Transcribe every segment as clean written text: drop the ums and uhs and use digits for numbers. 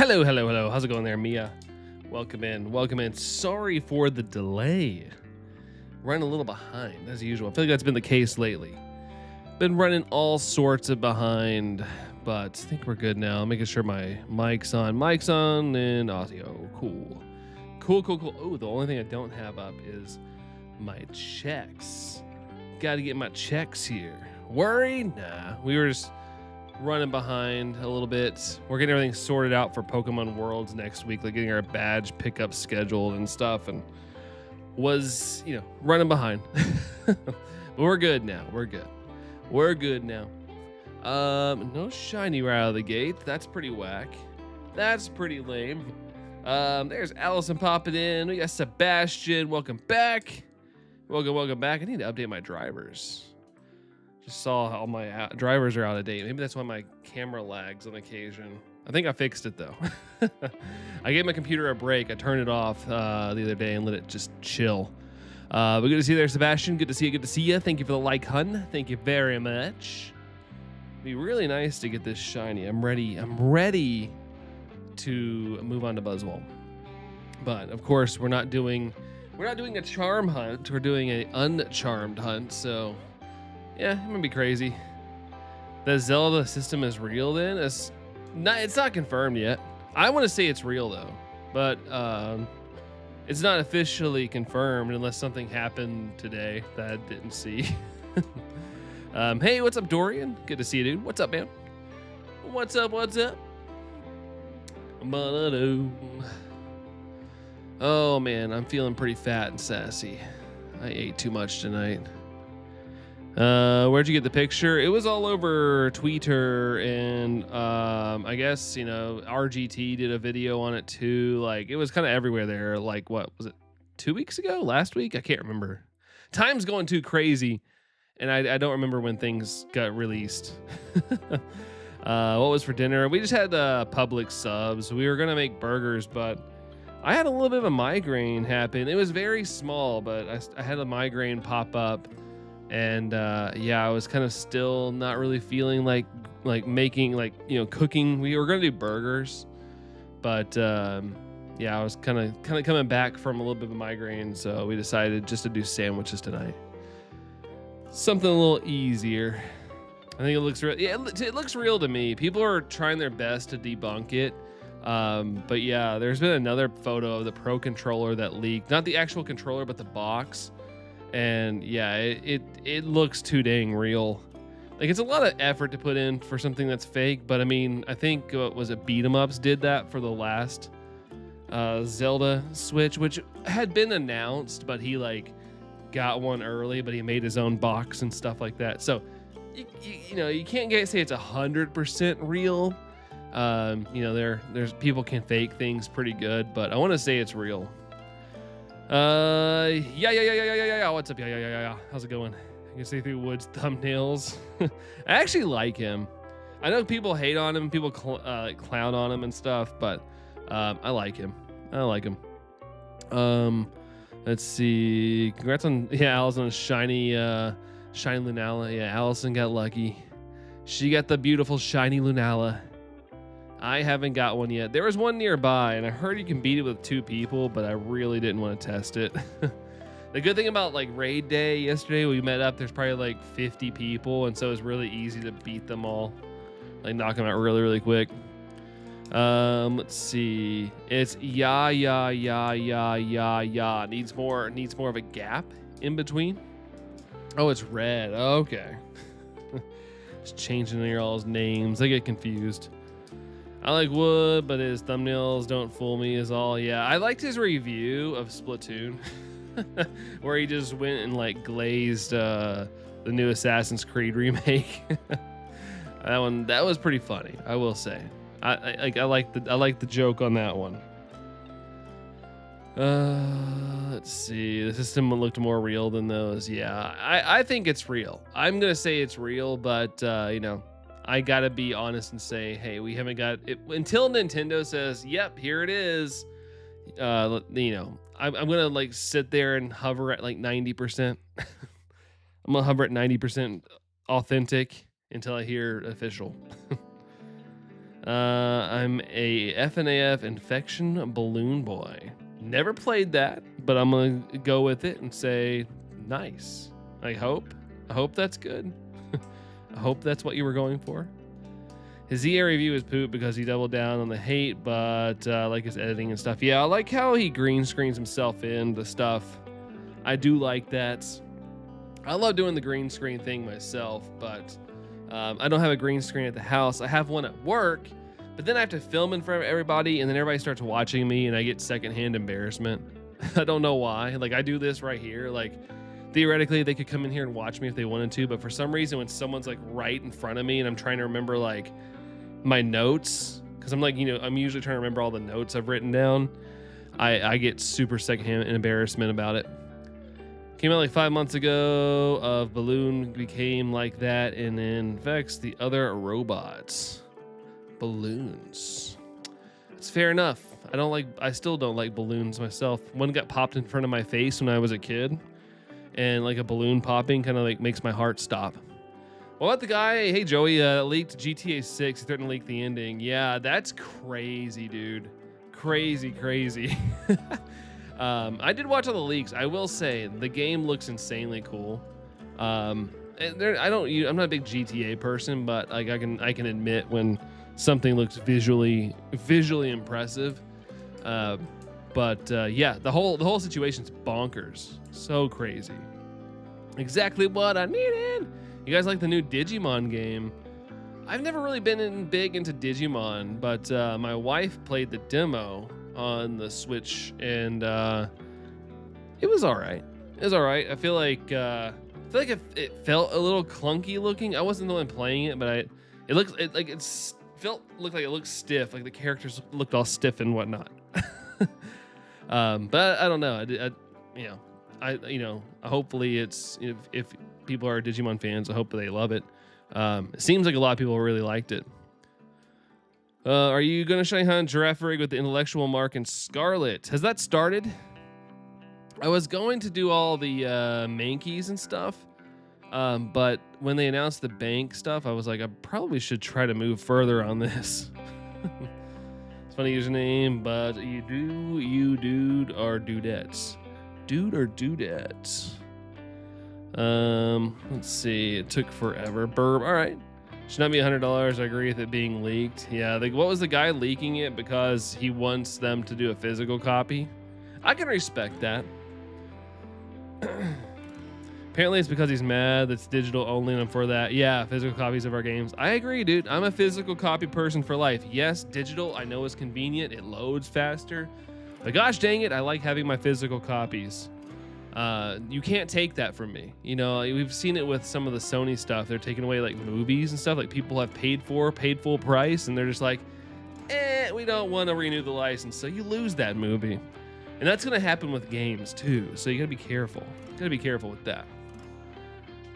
Hello, hello, hello. How's it going there, Mia? Welcome in. Welcome in. Sorry for the delay. Running a little behind, as usual. I feel like that's been the case lately. Been running all sorts of behind, but I think we're good now. Making sure my mic's on. Mic's on and audio. Cool. Cool. Oh, the only thing I don't have up is my checks. Got to get my checks here. Worried? Nah. We were just running behind a little bit. We're getting everything sorted out for Pokemon Worlds next week, like getting our badge pickup scheduled and stuff, and was, running behind. But we're good now. We're good now. No shiny right out of the gate. That's pretty whack. That's pretty lame. There's Allison popping in. We got Sebastian. Welcome back. Welcome back. I need to update my drivers. Just saw all my drivers are out of date. Maybe that's why my camera lags on occasion. I think I fixed it though. I gave my computer a break. I turned it off the other day and let it just chill. But good to see you there, Sebastian. Good to see you. Thank you for the like, hun. Thank you very much. It'd be really nice to get this shiny. I'm ready to move on to Buzzwole. But of course, we're not doing a charm hunt. We're doing an uncharmed hunt. So yeah, it might be crazy. The Zelda system is real then? It's not confirmed yet. I want to say it's real though, but it's not officially confirmed unless something happened today that I didn't see. Hey, what's up, Dorian? Good to see you, dude. What's up, man? What's up? Oh man, I'm feeling pretty fat and sassy. I ate too much tonight. Where'd you get the picture? It was all over Twitter, and I guess RGT did a video on it too. Like, it was kind of everywhere there. Like, what was it, 2 weeks ago, last week? I can't remember. Time's going too crazy, and I don't remember when things got released. What was for dinner? We just had Publix subs. We were gonna make burgers, but I had a little bit of a migraine happen. It was very small, but I had a migraine pop up. And I was kind of still not really feeling like making, cooking. We were gonna do burgers, but I was kind of coming back from a little bit of a migraine, so we decided just to do sandwiches tonight. Something a little easier. I think it looks real. Yeah, it looks real to me. People are trying their best to debunk it. But yeah, there's been another photo of the Pro controller that leaked. Not the actual controller, but the box. And yeah, it looks too dang real. Like, it's a lot of effort to put in for something that's fake, but I mean, I think Beat 'em Ups did that for the last Zelda Switch, which had been announced, but he got one early, but he made his own box and stuff like that. So you can't say it's 100% real. There's people can fake things pretty good, but I want to say it's real. Yeah. What's up? Yeah. How's it going? I can see through Wood's thumbnails. I actually like him. I know people hate on him, people clown on him and stuff, but I like him. Let's see. Congrats on Allison shiny Lunala. Yeah, Allison got lucky. She got the beautiful shiny Lunala. I haven't got one yet. There was one nearby, and I heard you can beat it with 2 people, but I really didn't want to test it. The good thing about raid day yesterday, we met up, there's probably 50 people, and so it's really easy to beat them all. Knock them out really quick. Let's see. It's yeah. Needs more of a gap in between. Oh, it's red. Okay. Just changing y'all's names. I get confused. I like Wood, but his thumbnails don't fool me is all. Yeah, I liked his review of Splatoon where he just went and glazed the new Assassin's Creed remake. That was pretty funny, I will say. I like the joke on that one. Let's see. The system looked more real than those. Yeah, I think it's real. I'm gonna say it's real, but I gotta be honest and say, hey, we haven't got it until Nintendo says, yep, here it is. I'm gonna sit there and hover at 90%. I'm gonna hover at 90% authentic until I hear official. I'm a FNAF Infection Balloon Boy. Never played that, but I'm gonna go with it and say nice. I hope that's good. I hope that's what you were going for. His EA review is poop because he doubled down on the hate, but like his editing and stuff. Yeah, I like how he green screens himself in the stuff. I do like that. I love doing the green screen thing myself, but I don't have a green screen at the house. I have one at work, but then I have to film in front of everybody, and then everybody starts watching me, and I get secondhand embarrassment. I don't know why. Like, I do this right here. Like, theoretically, they could come in here and watch me if they wanted to, but for some reason, when someone's like right in front of me, and I'm trying to remember like my notes, because I'm like, you know, I'm usually trying to remember all the notes I've written down, I get super secondhand embarrassment about it. Came out like 5 months ago. Of Balloon became like that and infects the other robots. Balloons. It's fair enough. I still don't like balloons myself. One got popped in front of my face when I was a kid, and like a balloon popping kind of like makes my heart stop. What the guy? Hey Joey, leaked GTA 6. He threatened to leak the ending. Yeah, that's crazy, dude. Crazy. I did watch all the leaks. I will say the game looks insanely cool. I'm not a big GTA person, but like I can admit when something looks visually impressive. Yeah, the whole situation's bonkers. So crazy. Exactly what I needed. You guys like the new Digimon game? I've never really been big into Digimon, but my wife played the demo on the Switch, and it was all right. I feel like it felt a little clunky looking. I wasn't the one playing it, but it looked like it looked stiff. Like the characters looked all stiff and whatnot. But I don't know. Hopefully it's if people are Digimon fans, I hope they love it. It seems like a lot of people really liked it. Are you going to shiny hunt Giraffe Rig with the intellectual mark and Scarlet? Has that started? I was going to do all the Mankeys and stuff, but when they announced the bank stuff, I was like, I probably should try to move further on this. It's funny username, but you dude or dudettes? Dude or dudettes? Let's see. It took forever. Burb. All right. Should not be $100. I agree with it being leaked. Yeah, what was the guy leaking it because he wants them to do a physical copy? I can respect that. Apparently it's because he's mad that's digital only and I'm for that. Yeah, physical copies of our games. I agree, dude. I'm a physical copy person for life. Yes, digital, I know is convenient. It loads faster. But gosh dang it, I like having my physical copies. You can't take that from me. You know, we've seen it with some of the Sony stuff. They're taking away like movies and stuff like people have paid full price, and they're just like, we don't want to renew the license. So you lose that movie. And that's going to happen with games too. So you got to be careful. Got to be careful with that.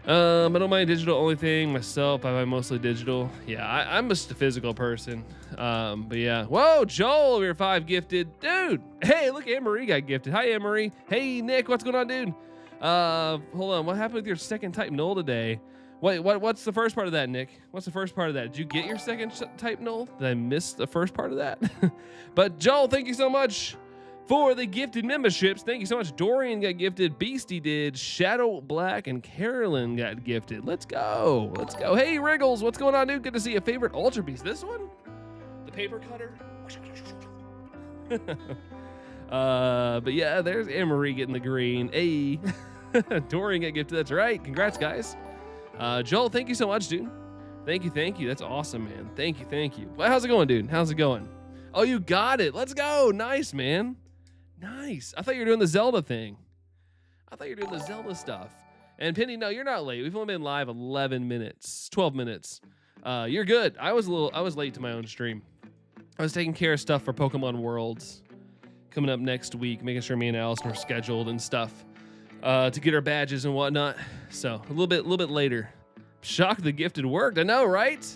I don't mind digital only thing myself. I buy mostly digital. Yeah, I'm just a physical person. But yeah. Whoa, Joel over here 5 gifted. Dude. Hey, look, Anne-Marie got gifted. Hi, Anne-Marie. Hey, Nick, what's going on, dude? Hold on. What happened with your second type null today? What's the first part of that, Nick? What's the first part of that? Did you get your second type null? Did I miss the first part of that? But Joel, thank you so much for the gifted memberships. Thank you so much. Dorian got gifted. Beastie did. Shadow Black and Carolyn got gifted. Let's go. Hey, Wriggles, what's going on, dude? Good to see a favorite Ultra Beast. This one? The paper cutter? But yeah, there's Anne-Marie getting the green. Hey. Dorian got gifted. That's right. Congrats, guys. Joel, thank you so much, dude. Thank you. That's awesome, man. Thank you. Well, how's it going, dude? How's it going? Oh, you got it. Let's go. Nice, man. Nice. I thought you were doing the Zelda thing. I thought you were doing the Zelda stuff. And Penny, no, you're not late. We've only been live 12 minutes. You're good. I was late to my own stream. I was taking care of stuff for Pokemon Worlds coming up next week, making sure me and Allison were scheduled and stuff to get our badges and whatnot. So a little bit later. Shocked the gifted worked. I know, right?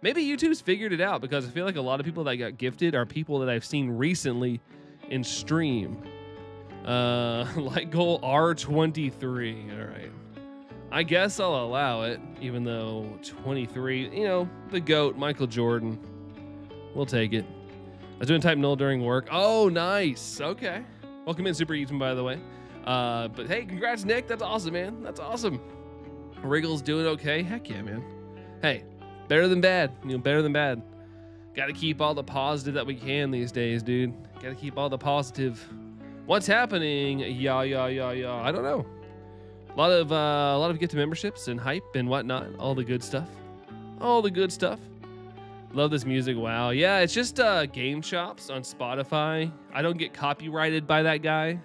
Maybe YouTube's figured it out because I feel like a lot of people that got gifted are people that I've seen recently in stream. Like goal R23. All right. I guess I'll allow it, even though 23, you know, the GOAT, Michael Jordan. We'll take it. I was doing type null during work. Oh, nice. Okay. Welcome in, Super Eaton, by the way. But hey, congrats, Nick. That's awesome, man. That's awesome. Wriggle's doing okay. Heck yeah, man. Hey, better than bad. Better than bad. Got to keep all the positive that we can these days, dude. Got to keep all the positive. What's happening? Yeah. I don't know. A lot of get to memberships and hype and whatnot. All the good stuff. All the good stuff. Love this music. Wow. Yeah, it's just game shops on Spotify. I don't get copyrighted by that guy.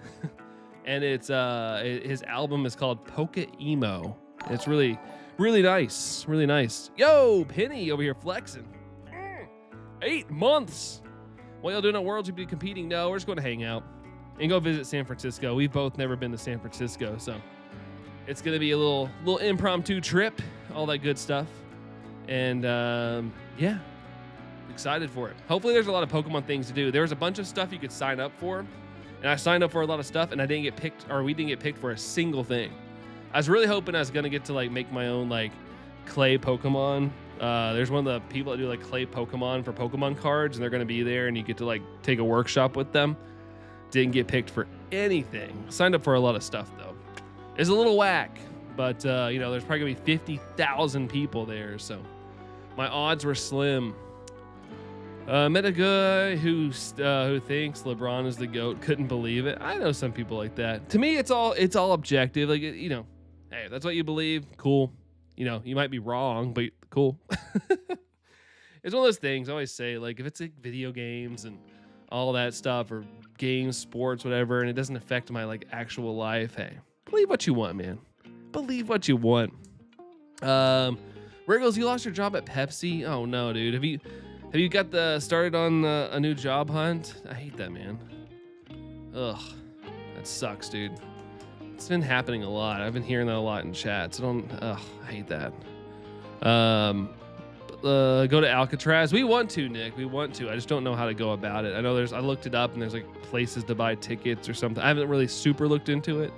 And it's his album is called Pokémon. It's really, really nice. Really nice. Yo, Penny over here flexing. 8 months. What y'all doing at Worlds? You'll be competing? No, we're just going to hang out and go visit San Francisco. We've both never been to San Francisco, so it's going to be a little impromptu trip, all that good stuff. And yeah, excited for it. Hopefully there's a lot of Pokemon things to do. There was a bunch of stuff you could sign up for, and I signed up for a lot of stuff, and I didn't get picked, or we didn't get picked for a single thing. I was really hoping I was going to get to like make my own like clay Pokemon. There's one of the people that do like clay Pokemon for Pokemon cards, and they're going to be there, and you get to like take a workshop with them. Didn't get picked for anything. Signed up for a lot of stuff though. It's a little whack, but there's probably gonna be 50,000 people there, so my odds were slim. Met a guy who thinks LeBron is the GOAT. Couldn't believe it. I know some people like that. To me, it's all objective. Like, hey, if that's what you believe, cool. You might be wrong, but cool. It's one of those things I always say, like, if it's like video games and all that stuff, or games, sports, whatever, and it doesn't affect my like actual life, hey, believe what you want, man. Believe what you want. Wriggles, you lost your job at Pepsi? Oh no, dude. Have you got started on a new job hunt? I hate that, man. Ugh, that sucks, dude. It's been happening a lot. I've been hearing that a lot in chat. So I hate that. Go to Alcatraz. We want to, Nick. We want to. I just don't know how to go about it. I know I looked it up, and there's like places to buy tickets or something. I haven't really super looked into it,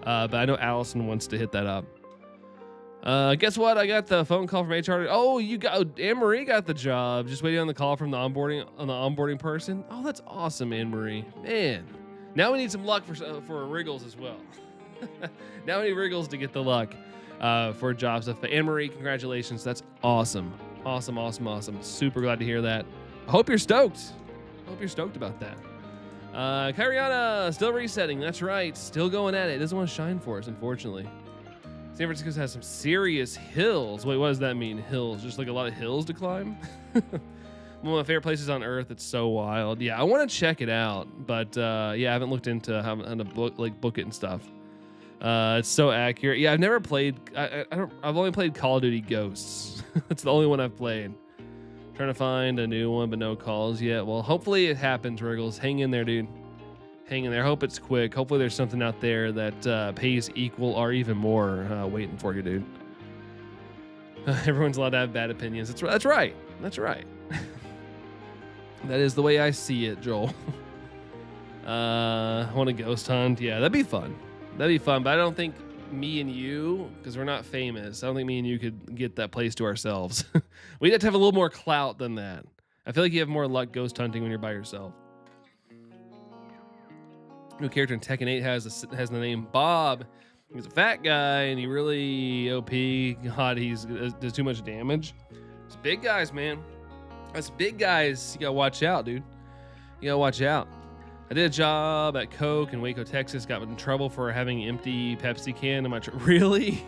but I know Allison wants to hit that up. Guess what? I got the phone call from HR. Oh, Anne-Marie got the job. Just waiting on the call from the onboarding person. Oh, that's awesome, Anne-Marie. Man, now we need some luck for Wriggles as well. Now we need Wriggles to get the luck for job stuff. But Anne-Marie, congratulations. That's awesome. Awesome. Super glad to hear that. I hope you're stoked. About that. Kairiana, still resetting. That's right. Still going at it. It doesn't want to shine for us, unfortunately. San Francisco has some serious hills. Wait, what does that mean? Hills? Just like a lot of hills to climb? One of my favorite places on earth. It's so wild. Yeah, I want to check it out, but yeah, I haven't looked into how to book it and stuff. It's so accurate. Yeah, I've never played. I've only played Call of Duty Ghosts. That's the only one I've played. Trying to find a new one, but no calls yet. Well, hopefully it happens, Wriggles. Hang in there, dude. Hang in there. Hope it's quick. Hopefully there's something out there that pays equal or even more waiting for you, dude. Everyone's allowed to have bad opinions. That's right. That is the way I see it, Joel. I want a ghost hunt. Yeah, that'd be fun. But I don't think me and you, because we're not famous, I don't think me and you could get that place to ourselves. We'd have to have a little more clout than that. I feel like you have more luck ghost hunting when you're by yourself. New character in Tekken 8 has the name Bob. He's a fat guy and he really OP. God, he does too much damage. It's big guys, man. That's big guys. You gotta watch out, dude. You gotta watch out. I did a job at Coke in Waco, Texas. Got in trouble for having an empty Pepsi can in my truck. Really?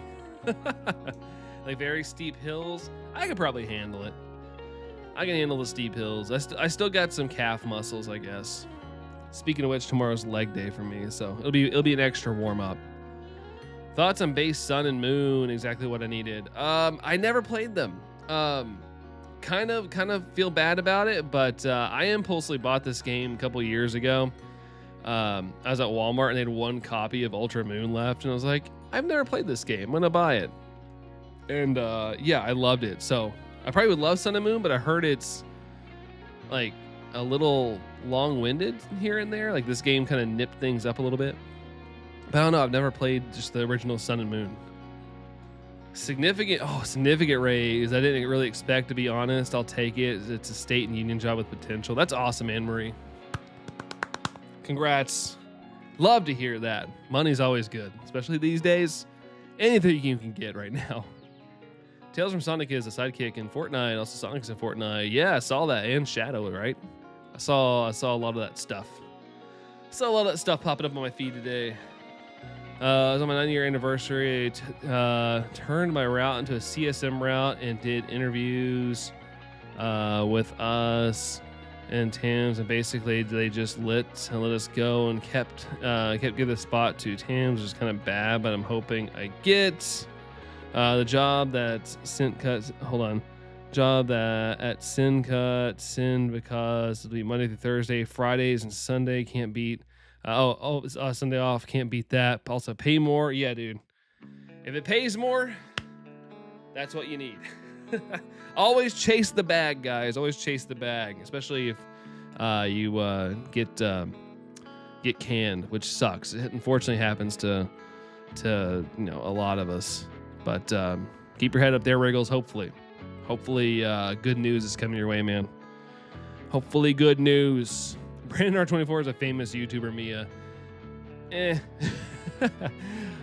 Like very steep hills. I could probably handle it. I can handle the steep hills. I still got some calf muscles, I guess. Speaking of which, tomorrow's leg day for me, so it'll be an extra warm up. Thoughts on base Sun and Moon? Exactly what I needed. I never played them. Kind of feel bad about it, but I impulsively bought this game a couple years ago. I was at Walmart and they had one copy of Ultra Moon left, and I was like, I've never played this game. I'm gonna buy it. And yeah, I loved it. So I probably would love Sun and Moon, but I heard it's like a little long-winded here and there. Like this game kind of nipped things up a little bit. But I don't know. I've never played just the original Sun and Moon. Significant raise. I didn't really expect, to be honest. I'll take it. It's a state and union job with potential. That's awesome, Anne Marie. Congrats. Love to hear that. Money's always good, especially these days. Anything you can get right now. Tales from Sonic is a sidekick in Fortnite. Also, Sonic's in Fortnite. Yeah, I saw that. And Shadow, right? I saw a lot of that stuff. Saw a lot of that stuff popping up on my feed today. It was on my 9-year anniversary. Turned my route into a CSM route and did interviews with us and Tams, and basically they just let us go and kept giving the spot to Tams, which is kind of bad, but I'm hoping I get the job that's job that at Sin because it'll be Monday through Thursday, Fridays and Sunday. Can't beat. It's Sunday off. Can't beat that. Also pay more. Yeah, dude. If it pays more, that's what you need. Always chase the bag, guys. Always chase the bag, especially if you get canned, which sucks. It unfortunately happens to a lot of us. But keep your head up there, Wriggles. Hopefully, good news is coming your way, man. Hopefully, good news. Brandon R24 is a famous YouTuber, Mia.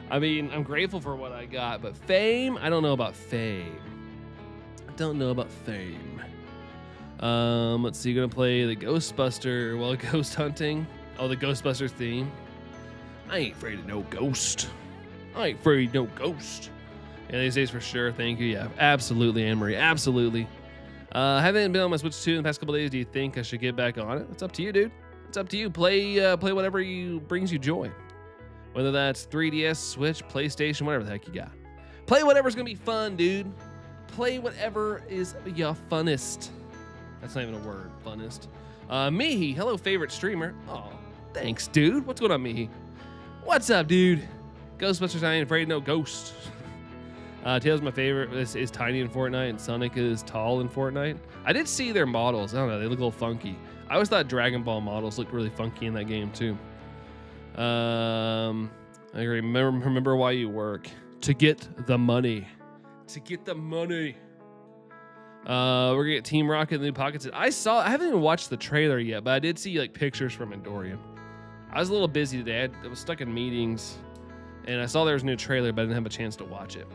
I mean, I'm grateful for what I got, but fame, I don't know about fame. Let's see, you're gonna play the Ghostbuster while ghost hunting. Oh, the Ghostbusters theme. I ain't afraid of no ghost. Yeah, these days for sure. Thank you. Yeah, absolutely, Anne Marie. Absolutely. Haven't been on my Switch 2 in the past couple days. Do you think I should get back on it? It's up to you, dude. It's up to you. Play whatever brings you joy. Whether that's 3DS, Switch, PlayStation, whatever the heck you got. Play whatever's gonna be fun, dude. Play whatever is your funnest. That's not even a word, funnest. Mihi, hello, favorite streamer. Oh, thanks, dude. What's going on, Mihi? What's up, dude? Ghostbusters, I ain't afraid of no ghost. Tails, my favorite, is tiny in Fortnite, and Sonic is tall in Fortnite. I did see their models. I don't know, they look a little funky. I always thought Dragon Ball models looked really funky in that game, too. I remember why you work. To get the money. We're gonna get Team Rocket in the new pockets. I haven't even watched the trailer yet, but I did see like pictures from Endorian. I was a little busy today. I was stuck in meetings, and I saw there was a new trailer, but I didn't have a chance to watch it.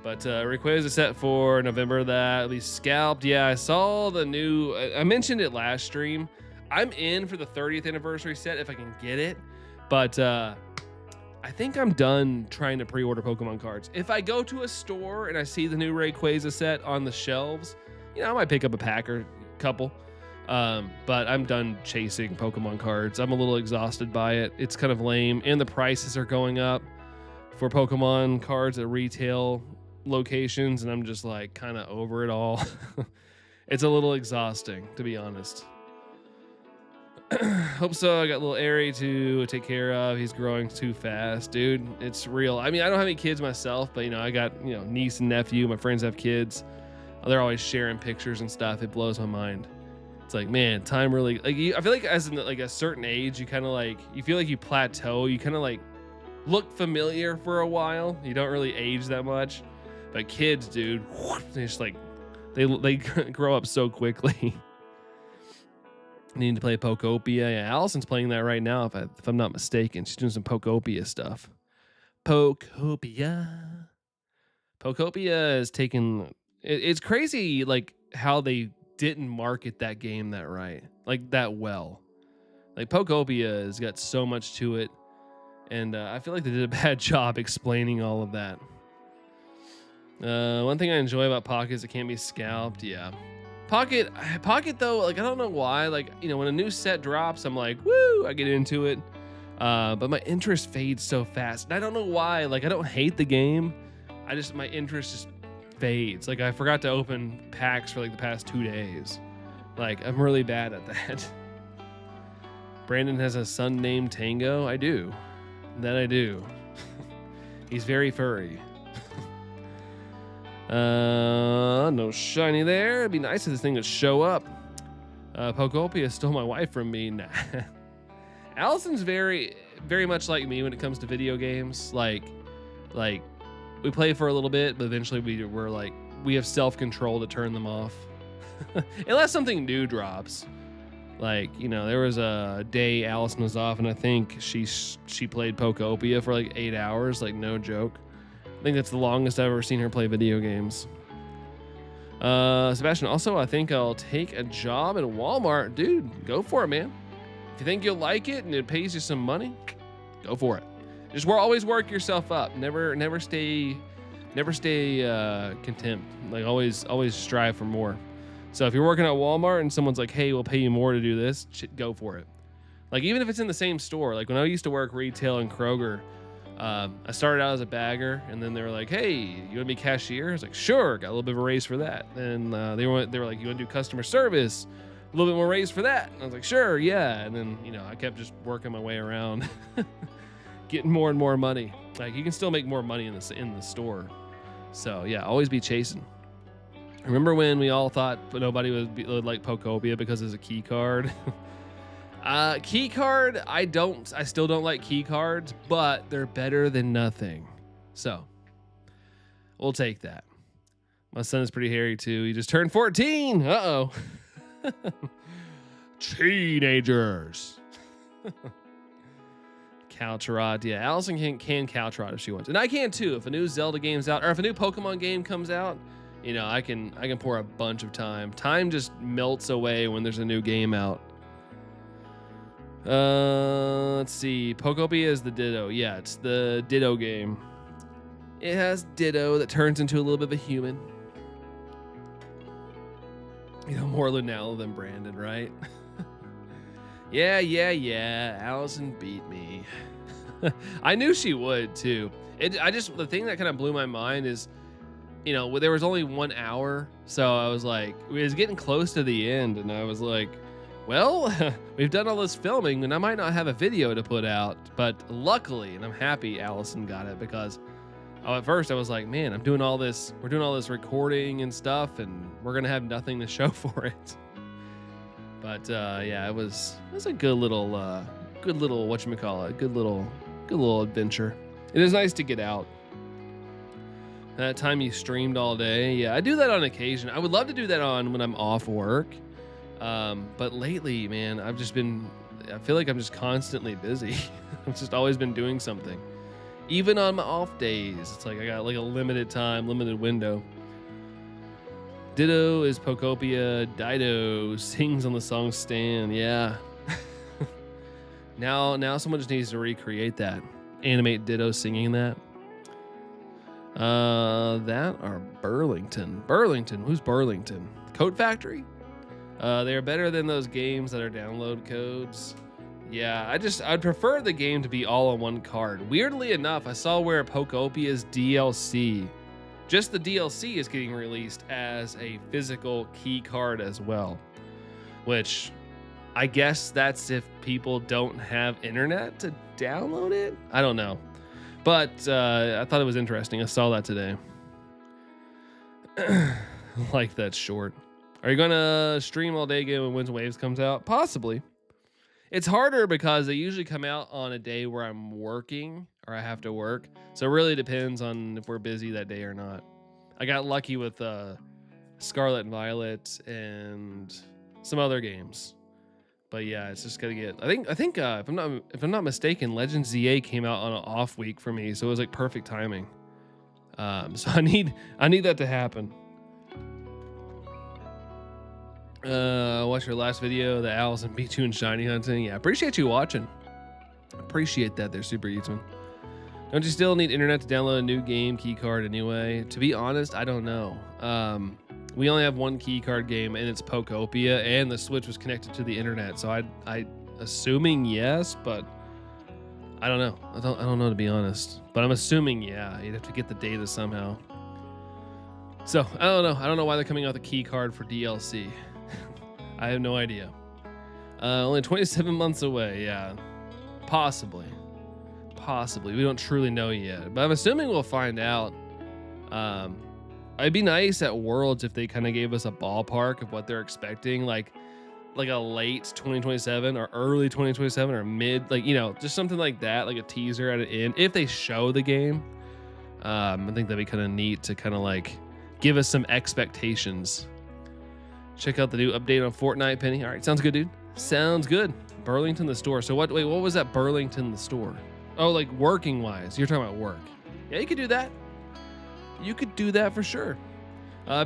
But Rayquaza is set for November. That at least scalped. Yeah, I saw the new. I mentioned it last stream. I'm in for the 30th anniversary set if I can get it, but I think I'm done trying to pre-order Pokemon cards. If I go to a store and I see the new Rayquaza set on the shelves, I might pick up a pack or a couple. But I'm done chasing Pokemon cards. I'm a little exhausted by it. It's kind of lame, and the prices are going up for Pokemon cards at retail locations, and I'm just like kind of over it all. It's a little exhausting, to be honest. Hope so. I got little Airy to take care of. He's growing too fast, dude. It's real. I mean, I don't have any kids myself, but I got niece and nephew. My friends have kids. They're always sharing pictures and stuff. It blows my mind. It's like, man, time really. I feel like as in a certain age, you kind of you feel like you plateau. You kind of look familiar for a while. You don't really age that much. But kids, dude, they just they grow up so quickly. Need to play Pokopia. Yeah, Allison's playing that right now, if I'm not mistaken. She's doing some Pokopia stuff. Pokopia is taking. It's crazy, how they didn't market that game that well. Pokopia has got so much to it, and I feel like they did a bad job explaining all of that. One thing I enjoy about Pocket is it can't be scalped. Yeah. Pocket though, I don't know why, when a new set drops, I'm like, woo, I get into it. But my interest fades so fast. And I don't know why, I don't hate the game. My interest just fades. I forgot to open packs for the past 2 days. I'm really bad at that. Brandon has a son named Tango. I do. That I do. He's very furry. No shiny there. It'd be nice if this thing would show up. Pokopia stole my wife from me. Nah. Allison's very, very much like me when it comes to video games. we play for a little bit, but eventually we're like, we have self-control to turn them off. Unless something new drops. Like, you know, there was a day Allison was off, and I think she played Pokopia for like 8 hours, like no joke. I think that's the longest I've ever seen her play video games. Sebastian, also, I think I'll take a job at Walmart. Dude, go for it, man. If you think you'll like it and it pays you some money, go for it. Just always work yourself up. Never stay content. Like always strive for more. So if you're working at Walmart and someone's like, hey, we'll pay you more to do this, go for it. Like even if it's in the same store, like when I used to work retail in Kroger, I started out as a bagger, and then they were like, hey, you want to be cashier? I was like, sure, got a little bit of a raise for that. And they were like, you want to do customer service? A little bit more raise for that. And I was like, sure, yeah. And then, you know, I kept just working my way around, getting more and more money. Like you can still make more money in the store. So yeah, always be chasing. Remember when we all thought nobody would like Pokopia because it's a key card? Key card, I still don't like key cards, but they're better than nothing. So we'll take that. My son is pretty hairy too. He just turned 14. Uh-oh. Teenagers. Couch rot. Yeah, Allison can couch rot if she wants. And I can too. If a new Zelda game's out, or if a new Pokemon game comes out, you know, I can pour a bunch of time. Time just melts away when there's a new game out. Let's see. Pokopia is the Ditto. Yeah, it's the Ditto game. It has Ditto that turns into a little bit of a human. You know, more Lunala than Brandon, right? Yeah. Allison beat me. I knew she would too. The thing that kind of blew my mind is, you know, there was only 1 hour, so I was like, it was getting close to the end, and I was like, well, we've done all this filming, and I might not have a video to put out, but luckily, and I'm happy Allison got it, because at first I was like, man, we're doing all this recording and stuff, and we're gonna have nothing to show for it. But yeah, it was a good little whatchamacallit, good little adventure. It is nice to get out. That time you streamed all day. Yeah, I do that on occasion. I would love to do that when I'm off work. But lately, man, I feel like I'm just constantly busy. I've just always been doing something. Even on my off days, it's like I got like a limited window. Ditto is Pokopia. Dido sings on the song Stan. Yeah. Now someone just needs to recreate that. Animate Ditto singing that. That are Burlington. Who's Burlington? Code Factory? They are better than those games that are download codes. Yeah, I'd prefer the game to be all on one card. Weirdly enough, I saw where Pokopia's DLC, just the DLC, is getting released as a physical key card as well. Which, I guess that's if people don't have internet to download it? I don't know. But I thought it was interesting. I saw that today. Like that short. Are you gonna stream all day again when Winds and Waves comes out? Possibly. It's harder because they usually come out on a day where I'm working or I have to work. So it really depends on if we're busy that day or not. I got lucky with Scarlet and Violet and some other games. But yeah, it's just gotta get. I think if I'm not mistaken, Legends ZA came out on an off week for me, so it was like perfect timing. So I need that to happen. Watch your last video, the Allison beat you in shiny hunting. Yeah, appreciate you watching. Appreciate that there, Super Eatsman. Don't you still need internet to download a new game key card anyway? To be honest, I don't know. We only have one key card game, and it's Pokopia, and the Switch was connected to the internet, so I assuming yes, but I don't know. I don't know, to be honest. But I'm assuming yeah, you'd have to get the data somehow. So I don't know. I don't know why they're coming out with a key card for DLC. I have no idea. Only 27 months away. Yeah, possibly. We don't truly know yet, but I'm assuming we'll find out. It'd be nice at Worlds if they kind of gave us a ballpark of what they're expecting, like a late 2027 or early 2027 or mid, like, you know, just something like that, like a teaser at an end. If they show the game, I think that'd be kind of neat to kind of like give us some expectations. Check out the new update on Fortnite, Penny. All right, sounds good, dude. Sounds good. Burlington the store. So what? Wait, what was that? Burlington the store? Oh, like working wise. You're talking about work. Yeah, you could do that. You could do that for sure.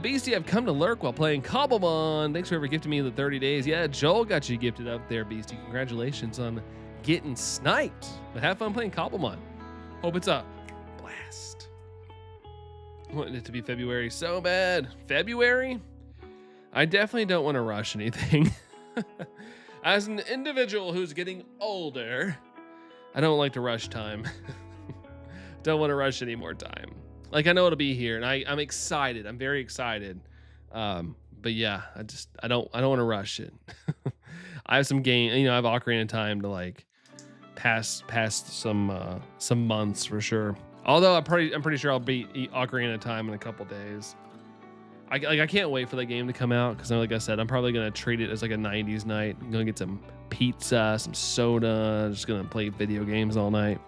Beastie, I've come to lurk while playing Cobblemon. Thanks for ever gifting me the 30 days. Yeah, Joel got you gifted up there, Beastie. Congratulations on getting sniped. But have fun playing Cobblemon. Hope it's a blast. I wanted it to be February so bad. February? I definitely don't want to rush anything. As an individual who's getting older, I don't like to rush time. Don't want to rush any more time. Like, I know it'll be here, and I'm excited. I'm very excited. But yeah, I don't want to rush it. I have some game, I have Ocarina of Time to like pass some months for sure. Although I'm pretty sure I'll beat Ocarina of Time in a couple days. I can't wait for the game to come out because, like I said, I'm probably gonna treat it as like a 90s night. I'm gonna get some pizza, some soda, just gonna play video games all night.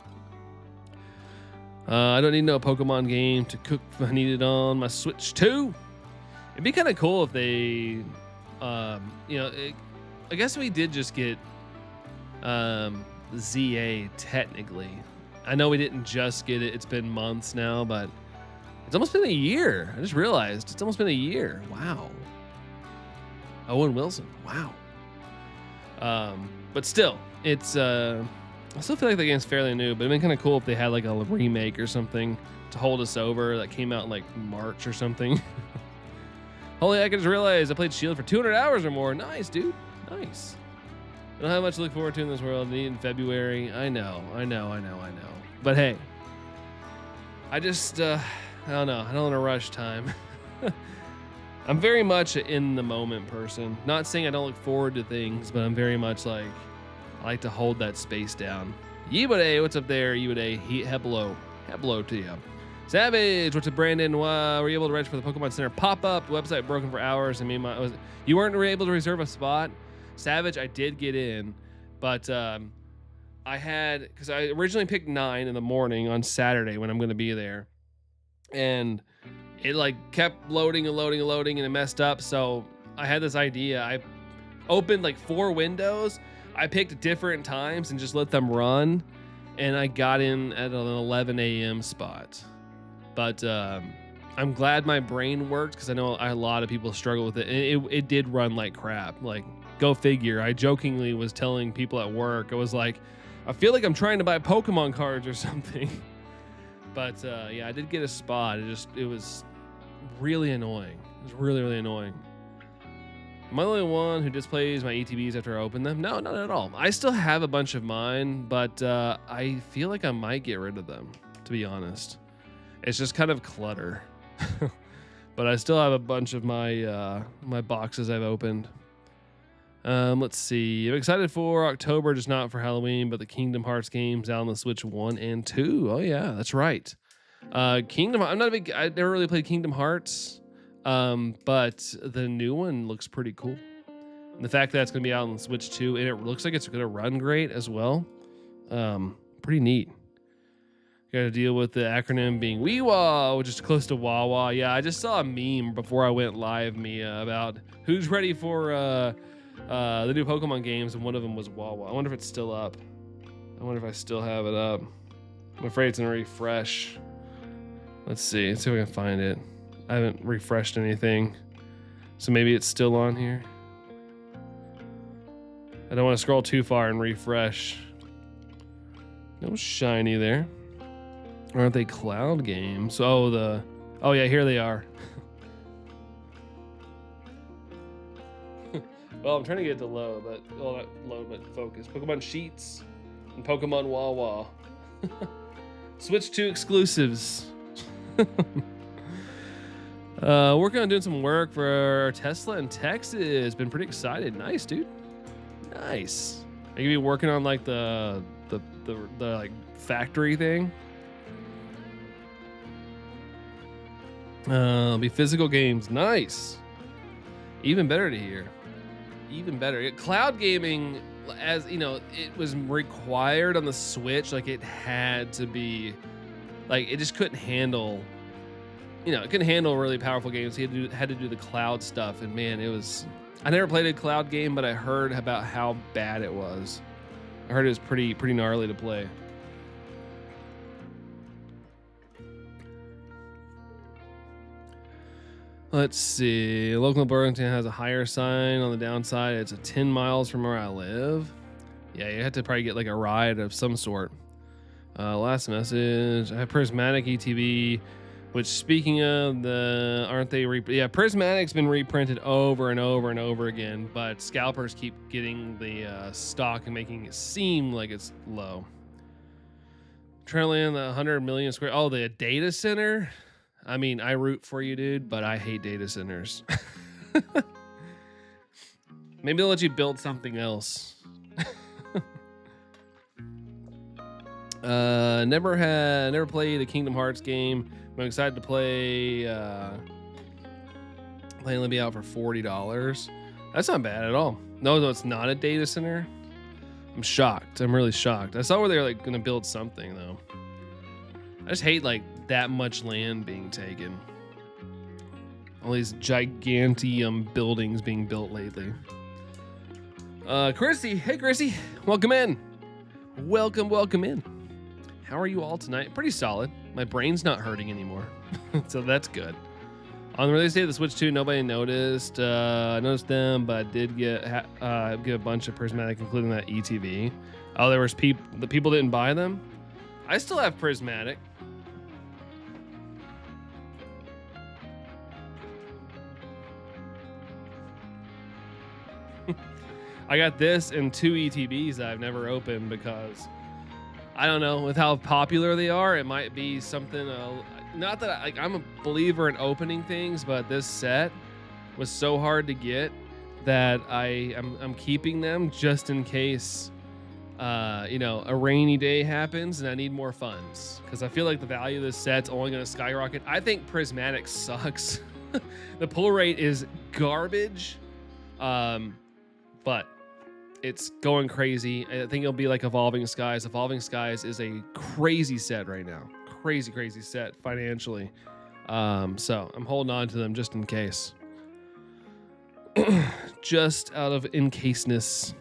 I don't need no Pokemon game to cook if I need it on my Switch 2. It'd be kind of cool if they, I guess we did just get ZA technically. I know we didn't just get it. It's been months now, but it's almost been a year. I just realized it's almost been a year. Wow. Owen Wilson. Wow. But still, it's I still feel like the game's fairly new, but it'd been kind of cool if they had like a remake or something to hold us over that came out in like March or something. Holy, I just realized I played Shield for 200 hours or more. Nice, dude. Nice. I don't have much to look forward to in this world. Need in February. I know. But hey, I just, I don't know. I don't want to rush time. I'm very much an in the moment person. Not saying I don't look forward to things, but I'm very much like, I like to hold that space down. Yibade, what's up there? Yibade, hello to you. Savage, what's up, Brandon? Were you able to register for the Pokemon Center pop-up? The website broken for hours. You weren't able to reserve a spot? Savage, I did get in, but because I originally picked 9 in the morning on Saturday when I'm going to be there, and it like kept loading and it messed up. So I had this idea. I opened like 4 windows. I picked different times and just let them run, and I got in at an 11 a.m. spot. But I'm glad my brain worked because I know a lot of people struggle with it, and it did run like crap. Like, go figure. I jokingly was telling people at work, I was like, I feel like I'm trying to buy Pokemon cards or something. But yeah, I did get a spot. It was really annoying. It was really annoying. Am I the only one who displays my ETBs after I open them? No, not at all. I still have a bunch of mine, but I feel like I might get rid of them, to be honest. It's just kind of clutter. But I still have a bunch of my my boxes I've opened. Let's see. I'm excited for October, just not for Halloween, but the Kingdom Hearts games out on the Switch 1 and 2. Oh yeah, that's right. I never really played Kingdom Hearts. But the new one looks pretty cool. And the fact that it's going to be out on the Switch 2, and it looks like it's going to run great as well. Pretty neat. Got to deal with the acronym being WeWa, which is close to Wawa. Yeah, I just saw a meme before I went live, Mia, about who's ready for the new Pokemon games, and one of them was Wawa. I wonder if it's still up. I wonder if I still have it up. I'm afraid it's going to refresh. Let's see if I can find it. I haven't refreshed anything, so maybe it's still on here. I don't want to scroll too far and refresh. No shiny there. Aren't they cloud games? Oh yeah, here they are. Well, I'm trying to get it to load, but not load, but focus. Pokemon Sheets and Pokemon Wawa. Switch 2 exclusives. Working on doing some work for Tesla in Texas. Been pretty excited. Nice, dude. Nice. Are you gonna be working on like the like factory thing? Be physical games. Nice. Even better to hear. Even better. Cloud gaming, as you know, it was required on the Switch. Like, it had to be Like it just couldn't handle, it couldn't handle really powerful games. He had to do the cloud stuff, and man, it was. I never played a cloud game, but I heard about how bad it was. I heard it was pretty gnarly to play. Let's see. Local Burlington has a higher sign on the downside. It's 10 miles from where I live. Yeah, you have to probably get like a ride of some sort. Last message. I have Prismatic ETB, which speaking of aren't they? Yeah, Prismatic's been reprinted over and over and over again, but scalpers keep getting the stock and making it seem like it's low. Trailing the 100 million square. Oh, the data center. I mean, I root for you, dude, but I hate data centers. Maybe they'll let you build something else. Never played a Kingdom Hearts game. I'm excited to play. Only be out for $40. That's not bad at all. No, it's not a data center. I'm shocked. I'm really shocked. I saw where they're like gonna build something though. I just hate like that much land being taken. All these gigantium buildings being built lately. Chrissy, hey Chrissy, welcome in. Welcome in. How are you all tonight? Pretty solid. My brain's not hurting anymore, so that's good. On the release date of the Switch 2, nobody noticed. I noticed them, but I did get a bunch of Prismatic, including that ETV. Oh, there was the people didn't buy them. I still have Prismatic. I got this and 2 ETBs that I've never opened because I don't know, with how popular they are, it might be something. Not that I'm a believer in opening things, but this set was so hard to get that I'm keeping them just in case a rainy day happens and I need more funds, because I feel like the value of this set's only going to skyrocket. I think Prismatic sucks. The pull rate is garbage, but it's going crazy. I think it'll be like Evolving Skies. Evolving Skies is a crazy set right now. Crazy set financially. So I'm holding on to them just in case. Just out of in caseness.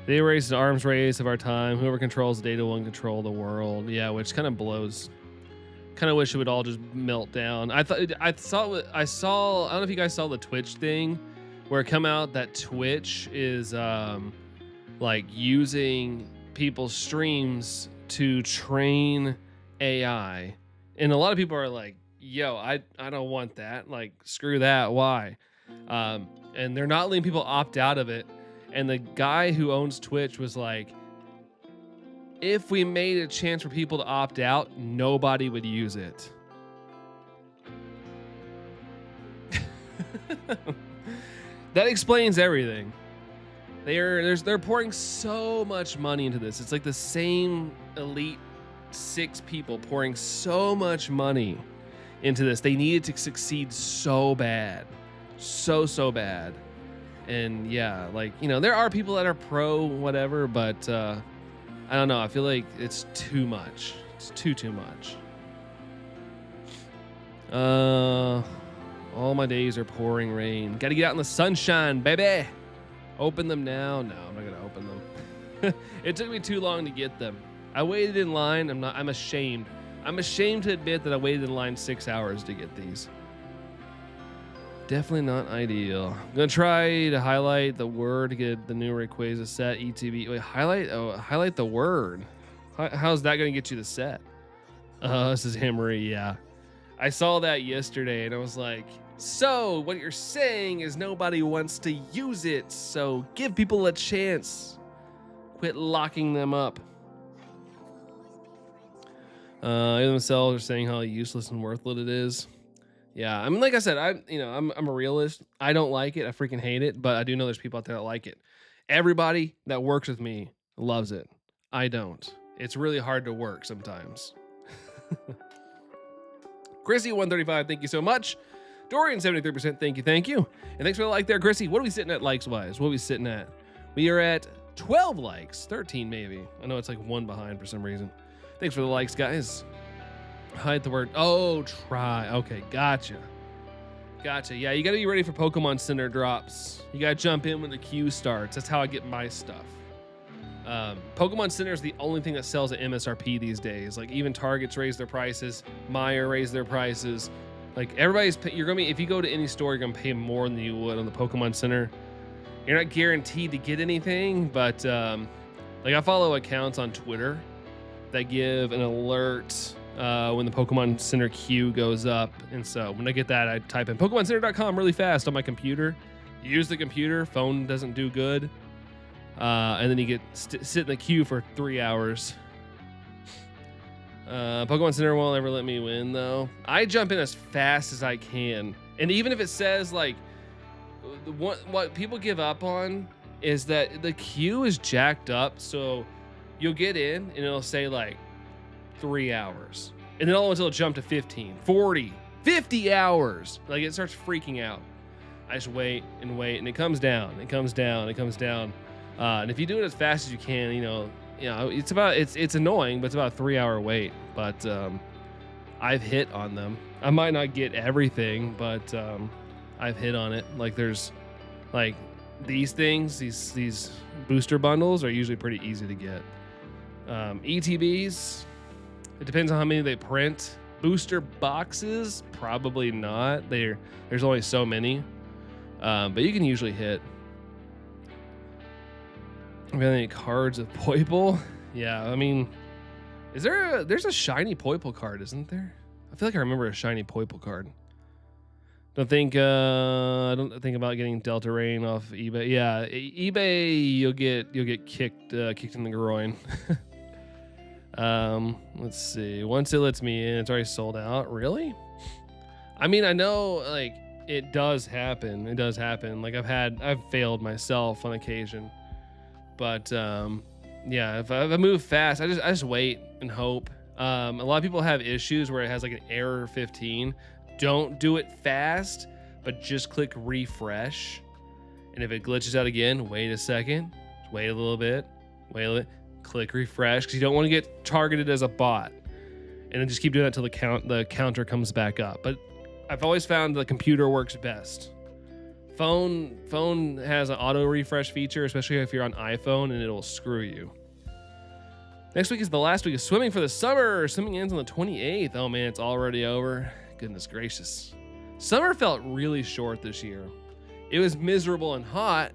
The data race is an arms race of our time. Whoever controls the data will control the world. Yeah, which kind of blows. Kind of wish it would all just melt down. I saw. I don't know if you guys saw the Twitch thing, where it come out that Twitch is like using people's streams to train AI, and a lot of people are like, "Yo, I don't want that. Like, screw that. Why?" And they're not letting people opt out of it. And the guy who owns Twitch was like, if we made a chance for people to opt out, nobody would use it. That explains everything. They're pouring so much money into this. It's like the same elite 6 people pouring so much money into this. They needed to succeed so bad. So bad. And yeah, like, there are people that are pro whatever, but I don't know. I feel like it's too much. It's too much. All my days are pouring rain. Got to get out in the sunshine, baby. Open them now. No, I'm not going to open them. It took me too long to get them. I waited in line. I'm ashamed. I'm ashamed to admit that I waited in line 6 hours to get these. Definitely not ideal. I'm going to try to highlight the word to get the new Rayquaza set ETB. Wait, highlight the word. How's that going to get you the set? This is Himmery, yeah. I saw that yesterday and I was like, so what you're saying is nobody wants to use it, so give people a chance. Quit locking them up. They themselves are saying how useless and worthless it is. Yeah, I mean, like I said, I'm a realist. I don't like it. I freaking hate it, but I do know there's people out there that like it. Everybody that works with me loves it. I don't. It's really hard to work sometimes. Chrissy 135, thank you so much. Dorian 73%, thank you. And thanks for the like there, Chrissy. What are we sitting at likes wise? What are we sitting at? We are at 12 likes, 13 maybe. I know it's like 1 behind for some reason. Thanks for the likes, guys. Hide the word. Oh, try. Okay, gotcha. Gotcha. Yeah, you got to be ready for Pokemon Center drops. You got to jump in when the queue starts. That's how I get my stuff. Pokemon Center is the only thing that sells at MSRP these days. Like even Target's raised their prices. Meijer raised their prices. Like everybody's, you're going to be, if you go to any store, you're going to pay more than you would on the Pokemon Center. You're not guaranteed to get anything, but like I follow accounts on Twitter that give an alert when the Pokemon Center queue goes up. And so when I get that, I type in PokemonCenter.com really fast on my computer. Use the computer, phone doesn't do good. And then you get sit in the queue for 3 hours. Pokemon Center won't ever let me win though. I jump in as fast as I can. And even if it says like, what people give up on is that the queue is jacked up. So you'll get in and it'll say like 3 hours. And then all of a sudden it'll jump to 15, 40, 50 hours. Like it starts freaking out. I just wait and wait and it comes down, it comes down, it comes down. And if you do it as fast as you can, you know, it's annoying, but it's about a 3 hour wait. But I've hit on them. I might not get everything, but I've hit on it. Like there's like these things, these booster bundles are usually pretty easy to get. ETBs, it depends on how many they print. Booster boxes, probably not. There's only so many, but you can usually hit. Have any cards of Poiple? Yeah, I mean, there's a shiny Poiple card, isn't there? I feel like I remember a shiny Poiple card. I don't think about getting Delta Rain off eBay. Yeah, eBay you'll get kicked in the groin. Let's see. Once it lets me in, it's already sold out. Really? I mean, I know like it does happen. It does happen. Like I've failed myself on occasion. But yeah, if I move fast, I just wait and hope. A lot of people have issues where it has like an error 15. Don't do it fast, but just click refresh. And if it glitches out again, wait a second, wait a little bit, click refresh, because you don't want to get targeted as a bot. And then just keep doing that until the counter comes back up. But I've always found the computer works best. Phone has an auto refresh feature, especially if you're on iPhone, and it'll screw you. Next week is the last week of swimming for the summer. Swimming ends on the 28th. Oh man, it's already over. Goodness gracious. Summer felt really short this year. It was miserable and hot,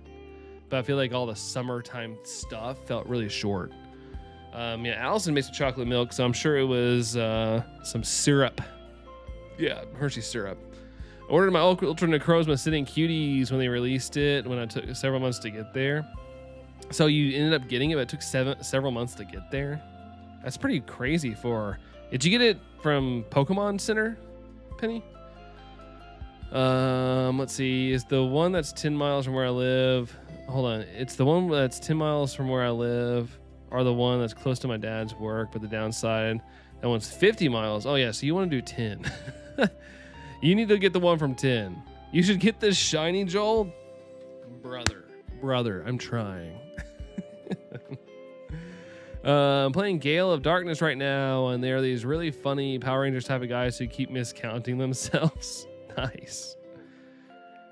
but I feel like all the summertime stuff felt really short. Yeah, Allison made some chocolate milk, so I'm sure it was some syrup. Yeah, Hershey syrup. I ordered my Ultra Necrozma Sitting Cuties when they released it, when I took several months to get there. So you ended up getting it, but it took several months to get there. That's pretty crazy for... Did you get it from Pokemon Center, Penny? Let's see. Is the one that's 10 miles from where I live... Hold on. It's the one that's 10 miles from where I live, or the one that's close to my dad's work, but the downside, that one's 50 miles. Oh, yeah, so you want to do 10. You need to get the one from 10. You should get this shiny, Joel. Brother, I'm trying. I'm playing Gale of Darkness right now, and there are these really funny Power Rangers type of guys who keep miscounting themselves. Nice.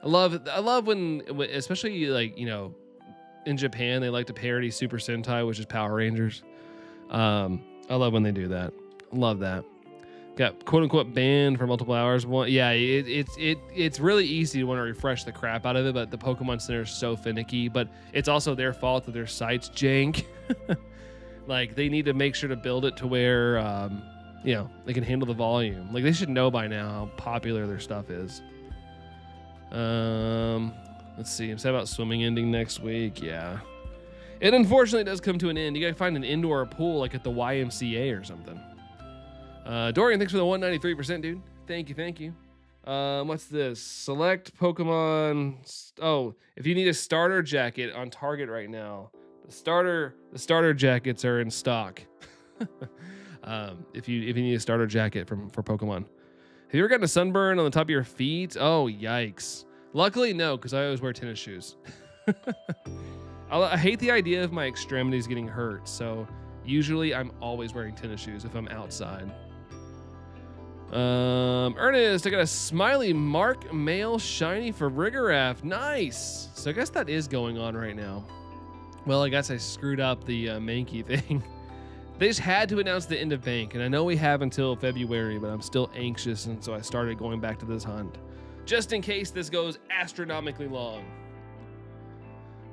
I love when, especially like, you know, in Japan, they like to parody Super Sentai, which is Power Rangers. I love when they do that. Love that. Got quote unquote banned for multiple hours. Yeah, it's really easy to want to refresh the crap out of it, but the Pokemon Center is so finicky. But it's also their fault that their site's jank. Like they need to make sure to build it to where you know, they can handle the volume. Like they should know by now how popular their stuff is. Let's see. I'm sad about swimming ending next week. Yeah, it unfortunately does come to an end. You gotta find an indoor pool like at the YMCA or something. Dorian, thanks for the 193%, dude. Thank you. What's this? Select Pokemon. Oh, if you need a starter jacket on Target right now, the starter jackets are in stock. If you need a starter jacket for Pokemon. Have you ever gotten a sunburn on the top of your feet? Oh, yikes. Luckily, no, because I always wear tennis shoes. I hate the idea of my extremities getting hurt, so usually I'm always wearing tennis shoes if I'm outside. Ernest, I got a Smiley Mark male shiny for Rigoraph. Nice. So I guess that is going on right now. Well, I guess I screwed up the Mankey thing. They just had to announce the end of bank, and I know we have until February, but I'm still anxious, and so I started going back to this hunt, just in case this goes astronomically long.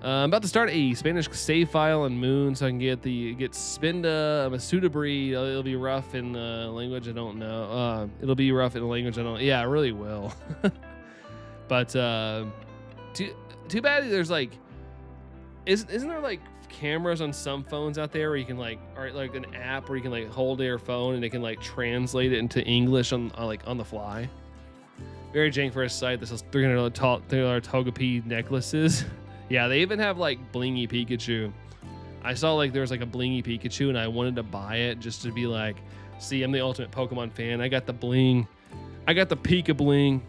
I'm about to start a Spanish save file on Moon, so I can get Spinda, Masuda breed. It'll be rough in language I don't know. It'll be rough in a language I don't. Yeah, it really will. But too bad there's like, isn't there like cameras on some phones out there where you can like, or like an app where you can like hold your phone and it can like translate it into English on the fly. Very jank for a site that sells $300 Togepi necklaces. Yeah, they even have like blingy Pikachu. I saw like there was like a blingy Pikachu and I wanted to buy it just to be like, see, I'm the ultimate Pokemon fan. I got the bling. I got the Pika bling.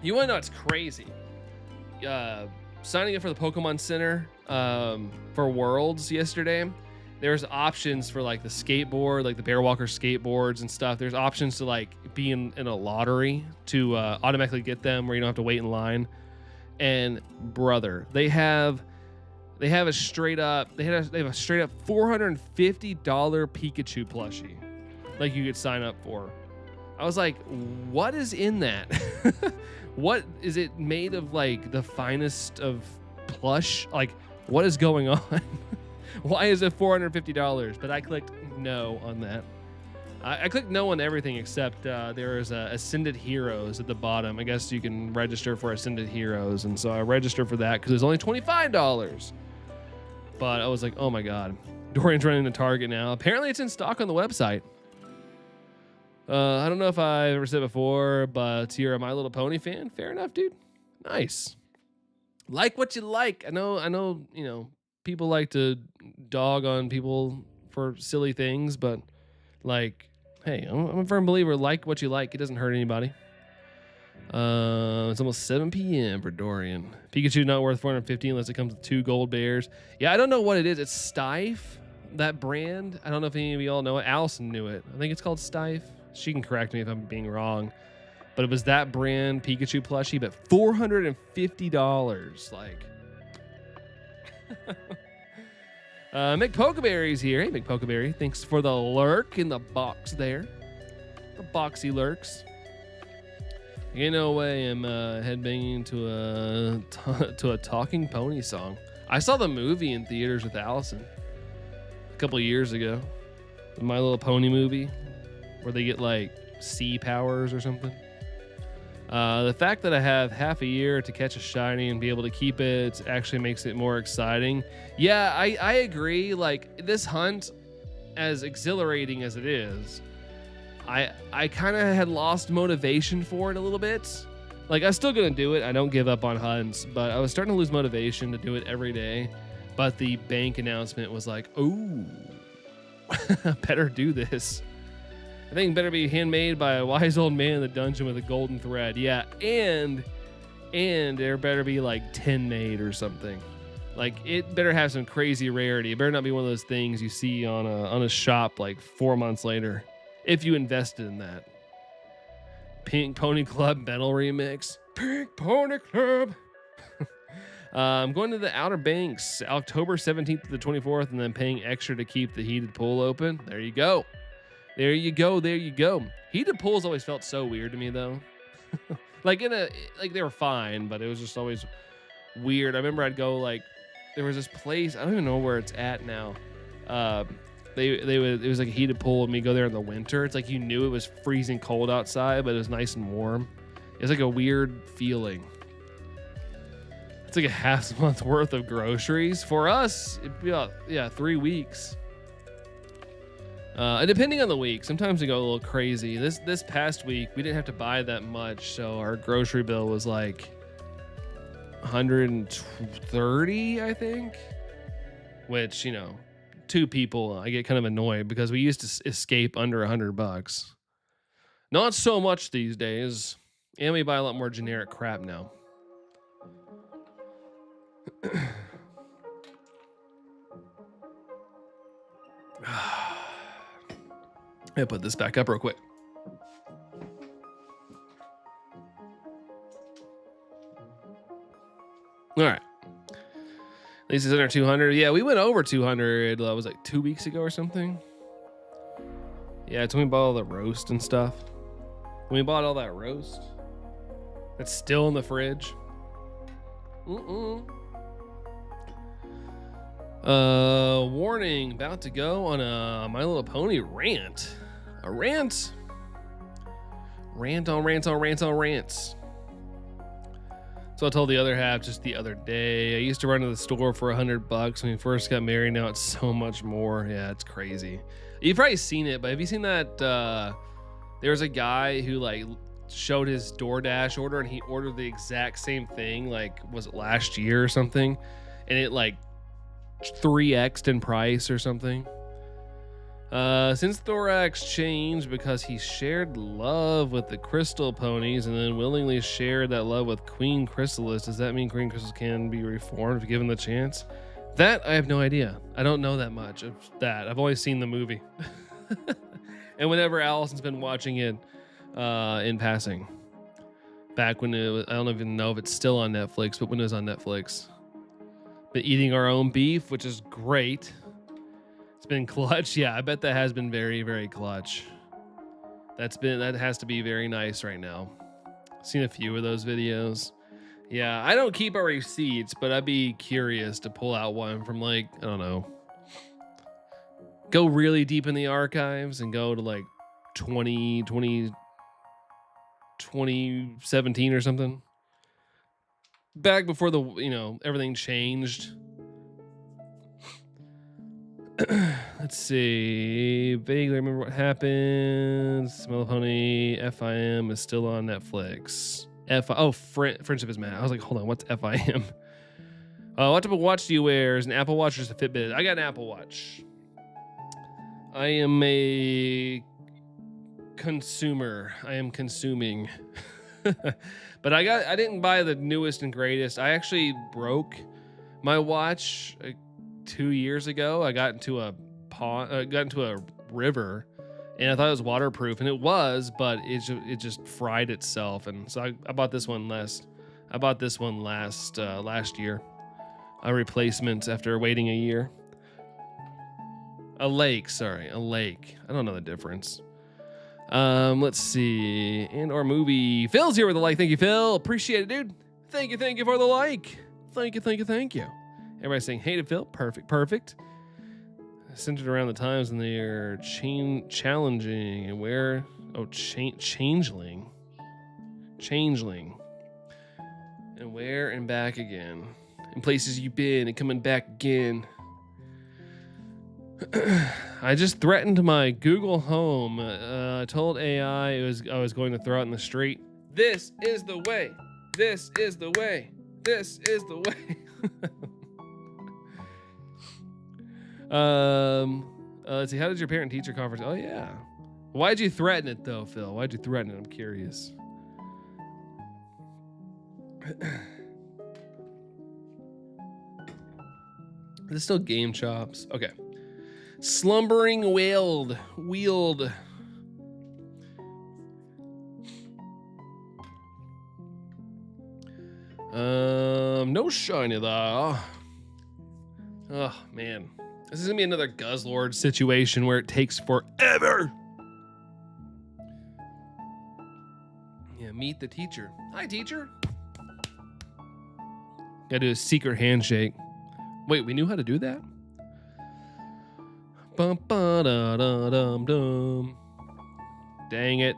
You want to know what's crazy? Signing up for the Pokemon Center for Worlds yesterday, there's options for like the skateboard, like the Bear Walker skateboards and stuff. There's options to like be in a lottery to automatically get them where you don't have to wait in line. And brother, they have a straight up $450 Pikachu plushie like you could sign up for. I was like, what is in that? What is it made of? Like the finest of plush? Like what is going on? Why is it $450? But I clicked no on that. I clicked no on everything except there is Ascended Heroes at the bottom. I guess you can register for Ascended Heroes, and so I registered for that because it was only $25. But I was like, oh my god, Dorian's running the Target now. Apparently, it's in stock on the website. I don't know if I've ever said before, but you're a My Little Pony fan. Fair enough, dude. Nice. Like what you like. I know. You know, people like to dog on people for silly things, but like, hey, I'm a firm believer. Like what you like. It doesn't hurt anybody. It's almost 7 p.m. for Dorian. Pikachu not worth $450 unless it comes with 2 gold bears. Yeah, I don't know what it is. It's Stife, that brand. I don't know if any of you all know it. Allison knew it. I think it's called Stife. She can correct me if I'm being wrong. But it was that brand Pikachu plushie, but $450. Like, Mick Pokeberry's here. Hey, Mick Pokeberry. Thanks for the lurk in the box there. The boxy lurks. Ain't no way I'm headbanging to a talking pony song. I saw the movie in theaters with Allison a couple years ago. The My Little Pony movie where they get like sea powers or something. The fact that I have half a year to catch a shiny and be able to keep it actually makes it more exciting. Yeah, I agree. Like this hunt, as exhilarating as it is, I kind of had lost motivation for it a little bit. Like I'm still gonna do it. I don't give up on hunts, but I was starting to lose motivation to do it every day. But the bank announcement was like, oh, better do this. I think better be handmade by a wise old man in the dungeon with a golden thread. Yeah, and there better be like 10 made or something. Like it better have some crazy rarity. It better not be one of those things you see on a shop like 4 months later. If you invested in that. Pink Pony Club Metal Remix. Pink Pony Club. I'm going to the Outer Banks October 17th to the 24th and then paying extra to keep the heated pool open. There you go. There you go. There you go. Heated pools always felt so weird to me though. like they were fine, but it was just always weird. I remember I'd go like, there was this place, I don't even know where it's at now. It was like a heated pool and we go there in the winter. It's like you knew it was freezing cold outside, but it was nice and warm. It's like a weird feeling. It's like a half month worth of groceries. For us, it'd be about, 3 weeks. And depending on the week, sometimes we go a little crazy. This past week, we didn't have to buy that much, so our grocery bill was like $130, I think. Which, 2 people, I get kind of annoyed because we used to escape under $100. Not so much these days, and we buy a lot more generic crap now. I'm gonna put this back up real quick. All right. At least it's under 200. Yeah, we went over 200. Was like 2 weeks ago or something. Yeah, it's when we bought all the roast and stuff. When we bought all that roast, that's still in the fridge. Warning, about to go on a My Little Pony rant. A rant. Rant on rants on rants on rants. So I told the other half just the other day. I used to run to the store for $100 when we first got married. Now it's so much more. Yeah, it's crazy. You've probably seen it, but have you seen that? There was a guy who like showed his DoorDash order, and he ordered the exact same thing. Like, was it last year or something? And it like 3x'd in price or something. Since Thorax changed because he shared love with the Crystal Ponies and then willingly shared that love with Queen Chrysalis, does that mean Queen Chrysalis can be reformed if given the chance? That I have no idea. I don't know that much of that. I've only seen the movie. And whenever Allison's been watching it in passing. Back when it was, I don't even know if it's still on Netflix, but when it was on Netflix. Been eating our own beef, which is great. It's been clutch. Yeah, I bet that has been very, very clutch. That has to be very nice right now. Seen a few of those videos. Yeah, I don't keep our receipts, but I'd be curious to pull out one from like, I don't know. Go really deep in the archives and go to like 2017 or something. Back before the, everything changed. Let's see. Vaguely remember what happened. Smell Pony FIM is still on Netflix. Friendship is mad. I was like, hold on, what's FIM? What type of watch do you wear? Is an Apple Watch or is it a Fitbit? I got an Apple Watch. I am a consumer. I am consuming. But I didn't buy the newest and greatest. I actually broke my watch 2 years ago. I got into a river, and I thought it was waterproof, and it was, but it just fried itself. And so I bought this one last year, a replacement after waiting a year. A lake. I don't know the difference. Let's see. And our movie. Phil's here with a like. Thank you, Phil. Appreciate it, dude. Thank you for the like. Thank you. Everybody's saying, hey to Phil. Perfect. Centered around the times when they are challenging and where. Oh, changeling. And where and back again. In places you've been and coming back again. I just threatened my Google Home. I told AI I was going to throw it in the street. This is the way. Let's see. How did your parent-teacher conference? Oh yeah. Why'd you threaten it though, Phil? Why'd you threaten it? I'm curious. There's still Game Chops. Okay. Slumbering Wield. No shiny though. Oh man. This is gonna be another Guzzlord situation where it takes forever. Yeah, meet the teacher. Hi, teacher. Gotta do a secret handshake. Wait, we knew how to do that? Bum, ba, da, da, dum, dum. Dang it.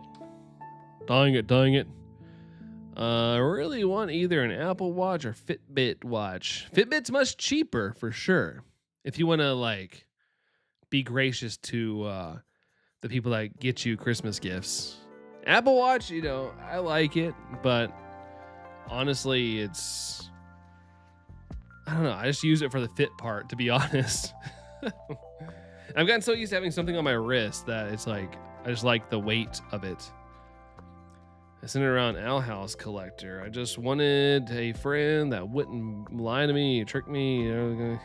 I really want either an Apple Watch or Fitbit watch. Fitbit's much cheaper for sure. If you want to like be gracious to the people that get you Christmas gifts. Apple Watch, I like it, but honestly, I don't know. I just use it for the fit part, to be honest. I've gotten so used to having something on my wrist that it's like, I just like the weight of it. I sent it around Owl House Collector. I just wanted a friend that wouldn't lie to me, trick me,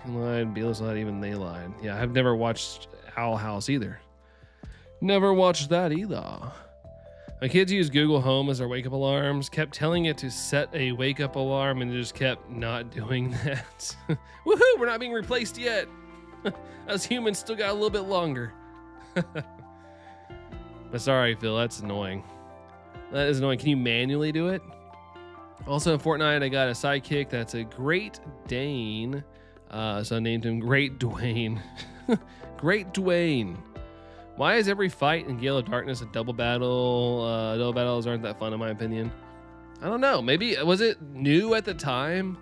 lied, Beals lied, even they lied. Yeah, I've never watched Owl House either. Never watched that either. My kids use Google Home as their wake up alarms, kept telling it to set a wake up alarm and it just kept not doing that. Woohoo, we're not being replaced yet. Us humans still got a little bit longer. But sorry, Phil, that's annoying. That is annoying. Can you manually do it? Also in Fortnite, I got a sidekick that's a Great Dane. So I named him Great Dwayne. Great Dwayne. Why is every fight in Gale of Darkness a double battle? Double battles aren't that fun in my opinion. I don't know. Maybe, was it new at the time?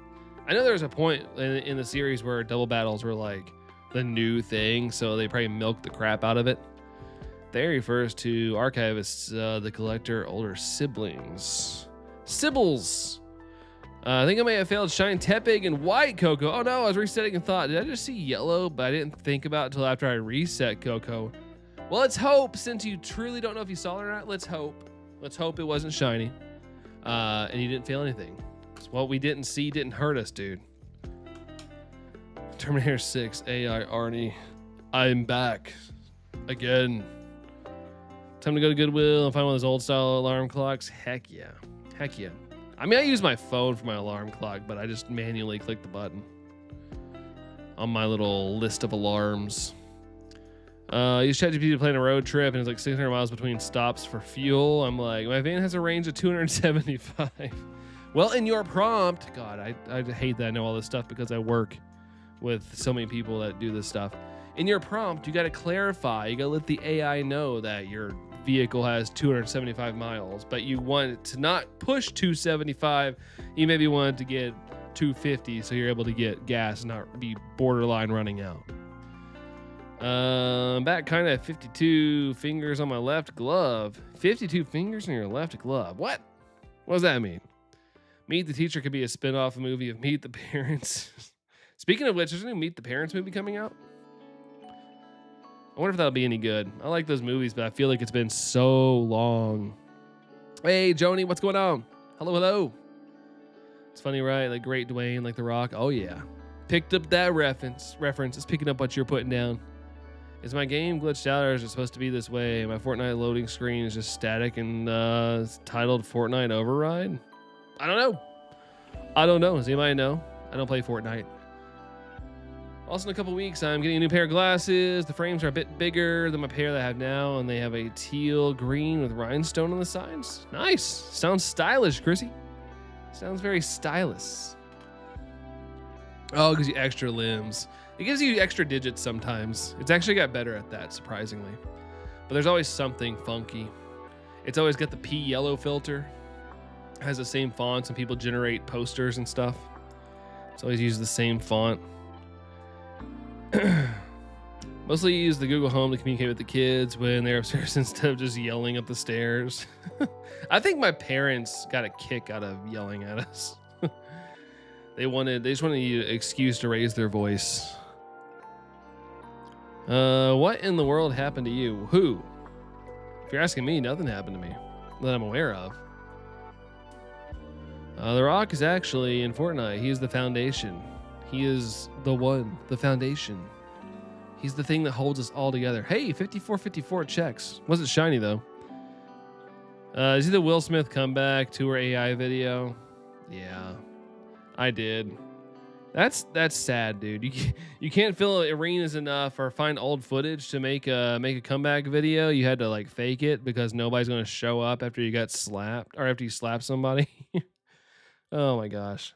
I know there was a point in the series where double battles were like the new thing, so they probably milked the crap out of it. There refers to archivists, the collector, older siblings. Sibbles! I think I may have failed Shine Tepig and White Cocoa. Oh no, I was resetting and thought, did I just see yellow? But I didn't think about it until after I reset Cocoa. Well, let's hope, since you truly don't know if you saw it or not, let's hope. Let's hope it wasn't shiny. And you didn't fail anything. What we didn't see didn't hurt us, dude. Terminator 6, AI Arnie. I'm back. Again. Time to go to Goodwill and find one of those old style alarm clocks. Heck yeah. Heck yeah. I mean, I use my phone for my alarm clock, but I just manually click the button on my little list of alarms. Use ChatGPT to plan a road trip, and it's like 600 miles between stops for fuel. I'm like, my van has a range of 275. Well, in your prompt, God, I hate that I know all this stuff because I work with so many people that do this stuff. In your prompt, you got to clarify. You got to let the AI know that your vehicle has 275 miles, but you want it to not push 275. You maybe want it to get 250, so you're able to get gas and not be borderline running out. Back kind of 52 fingers on my left glove. 52 fingers in your left glove. What? What does that mean? Meet the Teacher could be a spin-off movie of Meet the Parents. Speaking of which, there's a new Meet the Parents movie coming out. I wonder if that'll be any good. I like those movies, but I feel like it's been so long. Hey, Joni, what's going on? Hello, hello. It's funny, right? Like Great Dwayne, like The Rock. Oh, yeah. Picked up that reference. It's picking up what you're putting down. Is my game glitched out or is it supposed to be this way? My Fortnite loading screen is just static and it's titled Fortnite Override? I don't know. Does anybody know? I don't play Fortnite. Also in a couple weeks, I'm getting a new pair of glasses. The frames are a bit bigger than my pair that I have now, and they have a teal green with rhinestone on the sides. Nice. Sounds stylish, Chrissy. Sounds very stylish. Oh, it gives you extra limbs. It gives you extra digits sometimes. It's actually got better at that, surprisingly. But there's always something funky. It's always got the P yellow filter. It has the same fonts and people generate posters and stuff. It's always used the same font. Mostly use the Google Home to communicate with the kids when they're upstairs instead of just yelling up the stairs. I think my parents got a kick out of yelling at us. They just wanted an excuse to raise their voice. What in the world happened to you? Who? If you're asking me, nothing happened to me that I'm aware of. The Rock is actually in Fortnite. He is the foundation. He is the one, the foundation. He's the thing that holds us all together. Hey, 5454 checks. Wasn't shiny though. Is he the Will Smith comeback tour AI video? Yeah, I did. That's sad, dude. You can't fill arenas enough or find old footage to make a comeback video. You had to like fake it because nobody's gonna show up after you got slapped or after you slapped somebody. Oh my gosh.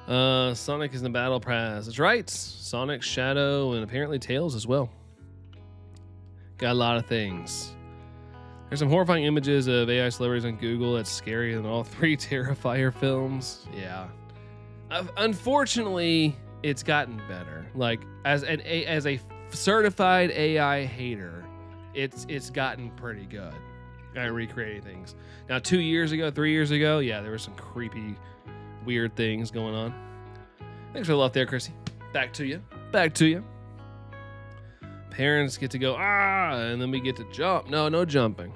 Sonic is in the battle pass. That's right. Sonic, Shadow, and apparently Tails as well. Got a lot of things. There's some horrifying images of AI celebrities on Google that's scarier than all three Terrifier films. Yeah. Unfortunately, it's gotten better. Like as a certified AI hater, it's gotten pretty good at recreating things. Now, 2 years ago, 3 years ago, yeah, there were some creepy, weird things going on. Thanks for the love there, Chrissy. Back to you. Parents get to go, and then we get to jump. No jumping.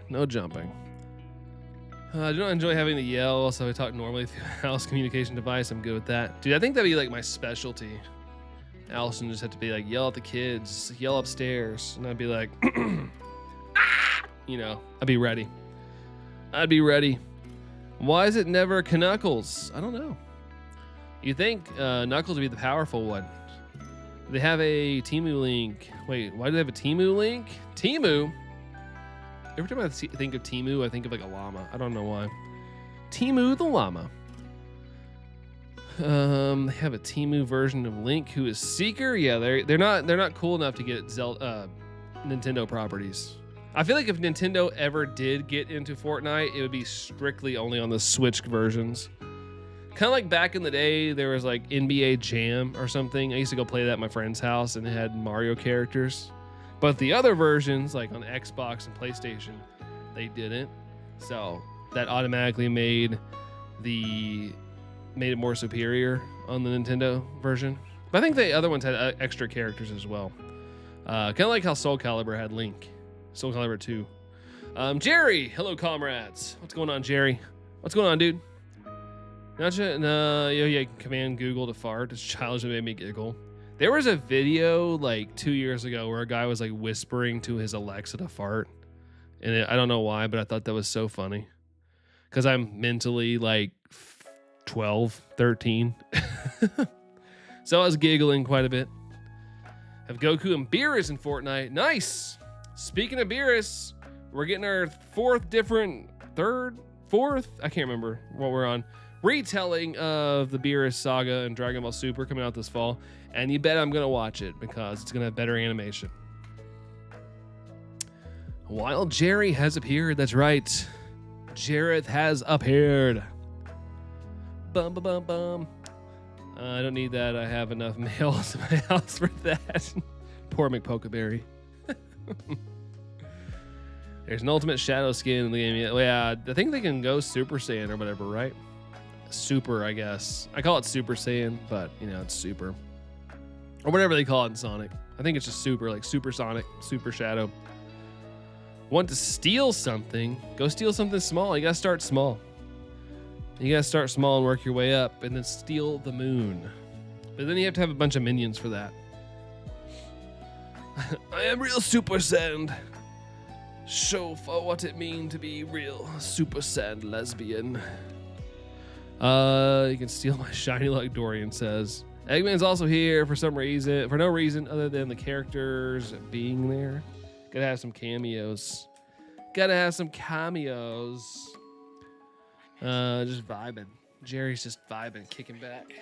I do not enjoy having to yell, so I talk normally through a house communication device. I'm good with that. Dude, I think that'd be like my specialty. Allison just had to be like, yell at the kids, yell upstairs. And I'd be like, you know, I'd be ready. I'd be ready. Why is it never Knuckles? I don't know. You think Knuckles would be the powerful one. They have a Timu link. Wait, why do they have a Timu link? Timu? Every time I think of Timu, I think of like a llama. I don't know why. Timu the llama. They have a Timu version of Link who is Seeker. Yeah, they're not cool enough to get Nintendo properties. I feel like if Nintendo ever did get into Fortnite, it would be strictly only on the Switch versions. Kind of like back in the day, there was like NBA Jam or something. I used to go play that at my friend's house and it had Mario characters. But the other versions, like on Xbox and PlayStation, they didn't. So that automatically made it more superior on the Nintendo version. But I think the other ones had extra characters as well. Kind of like how Soul Calibur had Link. Soul Calibur 2. Jerry, hello comrades. What's going on, Jerry? What's going on, dude? Yeah, command Google to fart. It's childish and made me giggle. There was a video like 2 years ago where a guy was like whispering to his Alexa to fart. And I don't know why, but I thought that was so funny. Because I'm mentally like 12, 13. So I was giggling quite a bit. Have Goku and Beerus in Fortnite. Nice. Speaking of Beerus, we're getting our fourth, I can't remember what we're on. Retelling of the Beerus saga and Dragon Ball Super coming out this fall. And you bet I'm going to watch it because it's going to have better animation. Wild Jerry has appeared. That's right. Jareth has appeared. Bum, bum, bum, bum. I don't need that. I have enough males in my house for that. Poor McPokeberry. There's an ultimate shadow skin in the game. Yeah, I think they can go Super Saiyan or whatever, right? Super, I guess. I call it Super Saiyan, but, you know, it's Super. Or whatever they call it in Sonic. I think it's just Super, like Super Sonic, Super Shadow. Want to steal something? Go steal something small. You gotta start small. You gotta start small and work your way up, and then steal the moon. But then you have to have a bunch of minions for that. I am real Super Saiyan. Show for what it means to be real Super Saiyan lesbian. You can steal my shiny luck, Dorian says. Eggman's also here for some reason, for no reason other than the characters being there. Gotta have some cameos. Gotta have some cameos. Just vibing. Jerry's just vibing, kicking back.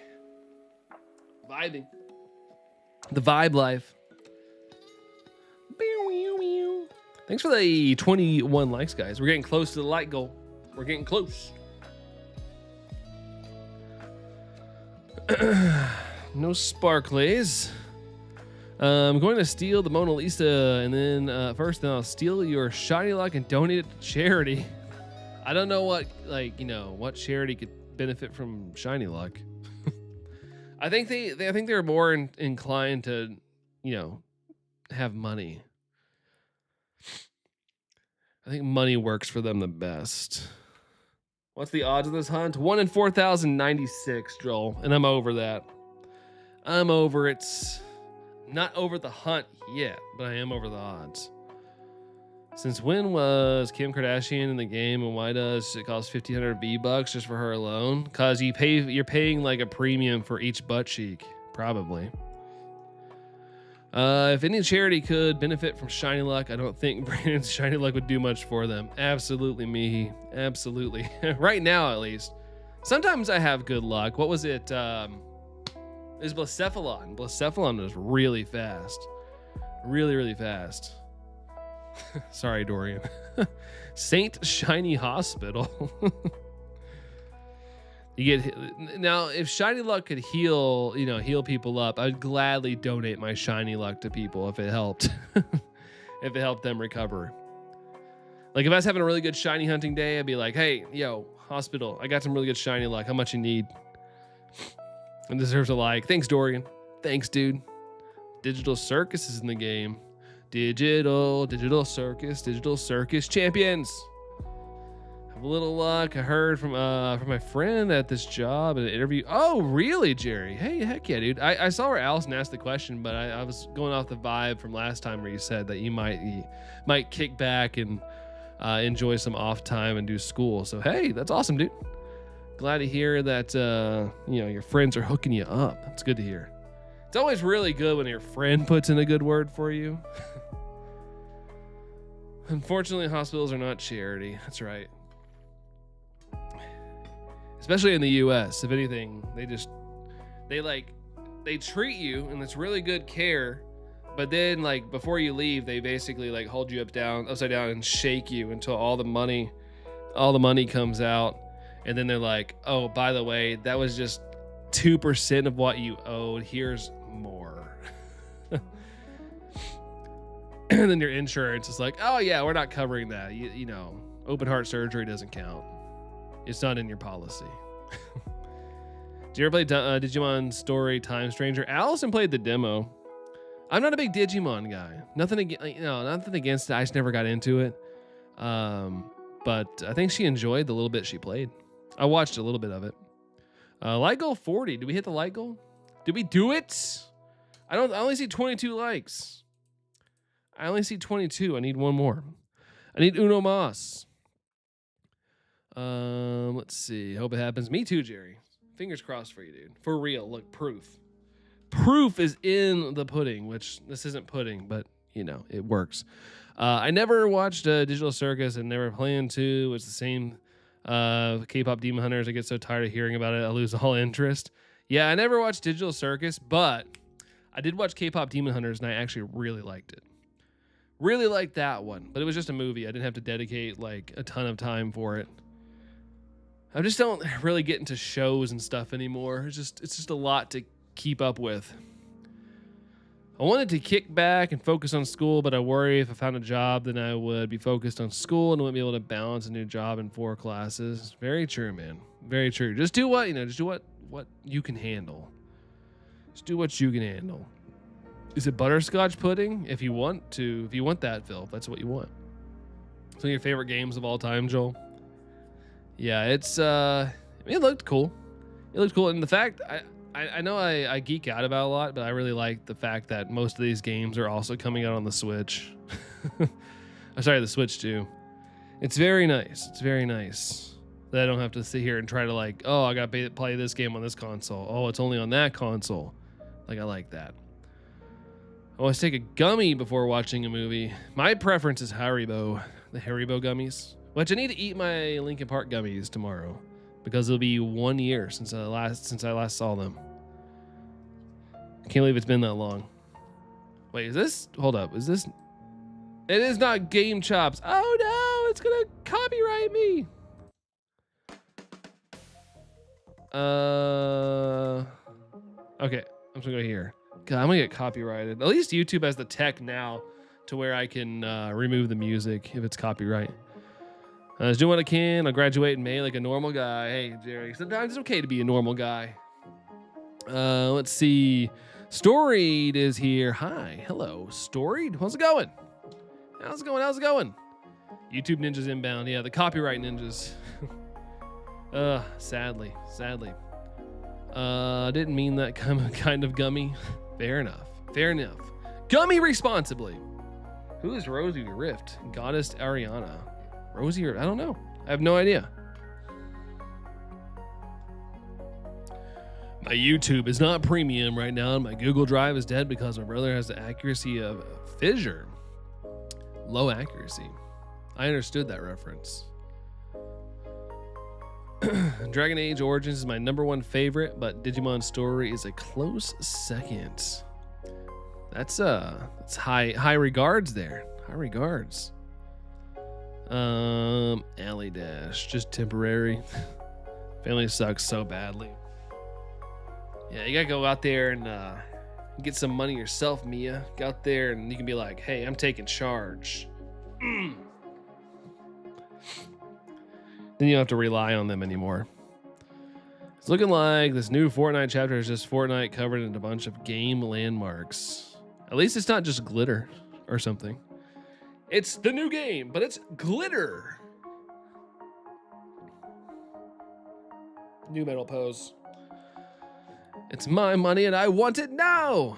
Vibing. The vibe life. Thanks for the 21 likes, guys. We're getting close to the like goal. We're getting close. No sparklies. I'm going to steal the Mona Lisa, and then I'll steal your shiny luck and donate it to charity. I don't know what, what charity could benefit from shiny luck. I think they're more inclined to, have money. I think money works for them the best. What's the odds of this hunt? 1 in 4,096, Joel, and I'm over that. I'm over it. Not over the hunt yet, but I am over the odds. Since when was Kim Kardashian in the game, and why does it cost 1,500 V-Bucks just for her alone? Because you're paying like a premium for each butt cheek, probably. If any charity could benefit from shiny luck, I don't think Brandon's shiny luck would do much for them. Absolutely, Mihi. Absolutely. Right now, at least. Sometimes I have good luck. What was it? It was Blacephalon. Blacephalon was really fast. Really, really fast. Sorry, Dorian. Saint Shiny Hospital. Now, if shiny luck could heal people up, I'd gladly donate my shiny luck to people if it helped. If it helped them recover. Like if I was having a really good shiny hunting day, I'd be like, hey, hospital, I got some really good shiny luck. How much you need? And deserves a like. Thanks, Dorian. Thanks, dude. Digital Circus is in the game. Digital Circus champions. Have a little luck. I heard from my friend at this job in an interview. Oh, really, Jerry? Hey, heck yeah, dude. I saw where Allison asked the question, but I was going off the vibe from last time where you said that you might kick back and enjoy some off time and do school. So hey, that's awesome, dude. Glad to hear that your friends are hooking you up. That's good to hear. It's always really good when your friend puts in a good word for you. Unfortunately, hospitals are not charity. That's right. Especially in the US. If anything, they treat you and it's really good care, but then like before you leave, they basically like hold you upside down and shake you until all the money comes out. And then they're like, oh, by the way, that was just 2% of what you owed. Here's more. And then your insurance is like, oh yeah, we're not covering that. You know, open heart surgery doesn't count. It's not in your policy. Do you ever play Digimon Story Time Stranger? Allison played the demo. I'm not a big Digimon guy. Nothing against it. I just never got into it. But I think she enjoyed the little bit she played. I watched a little bit of it. Light goal 40. Did we hit the light goal? Did we do it? I only see 22 likes. I only see 22. I need one more. I need uno mas. Let's see. Hope it happens. Me too, Jerry. Fingers crossed for you, dude. For real. Look, proof. Proof is in the pudding, which this isn't pudding, but you know, it works. I never watched Digital Circus and never plan to. It's the same K-pop Demon Hunters. I get so tired of hearing about it, I lose all interest. Yeah, I never watched Digital Circus, but I did watch K-pop Demon Hunters, and I actually really liked it. Really liked that one, but it was just a movie. I didn't have to dedicate like a ton of time for it. I just don't really get into shows and stuff anymore. It's just a lot to keep up with. I wanted to kick back and focus on school, but I worry if I found a job, then I would be focused on school and wouldn't be able to balance a new job in 4 classes. Very true, man. Very true. Just do what you can handle. Just do what you can handle. Is it butterscotch pudding? If you want that, Phil, if that's what you want. Some of your favorite games of all time, Joel? Yeah, it looked cool. It looked cool. And the fact, I know I geek out about a lot, but I really like the fact that most of these games are also coming out on the Switch. I'm sorry, the Switch too. It's very nice. It's very nice that I don't have to sit here and try to like, oh, I got to play this game on this console. Oh, it's only on that console. Like, I like that. I always take a gummy before watching a movie. My preference is Haribo, the Haribo gummies, which I need to eat my Linkin Park gummies tomorrow because it'll be 1 year since I last saw them. I can't believe it's been that long. Wait, is this? Hold up, is this? It is not Game Chops. Oh no, it's gonna copyright me. Okay, I'm just gonna go here. God, I'm gonna get copyrighted. At least YouTube has the tech now to where I can remove the music if it's copyright. I was doing what I can. I'll graduate in May like a normal guy. Hey, Jerry, sometimes it's okay to be a normal guy. Let's see. Storied is here. Hi. Hello. Storied? How's it going? How's it going? YouTube ninjas inbound. Yeah, the copyright ninjas. Sadly. Didn't mean that kind of gummy. Fair enough. Gummy responsibly. Who is Rosie Rift? Goddess Ariana. Rosie, I don't know. I have no idea. My YouTube is not premium right now, and my Google Drive is dead because my brother has the accuracy of Fissure. Low accuracy. I understood that reference. Dragon Age Origins is my #1 favorite, but Digimon Story is a close second. That's high regards there. High regards. Alley Dash, just temporary. Family sucks so badly. Yeah, you gotta go out there and get some money yourself, Mia. Go out there and you can be like, hey, I'm taking charge. Then you don't have to rely on them anymore. It's looking like this new Fortnite chapter is just Fortnite covered in a bunch of game landmarks. At least it's not just glitter or something. It's the new game, but it's glitter. New metal pose. It's my money and I want it now.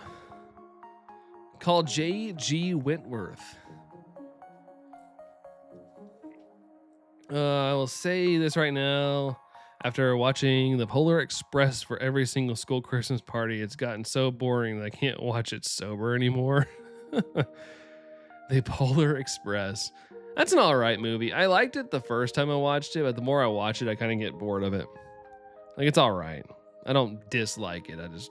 Call J.G. Wentworth. I will say this right now. After watching the Polar Express for every single school Christmas party, it's gotten so boring that I can't watch it sober anymore. The Polar Express. That's an all right movie. I liked it the first time I watched it, but the more I watch it, I kind of get bored of it. Like, it's all right. I don't dislike it. I just,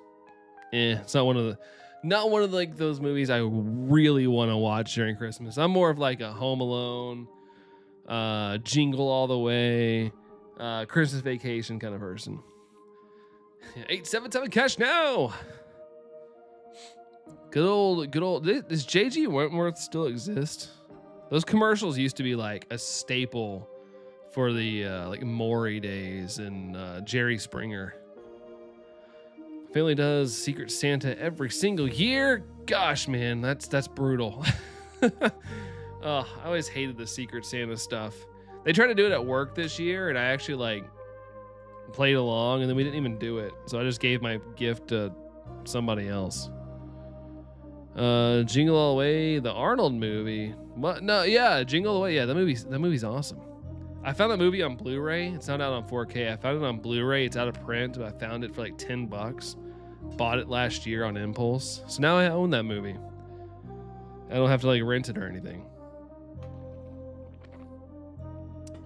it's not one of like those movies I really want to watch during Christmas. I'm more of like a Home Alone, Jingle All the Way, Christmas Vacation kind of person. 877 cash now. Good old. Does JG Wentworth still exist? Those commercials used to be like a staple for the like Maury days and Jerry Springer. Family does Secret Santa every single year. Gosh, man, that's brutal. I always hated the Secret Santa stuff. They tried to do it at work this year, and I actually like played along, and then we didn't even do it. So I just gave my gift to somebody else. Jingle All the Way, the Arnold movie. What? No, yeah, Jingle All the Way. Yeah, that movie's awesome. I found that movie on Blu-ray. It's not out on 4K. I found it on Blu-ray. It's out of print, but I found it for like $10. Bought it last year on impulse. So now I own that movie. I don't have to like rent it or anything.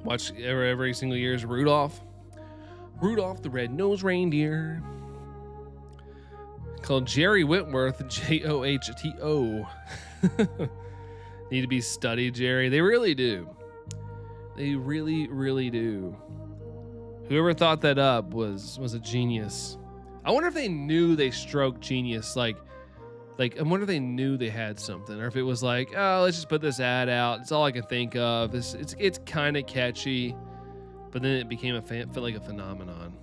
Watch every single year's Rudolph the Red-Nosed Reindeer. Called Jerry Wentworth, Johto. Need to be studied, Jerry. They really do. They really, really do. Whoever thought that up was a genius. I wonder if they knew they stroked genius. Like I wonder if they knew they had something, or if it was like, oh, let's just put this ad out. It's all I can think of. It's kind of catchy, but then it became felt like a phenomenon.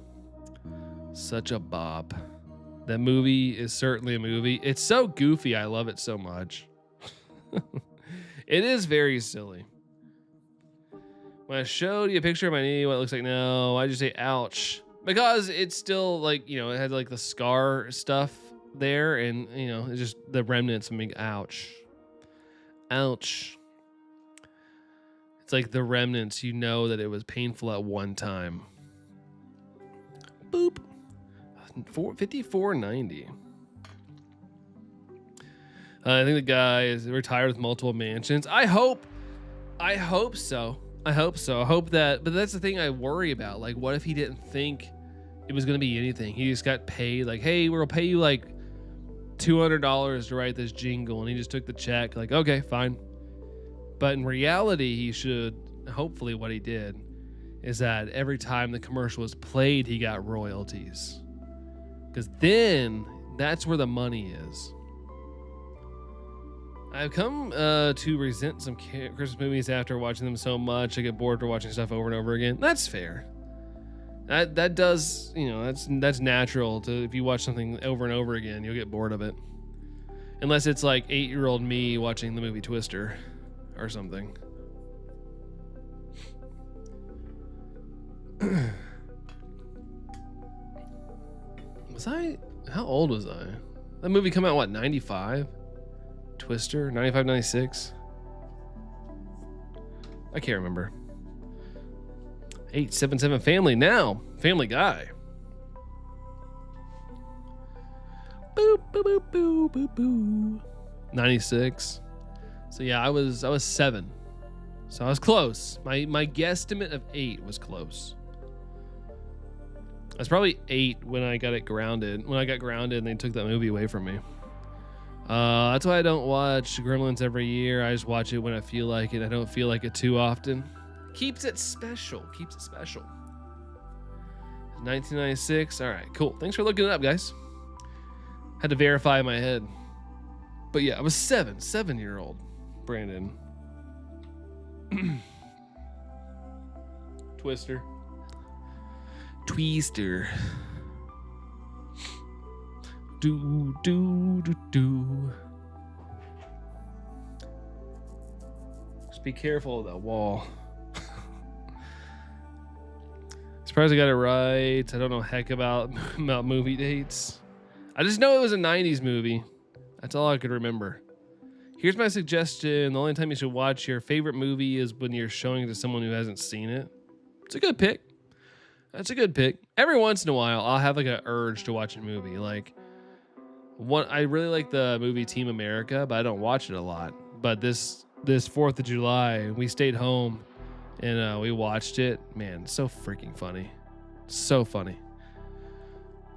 Such a bop. That movie is certainly a movie. It's so goofy. I love it so much. It is very silly. When I showed you a picture of my knee, what it looks like now, I just say ouch. Because it's still like, it had like the scar stuff there, and it's just the remnants of me. Ouch. Ouch. It's like the remnants, that it was painful at one time. Boop. 54.90. I think the guy is retired with multiple mansions. I hope so. I hope that, but that's the thing I worry about. Like, what if he didn't think it was going to be anything? He just got paid, like, hey, we'll pay you like $200 to write this jingle, and he just took the check, like, okay, fine. But in reality, he should, hopefully what he did is that every time the commercial was played, he got royalties. Because then that's where the money is. I've come to resent some Christmas movies after watching them so much. I get bored for watching stuff over and over again. That's fair. That does, that's natural. If you watch something over and over again, you'll get bored of it. Unless it's like 8-year-old me watching the movie Twister or something. How old was I? That movie come out, what, 95? Twister, 95, 96? I can't remember. 877 Family now. Family Guy. Boop, boop, boop, boop, boop, boop. 96. So yeah, I was 7. So I was close. My guesstimate of 8 was close. I was probably 8 when I got grounded and they took that movie away from me. That's why I don't watch Gremlins every year. I just watch it when I feel like it. I don't feel like it too often. Keeps it special. 1996. All right, cool. Thanks for looking it up, guys. Had to verify in my head. But yeah, I was 7-year-old Brandon. Twister. Do. Just be careful of that wall. Surprised I got it right. I don't know heck about movie dates. I just know it was a 90s movie. That's all I could remember. Here's my suggestion. The only time you should watch your favorite movie is when you're showing it to someone who hasn't seen it. It's a good pick. That's a good pick. Every once in a while, I'll have like an urge to watch a movie. Like I really like the movie Team America, but I don't watch it a lot. But this 4th of July, we stayed home and we watched it. Man, so freaking funny. So funny.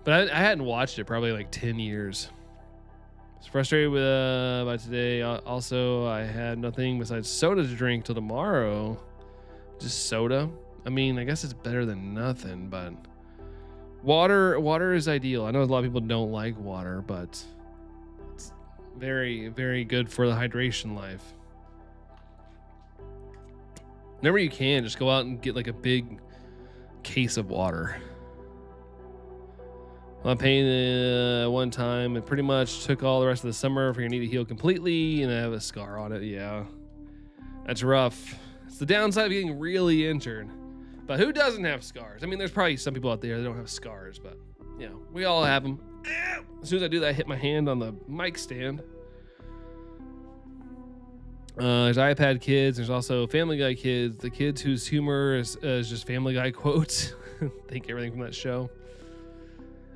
But I hadn't watched it probably like 10 years. I was frustrated with by today. Also, I had nothing besides soda to drink till tomorrow. Just soda. I mean, I guess it's better than nothing, but water is ideal. I know a lot of people don't like water, but it's very, very good for the hydration life. Whenever you can, just go out and get like a big case of water. I'm paying one time. It pretty much took all the rest of the summer for your knee to heal completely, and I have a scar on it. Yeah, that's rough. It's the downside of getting really injured. But who doesn't have scars? I mean, there's probably some people out there that don't have scars, but you know, we all have them. As soon as I do that, I hit my hand on the mic stand. There's iPad kids. There's also Family Guy kids. The kids whose humor is just Family Guy quotes. Think everything from that show.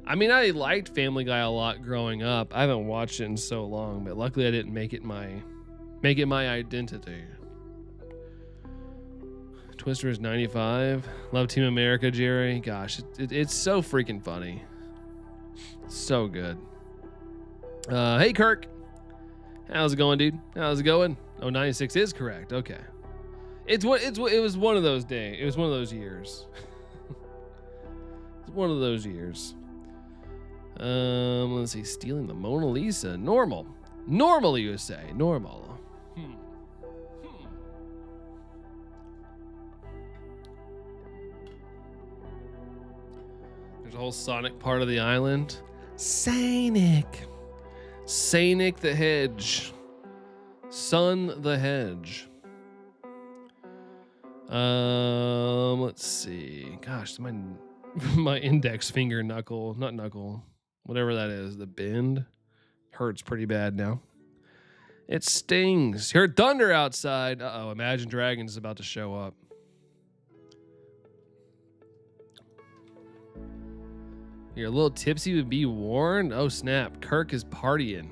I mean, I liked Family Guy a lot growing up. I haven't watched it in so long, but luckily I didn't make it my identity. Twister is 95. Love Team America, Jerry. Gosh, it's so freaking funny. So good. Hey, Kirk. How's it going, dude? How's it going? Oh, 96 is correct. Okay. It was one of those days. It was one of those years. It's one of those years. Let's see. Stealing the Mona Lisa. Normal. Normal, you say. Normal. There's a whole Sonic part of the island. Sonic the Hedge. Son the Hedge. Let's see. Gosh, my index finger knuckle, not knuckle, whatever that is, the bend hurts pretty bad now. It stings. Heard thunder outside. Uh-oh, Imagine Dragons is about to show up. You're a little tipsy, would be warned. Oh snap! Kirk is partying.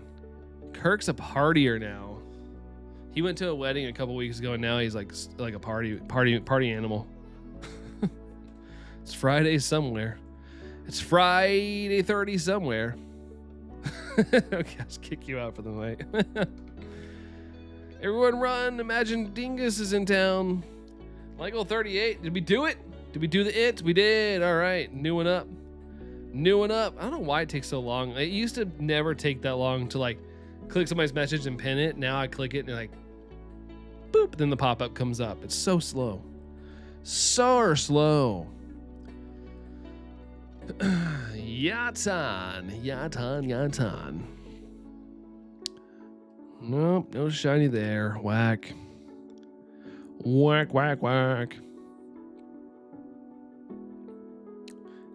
Kirk's a partier now. He went to a wedding a couple weeks ago, and now he's like a party animal. It's Friday somewhere. It's Friday 30 somewhere. Okay, I'll just kick you out for the night. Everyone run! Imagine Dingus is in town. Michael 38. Did we do it? Did we do the it? We did. All right, new one up. New one up. I don't know why it takes so long. It used to never take that long to like click somebody's message and pin it. Now I click it and like boop, then the pop-up comes up. It's so slow. So slow. Yatan. Nope, no shiny there. Whack.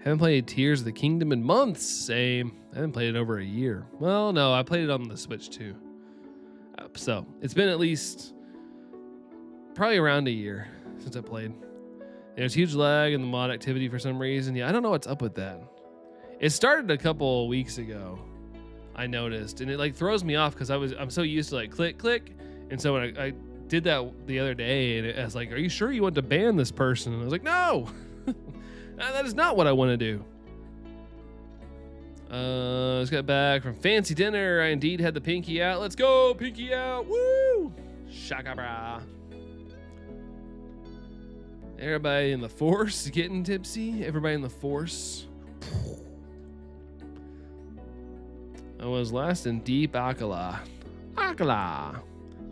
Haven't played Tears of the Kingdom in months. Same. I haven't played it over a year. Well, no, I played it on the Switch too. So it's been at least probably around a year since I played. There's huge lag in the mod activity for some reason. Yeah, I don't know what's up with that. It started a couple weeks ago, I noticed, and it like throws me off because I'm so used to like click, and so when I did that the other day, and I was like, "Are you sure you want to ban this person?" And I was like, "No, that is not what I want to do." Just got back from fancy dinner. I indeed had the pinky out. Let's go, pinky out! Woo! Shaka bra. Everybody in the force getting tipsy. Everybody in the force. I was last in deep Akala.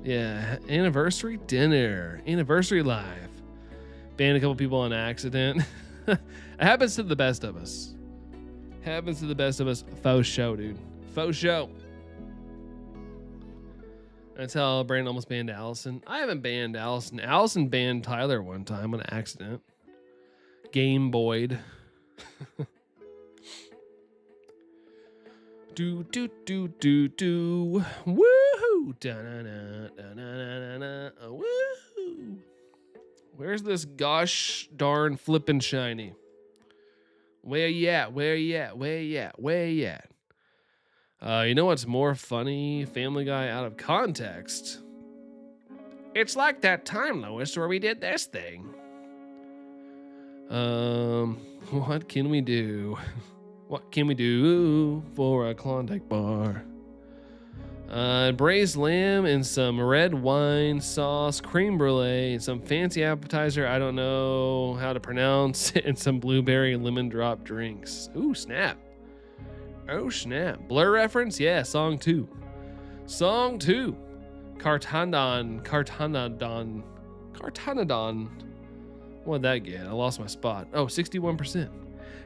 Yeah, anniversary dinner. Anniversary live. Banned a couple people on accident. It happens to the best of us. Happens to the best of us. Faux show, dude. Faux show. That's how Brandon almost banned Allison. I haven't banned Allison. Allison banned Tyler one time on accident. Game Boyed. Do. Woohoo! Woo! Da-na-na, da-na-na-na-na, woo! Where's this gosh darn flippin' shiny? Where you at? Where you at? Where you at? Where you at? You know what's more funny? Family Guy out of context. It's like that time, Lois, where we did this thing. What can we do? What can we do for a Klondike bar? Braised lamb and some red wine sauce, creme brulee, some fancy appetizer I don't know how to pronounce, and some blueberry and lemon drop drinks. Ooh, snap. Oh, snap. Blur reference? Yeah, song 2. Song 2. Kartanadon. What'd that get? I lost my spot. Oh, 61%.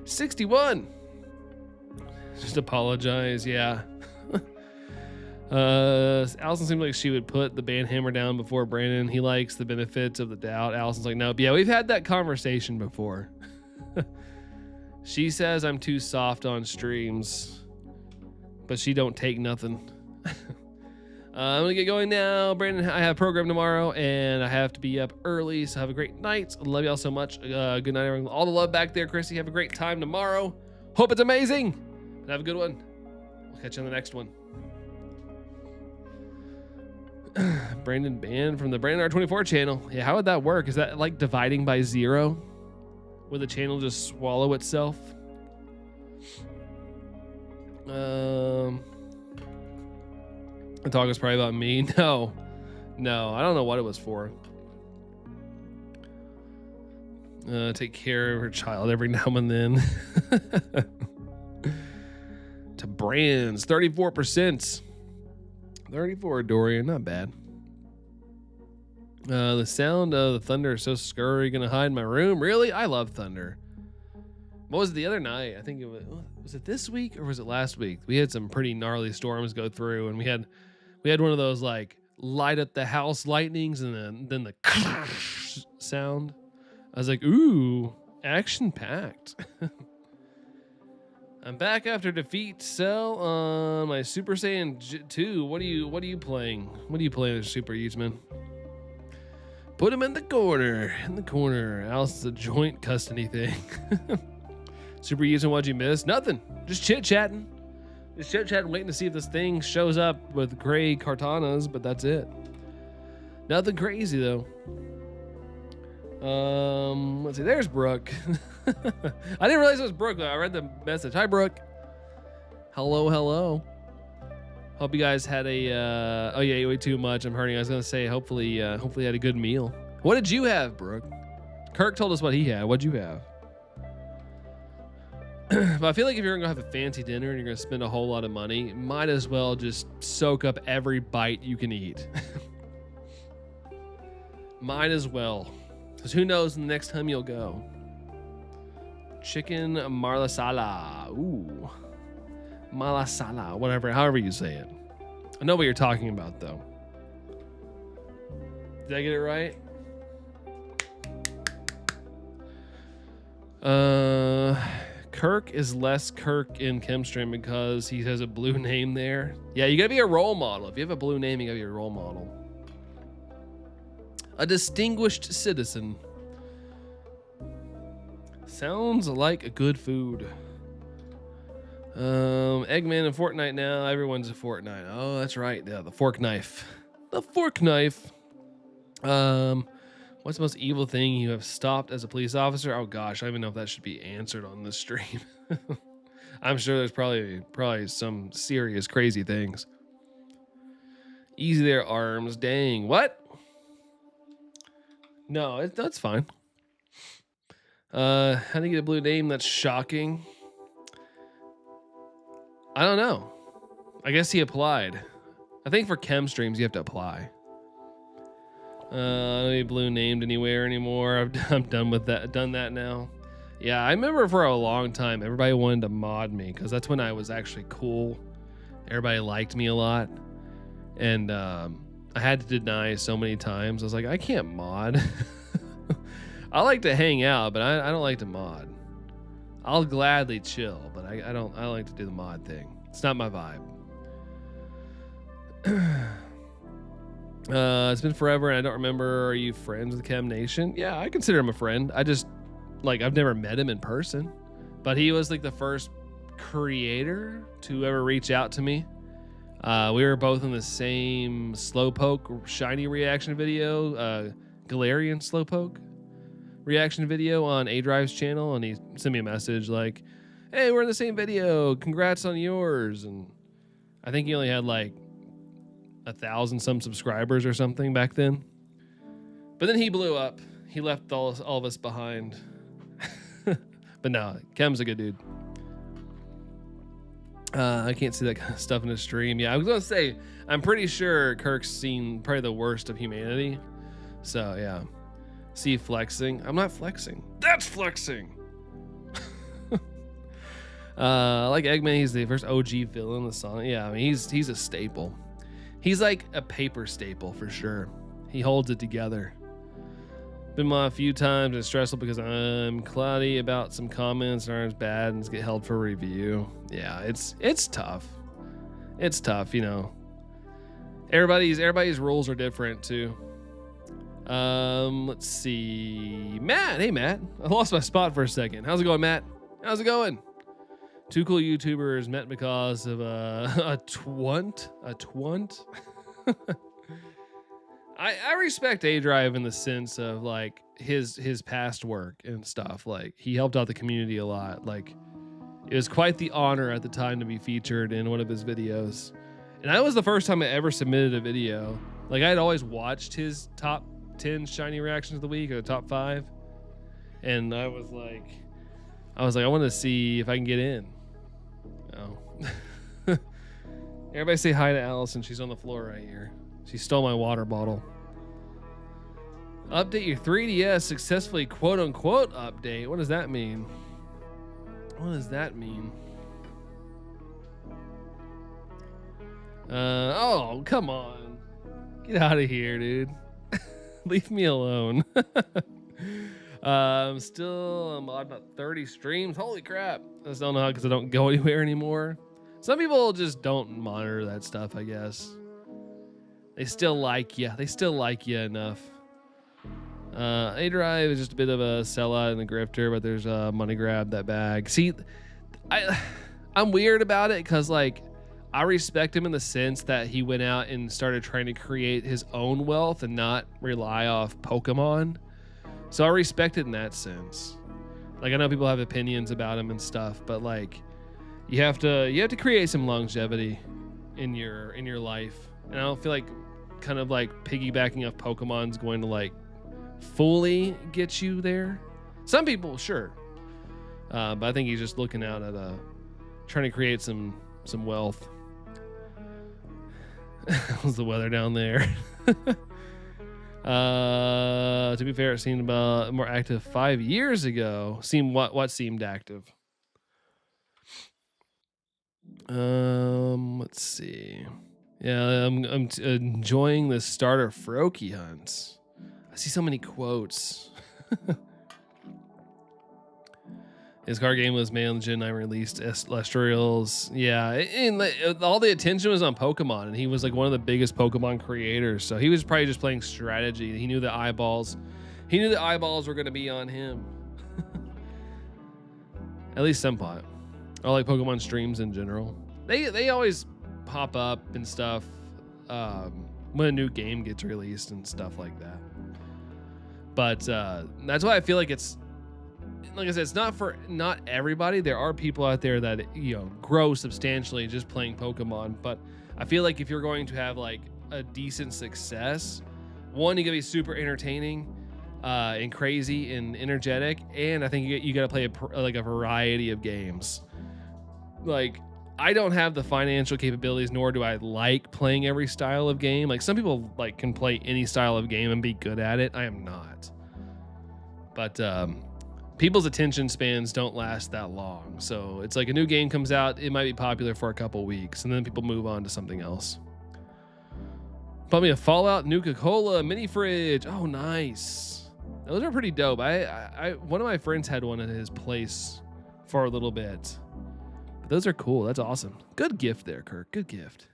61! Just apologize, yeah. Allison seemed like she would put the band hammer down before Brandon. He likes the benefits of the doubt. Allison's like, nope. Yeah, we've had that conversation before. She says I'm too soft on streams, but she don't take nothing. I'm gonna get going now. Brandon, I have a program tomorrow and I have to be up early, so have a great night. I love y'all so much. Good night, everyone. All the love back there, Chrissy. Have a great time tomorrow. Hope it's amazing. And have a good one. We'll catch you on the next one. Brandon banned from the Brandon R24 channel. Yeah, how would that work? Is that like dividing by 0? Would the channel just swallow itself? The talk is probably about me. No, I don't know what it was for. Take care of her child every now and then. To brands, 34%. 34, Dorian, not bad. The sound of the thunder is so scurry. Gonna hide in my room. Really? I love thunder. What was it the other night? I think it was it this week or was it last week? We had some pretty gnarly storms go through, and we had one of those like light up the house lightnings, and then the sound. I was like, ooh, action packed. I'm back after defeat Cell on my Super Saiyan 2. What are you playing? What are you playing as Super Yeatsman? Put him in the corner. Alice, a joint custody thing. Super Yeatsman, what'd you miss? Nothing. Just chit-chatting. Waiting to see if this thing shows up with gray Kartanas, but that's it. Nothing crazy, though. Let's see. There's Brooke. I didn't realize it was Brooke, though. I read the message. Hi, Brooke. Hello. Hope you guys had a... oh, yeah, you ate too much. I'm hurting. I was going to say, hopefully you had a good meal. What did you have, Brooke? Kirk told us what he had. What'd you have? But I feel like if you're going to have a fancy dinner and you're going to spend a whole lot of money, might as well just soak up every bite you can eat. Might as well. Because who knows the next time you'll go. Chicken marsala. Ooh. Malasala. Whatever. However you say it. I know what you're talking about, though. Did I get it right? Kirk is less Kirk in Chemstream because he has a blue name there. Yeah, you gotta be a role model. If you have a blue name, you gotta be a role model. A distinguished citizen. Sounds like a good food. Eggman in Fortnite now. Everyone's a Fortnite. Oh, that's right. Yeah, the fork knife. The fork knife. What's the most evil thing you have stopped as a police officer? Oh gosh, I don't even know if that should be answered on this stream. I'm sure there's probably some serious crazy things. Easy there, arms. Dang, what? No, that's fine. How to get a blue name? That's shocking. I don't know. I guess he applied. I think for chem streams you have to apply. I don't need blue named anywhere anymore. I'm done with that. Done that now. Yeah, I remember for a long time everybody wanted to mod me because that's when I was actually cool. Everybody liked me a lot, and I had to deny so many times. I was like, I can't mod. I like to hang out, but I don't like to mod. I'll gladly chill, but I don't like to do the mod thing. It's not my vibe. It's been forever and I don't remember. Are you friends with Chem Nation? Yeah, I consider him a friend. I just, like, I've never met him in person, but he was like the first creator to ever reach out to me. We were both in the same Slowpoke shiny reaction video, Galarian Slowpoke reaction video on A Drive's channel, and he sent me a message like, hey, we're in the same video, congrats on yours. And I think he only had like 1,000 some subscribers or something back then, but then he blew up. He left all of us behind. But no, Kem's a good dude. I can't see that kind of stuff in the stream. Yeah, I was gonna say, I'm pretty sure Kirk's seen probably the worst of humanity. So yeah, see flexing. I'm not flexing. That's flexing. Like Eggman, he's the first OG villain in the song. Yeah, I mean he's a staple. He's like a paper staple for sure. He holds it together. Been on a few times and it's stressful because I'm cloudy about some comments that aren't as bad and get held for review. Yeah, it's tough. It's tough, you know. Everybody's rules are different too. Let's see. Matt, hey Matt. I lost my spot for a second. How's it going, Matt? How's it going? Two cool YouTubers met because of a twunt. I respect A Drive in the sense of like his past work and stuff. Like he helped out the community a lot. Like it was quite the honor at the time to be featured in one of his videos. And that was the first time I ever submitted a video. Like I'd always watched his top 10 shiny reactions of the week or the top 5. And I was like, I want to see if I can get in. Oh. Everybody say hi to Allison. She's on the floor right here. She stole my water bottle. Update your 3DS successfully, quote unquote update. What does that mean? What does that mean? Oh, come on. Get out of here, dude. Leave me alone. I'm about 30 streams. Holy crap. I just don't know how because I don't go anywhere anymore. Some people just don't monitor that stuff, I guess. They still like you. They still like you enough. A Drive is just a bit of a sellout and a grifter, but there's a money grab that bag. See, I'm weird about it because like I respect him in the sense that he went out and started trying to create his own wealth and not rely off Pokemon. So I respect it in that sense. Like I know people have opinions about him and stuff, but like you have to create some longevity in your life. And I don't feel like kind of like piggybacking off Pokemon's going to like fully get you there. Some people, sure. But I think he's just looking out at trying to create some wealth. How's the weather down there? To be fair, it seemed about more active 5 years ago. What seemed active? Let's see. Yeah, I'm enjoying the starter Froakie hunts. I see so many quotes. His card game was made on the Gen 9 released Celestials. Yeah, and all the attention was on Pokemon, and he was like one of the biggest Pokemon creators. So he was probably just playing strategy. He knew the eyeballs. He knew the eyeballs were going to be on him. At least some pot. I like Pokemon streams in general. They always pop up and stuff when a new game gets released and stuff like that. But that's why I feel like it's, like I said, it's not everybody. There are people out there that, you know, grow substantially just playing Pokemon. But I feel like if you're going to have like a decent success, one, you gotta be super entertaining and crazy and energetic, and I think you gotta play a variety of games. Like I don't have the financial capabilities, nor do I like playing every style of game. Like some people like can play any style of game and be good at it. I am not. But people's attention spans don't last that long. So it's like a new game comes out, it might be popular for a couple weeks, and then people move on to something else. Bought me a Fallout Nuka-Cola mini fridge. Oh, nice. Those are pretty dope. One of my friends had one at his place for a little bit. Those are cool. That's awesome. Good gift there, Kirk. Good gift.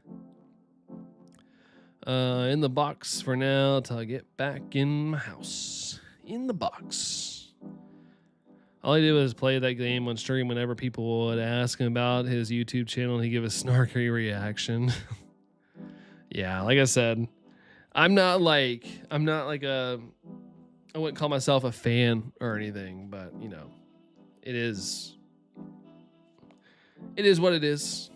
In the box for now till I get back in my house. In the box. All I did was play that game on stream whenever people would ask him about his YouTube channel and he'd give a snarky reaction. Yeah, like I said, I'm not like a, I wouldn't call myself a fan or anything, but you know, it is what it is.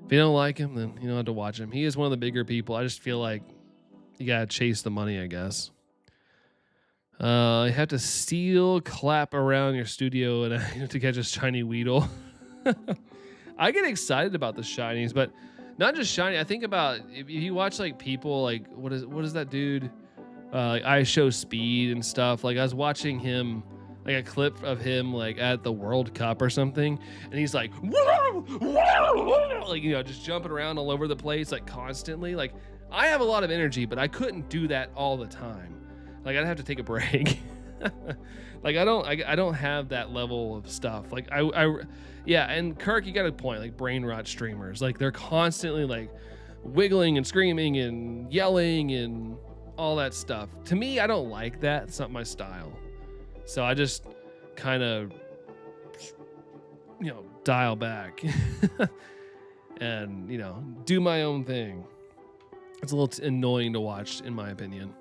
If you don't like him, then you don't have to watch him. He is one of the bigger people. I just feel like you gotta chase the money, I guess. You have to steal clap around your studio and to catch a shiny Weedle. I get excited about the shinies, but not just shiny. I think about if you watch like people like what is that dude? Like I Show Speed and stuff. Like I was watching him, like a clip of him like at the World Cup or something, and he's like, like, you know, just jumping around all over the place like constantly. Like I have a lot of energy, but I couldn't do that all the time. Like I'd have to take a break. Like I don't have that level of stuff. Like yeah. And Kirk, you got a point. Like brain rot streamers, like they're constantly like wiggling and screaming and yelling and all that stuff. To me, I don't like that. It's not my style. So I just kind of, you know, dial back and, you know, do my own thing. It's a little annoying to watch, in my opinion.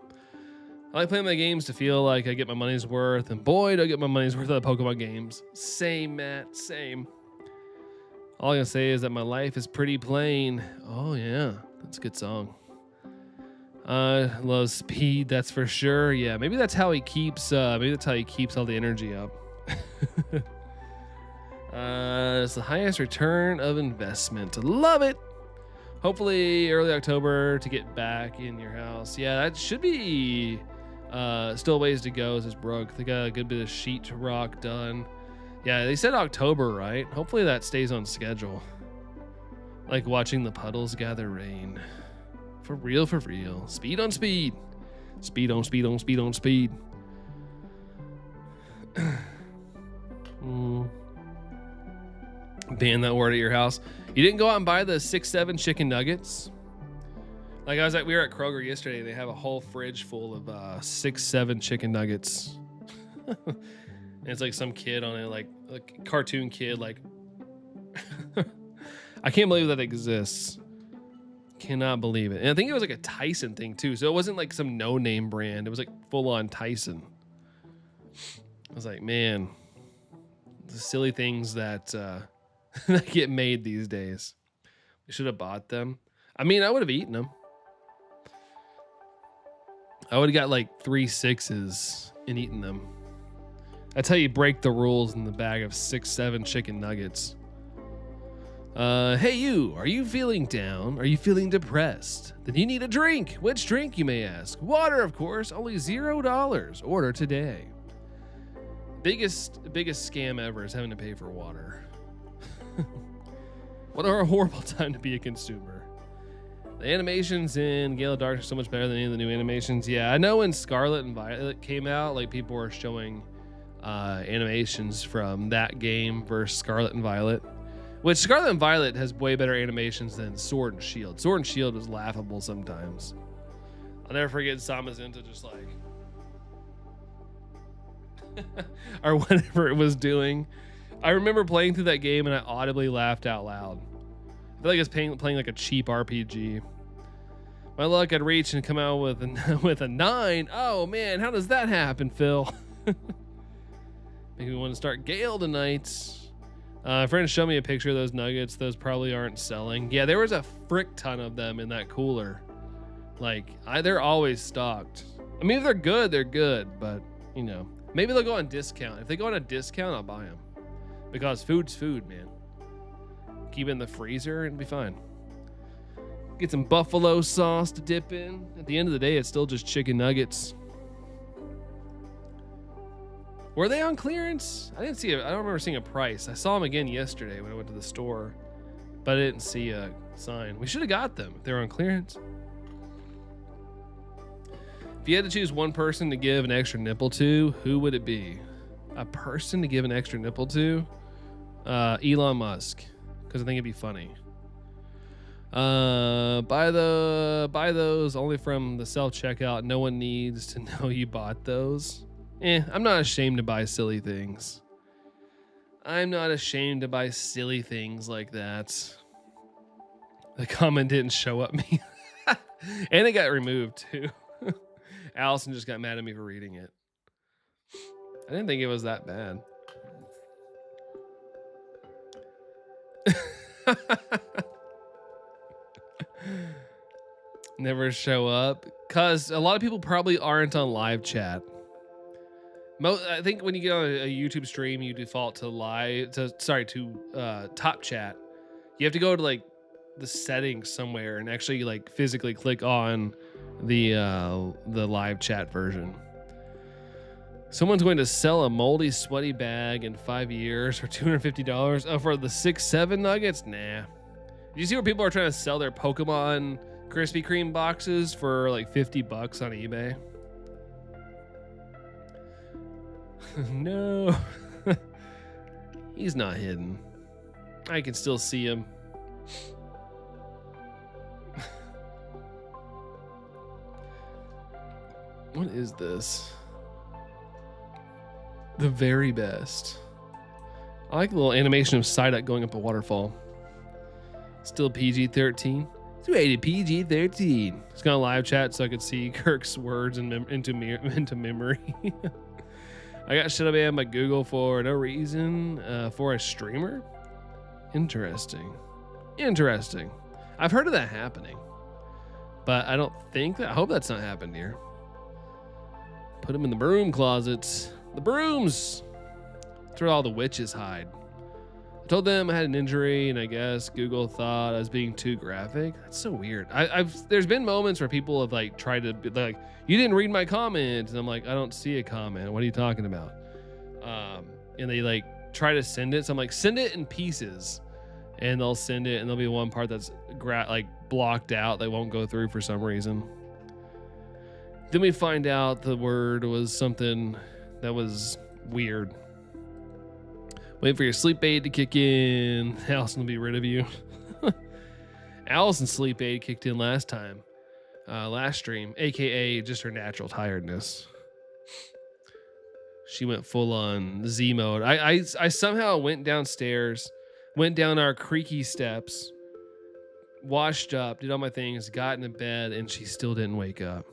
I like playing my games to feel like I get my money's worth, and boy, do I get my money's worth out of Pokemon games. Same, Matt, same. All I can say is that my life is pretty plain. Oh yeah, that's a good song. Love speed, that's for sure. Yeah, maybe that's how he keeps. Maybe that's how he keeps all the energy up. It's the highest return of investment. Love it. Hopefully early October to get back in your house. Yeah, that should be still ways to go, says Brooke. They got a good bit of sheet rock done. Yeah, they said October, right? Hopefully that stays on schedule. Like watching the puddles gather rain. For real, for real. Speed on speed. Speed on speed on speed on speed. Ban that word at your house. You didn't go out and buy the 6-7 chicken nuggets? Like we were at Kroger yesterday. They have a whole fridge full of 6-7 chicken nuggets. And it's like some kid on it, like a cartoon kid. Like, I can't believe that exists. Cannot believe it. And I think it was like a Tyson thing too. So it wasn't like some no-name brand. It was like full-on Tyson. I was like, man, the silly things that that get made these days. We should have bought them. I mean, I would have eaten them. I would have got like 3 6s and eaten them. That's how you break the rules in the bag of 6-7 chicken nuggets. Hey you, are you feeling down? Are you feeling depressed? Then you need a drink. Which drink, you may ask? Water, of course, only $0. Order today. Biggest scam ever is having to pay for water. What a horrible time to be a consumer. The animations in Gale of Darkness are so much better than any of the new animations. Yeah, I know when Scarlet and Violet came out, like people were showing animations from that game versus Scarlet and Violet. Which Scarlet and Violet has way better animations than Sword and Shield. Sword and Shield was laughable sometimes. I'll never forget Samazinta just like... or whatever it was doing. I remember playing through that game and I audibly laughed out loud. I feel like I was playing like a cheap RPG. My luck, I'd reach and come out with a 9. Oh man, how does that happen, Phil? Make me want to start Gale tonight. Friends, show me a picture of those nuggets. Those probably aren't selling. Yeah, there was a frick ton of them in that cooler. Like, they're always stocked. I mean, if they're good, but, you know, maybe they'll go on discount. If they go on a discount, I'll buy them. Because food's food, man. Keep it in the freezer and be fine. Get some buffalo sauce to dip in. At the end of the day, it's still just chicken nuggets. Were they on clearance? I didn't see I don't remember seeing a price. I saw them again yesterday when I went to the store, but I didn't see a sign. We should have got them if they were on clearance. If you had to choose one person to give an extra nipple to, who would it be? A person to give an extra nipple to? Elon Musk, because I think it'd be funny. Buy those only from the self-checkout. No one needs to know you bought those. I'm not ashamed to buy silly things. I'm not ashamed to buy silly things like that. The comment didn't show up me. And it got removed too. Allison just got mad at me for reading it. I didn't think it was that bad. Never show up because a lot of people probably aren't on live chat. I think when you get on a YouTube stream, you default to top chat. You have to go to like the settings somewhere and actually like physically click on the live chat version. Someone's going to sell a moldy, sweaty bag in 5 years for $250. Oh, for the 6-7 nuggets? Nah. Did you see where people are trying to sell their Pokemon Krispy Kreme boxes for like $50 on eBay? No. He's not hidden. I can still see him. What is this? The very best. I like the little animation of Psyduck going up a waterfall. Still PG-13. It's rated PG-13. It's got a live chat so I could see Kirk's words into memory. I got shut banned by Google for no reason for a streamer. Interesting. I've heard of that happening, but I don't think that. I hope that's not happened here. Put them in the broom closets. The brooms. That's where all the witches hide. I told them I had an injury, and I guess Google thought I was being too graphic. That's so weird. There's been moments where people have like tried to be like, you didn't read my comment, and I'm like, I don't see a comment. What are you talking about? And they like try to send it, so I'm like, send it in pieces, and they'll send it, and there'll be one part that's like blocked out. They won't go through for some reason. Then we find out the word was something that was weird. Wait for your sleep aid to kick in. Allison will be rid of you. Allison's sleep aid kicked in last time. Last stream, aka just her natural tiredness. She went full on Z mode. I somehow went downstairs, went down our creaky steps, washed up, did all my things, got into bed, and she still didn't wake up.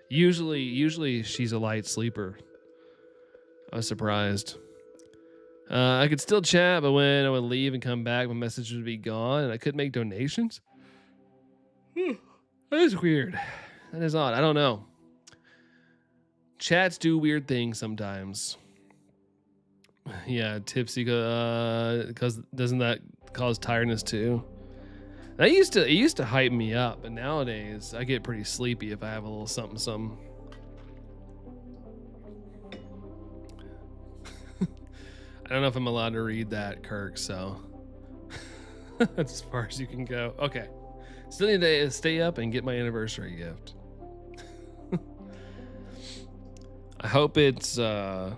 Usually she's a light sleeper. I was surprised. I could still chat, but when I would leave and come back, my message would be gone, and I couldn't make donations. That is weird. That is odd. I don't know. Chats do weird things sometimes. Yeah, tipsy, because doesn't that cause tiredness too? It used to hype me up, but nowadays I get pretty sleepy if I have a little something. I don't know if I'm allowed to read that, Kirk, so that's as far as you can go. Okay. Still need to stay up and get my anniversary gift. I hope it's a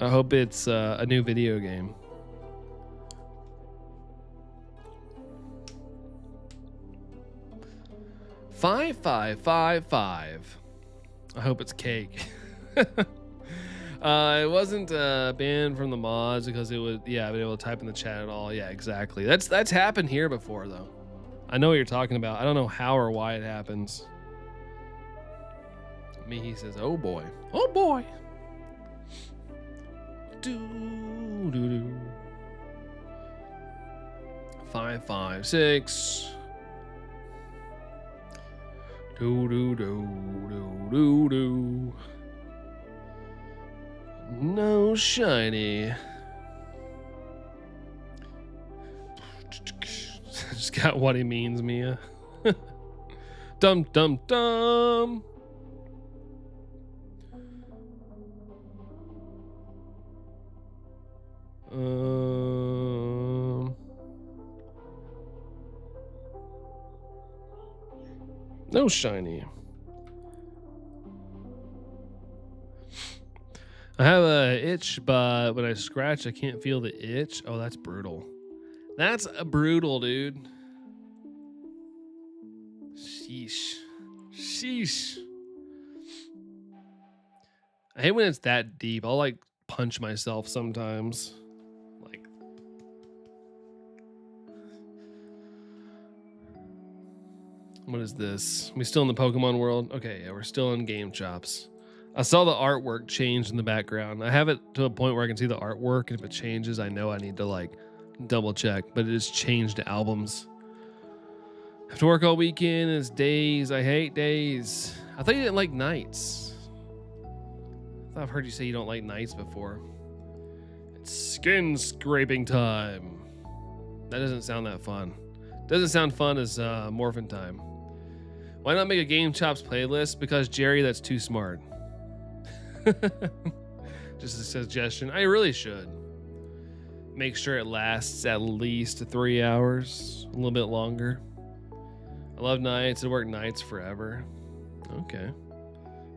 new video game. $5,555. I hope it's cake. It wasn't banned from the mods because it would, been able to type in the chat at all. Yeah, exactly. That's happened here before though. I know what you're talking about. I don't know how or why it happens. Me, he says, "Oh boy, oh boy." Do. 556. Do. No shiny. Just got what he means, Mia. Dum dum dum. No shiny. I have a itch, but when I scratch, I can't feel the itch. Oh, that's brutal. That's brutal, dude. Sheesh. Sheesh. I hate when it's that deep. I'll like punch myself sometimes. Like, what is this? We still in the Pokemon world? Okay, yeah, we're still in Game Chops. I saw the artwork change in the background. I have it to a point where I can see the artwork, and if it changes, I know I need to like double check, but it has changed to albums. Have to work all weekend. It's days. I hate days. I thought you didn't like nights. I've heard you say you don't like nights before. It's skin scraping time. That doesn't sound that fun. Doesn't sound fun as Morphin time. Why not make a Game Chops playlist? Because Jerry, that's too smart. Just a suggestion. I really should. Make sure it lasts at least 3 hours, a little bit longer. I love nights. I work nights forever. Okay.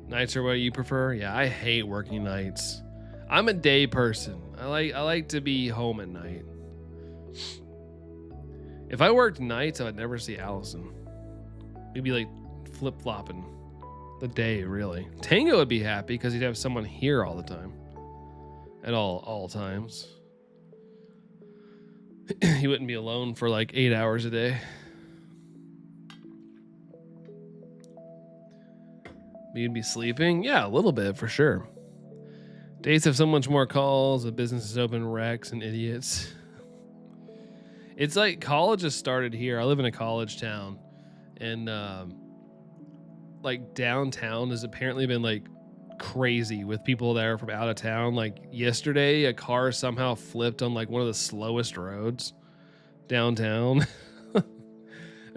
Nights are what you prefer? Yeah, I hate working nights. I'm a day person. I like to be home at night. If I worked nights, I would never see Allison. We'd be like flip-flopping the day, really. Tango would be happy because he'd have someone here all the time. At all times. He wouldn't be alone for like 8 hours a day. You'd be sleeping? Yeah, a little bit for sure. Days have so much more calls. The business is open wrecks and idiots. It's like college has started here. I live in a college town, and like downtown has apparently been like crazy with people that are from out of town. Like yesterday, a car somehow flipped on like one of the slowest roads downtown.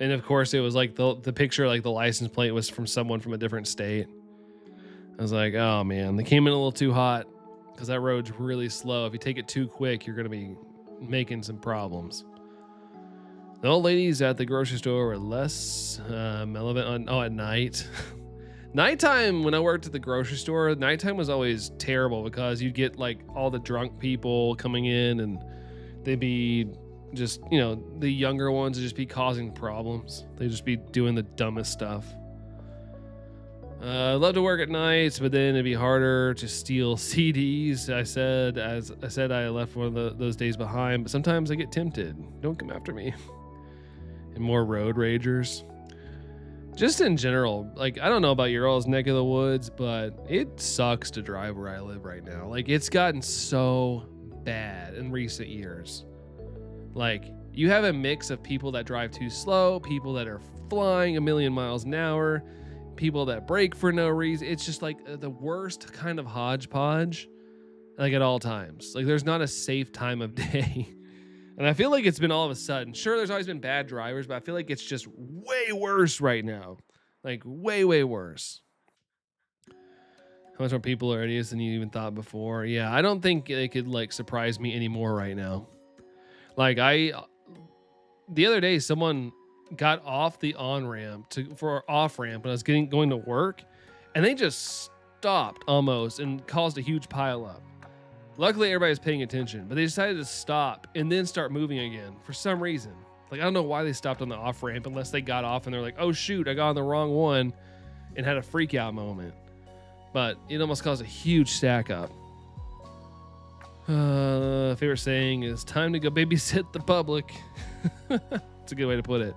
And of course it was like the picture, like the license plate was from someone from a different state. I was like, oh man, they came in a little too hot because that road's really slow. If you take it too quick, you're going to be making some problems. The old ladies at the grocery store were less relevant at night. Nighttime, when I worked at the grocery store, nighttime was always terrible because you'd get like all the drunk people coming in and they'd be just, you know, the younger ones would just be causing problems. They'd just be doing the dumbest stuff. I love to work at nights, but then it'd be harder to steal CDs. I said I left one of those days behind, but sometimes I get tempted. Don't come after me. And more road ragers. Just in general, like, I don't know about your all's neck of the woods, but it sucks to drive where I live right now. Like, it's gotten so bad in recent years. Like, you have a mix of people that drive too slow, people that are flying a million miles an hour, people that brake for no reason. It's just like the worst kind of hodgepodge, like at all times. Like, there's not a safe time of day. And I feel like it's been all of a sudden. Sure, there's always been bad drivers, but I feel like it's just way worse right now. Like, way, way worse. How much more people are idiots than you even thought before? Yeah, I don't think they could, like, surprise me anymore right now. Like, the other day, someone got off the on-ramp for off-ramp when I was going to work, and they just stopped almost and caused a huge pileup. Luckily, everybody was paying attention, but they decided to stop and then start moving again for some reason. Like, I don't know why they stopped on the off-ramp unless they got off and they're like, oh, shoot, I got on the wrong one and had a freak-out moment. But it almost caused a huge stack up. Favorite saying is, time to go babysit the public. It's a good way to put it.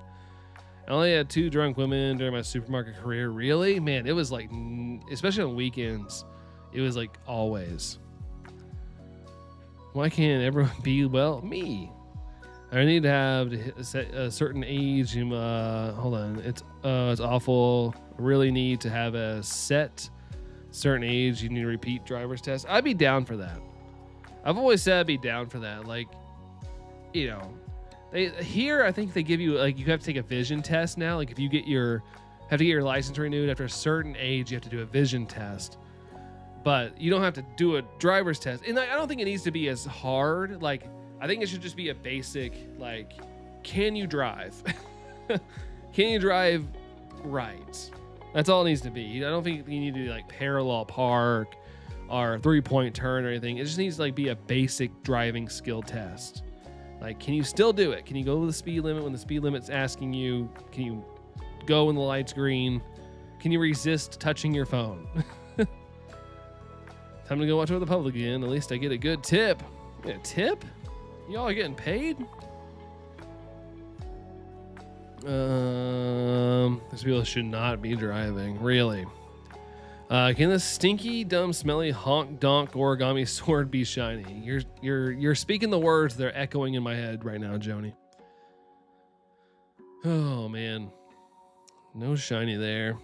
I only had 2 drunk women during my supermarket career. Really? Man, it was like, especially on weekends, it was like always. Why can't everyone be, well, me? I need to have a certain age. Hold on. It's awful. I really need to have a certain age. You need to repeat driver's test. I'd be down for that. I've always said I'd be down for that. Like, you know, here I think they give you, like, you have to take a vision test now. Like, if you have to get your license renewed after a certain age, you have to do a vision test. But you don't have to do a driver's test. And I don't think it needs to be as hard. Like, I think it should just be a basic, like, can you drive? Can you drive right? That's all it needs to be. I don't think you need to like parallel park or 3-point turn or anything. It just needs to like be a basic driving skill test. Like, can you still do it? Can you go to the speed limit when the speed limit's asking you? Can you go when the light's green? Can you resist touching your phone? Time to go watch Over the Public again. At least I get a good tip. A tip? Y'all are getting paid? These people should not be driving. Really? Can this stinky, dumb, smelly, honk, donk, origami sword be shiny? You're speaking the words. They're echoing in my head right now, Joni. Oh man, no shiny there.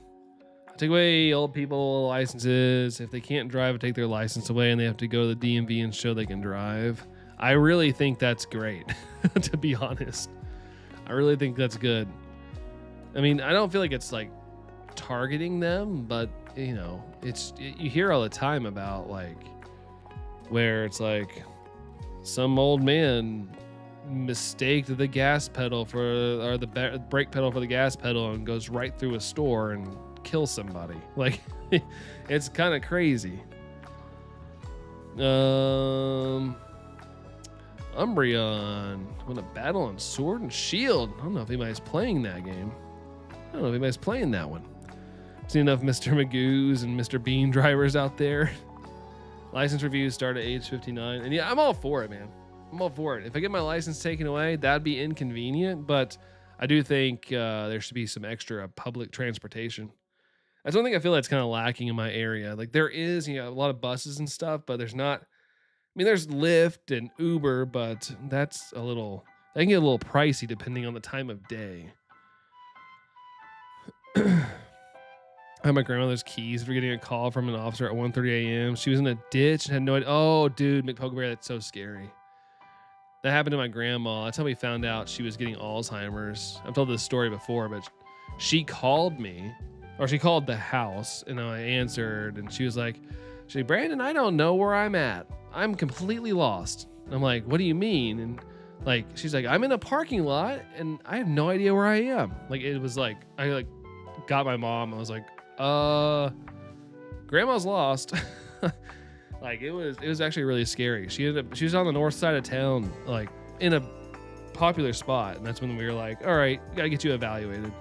Take away old people licenses. If they can't drive, I take their license away, and they have to go to the DMV and show they can drive. I really think that's great, to be honest. I really think that's good. I mean, I don't feel like it's like targeting them, but you know, you hear all the time about like where it's like some old man mistaked the gas pedal or the brake pedal for the gas pedal and goes right through a store and kills somebody. Like, it's kind of crazy. Umbreon with a battle on Sword and Shield. I don't know if anybody's playing that game. I don't know if anybody's playing that one. Seen enough Mr. Magoo's and Mr. Bean drivers out there. License reviews start at age 59. And yeah, I'm all for it, man. I'm all for it. If I get my license taken away, that'd be inconvenient. But I do think there should be some extra public transportation. That's one thing I feel that's kind of lacking in my area. Like there is, you know, a lot of buses and stuff, but there's not. I mean, there's Lyft and Uber, but that can get a little pricey depending on the time of day. I had my grandmother's keys for getting a call from an officer at 1:30 a.m. She was in a ditch and had no idea. Oh, dude, McPokeberry, that's so scary. That happened to my grandma. That's how we found out she was getting Alzheimer's. I've told this story before, but she called me, or she called the house, and I answered, and she was like, Brandon, I don't know where I'm at. I'm completely lost. And I'm like, what do you mean? And like, she's like, I'm in a parking lot, and I have no idea where I am. Like, it was like, I like got my mom. I was like, grandma's lost. Like it was actually really scary. She was on the north side of town, like in a popular spot. And that's when we were like, all right, gotta get you evaluated.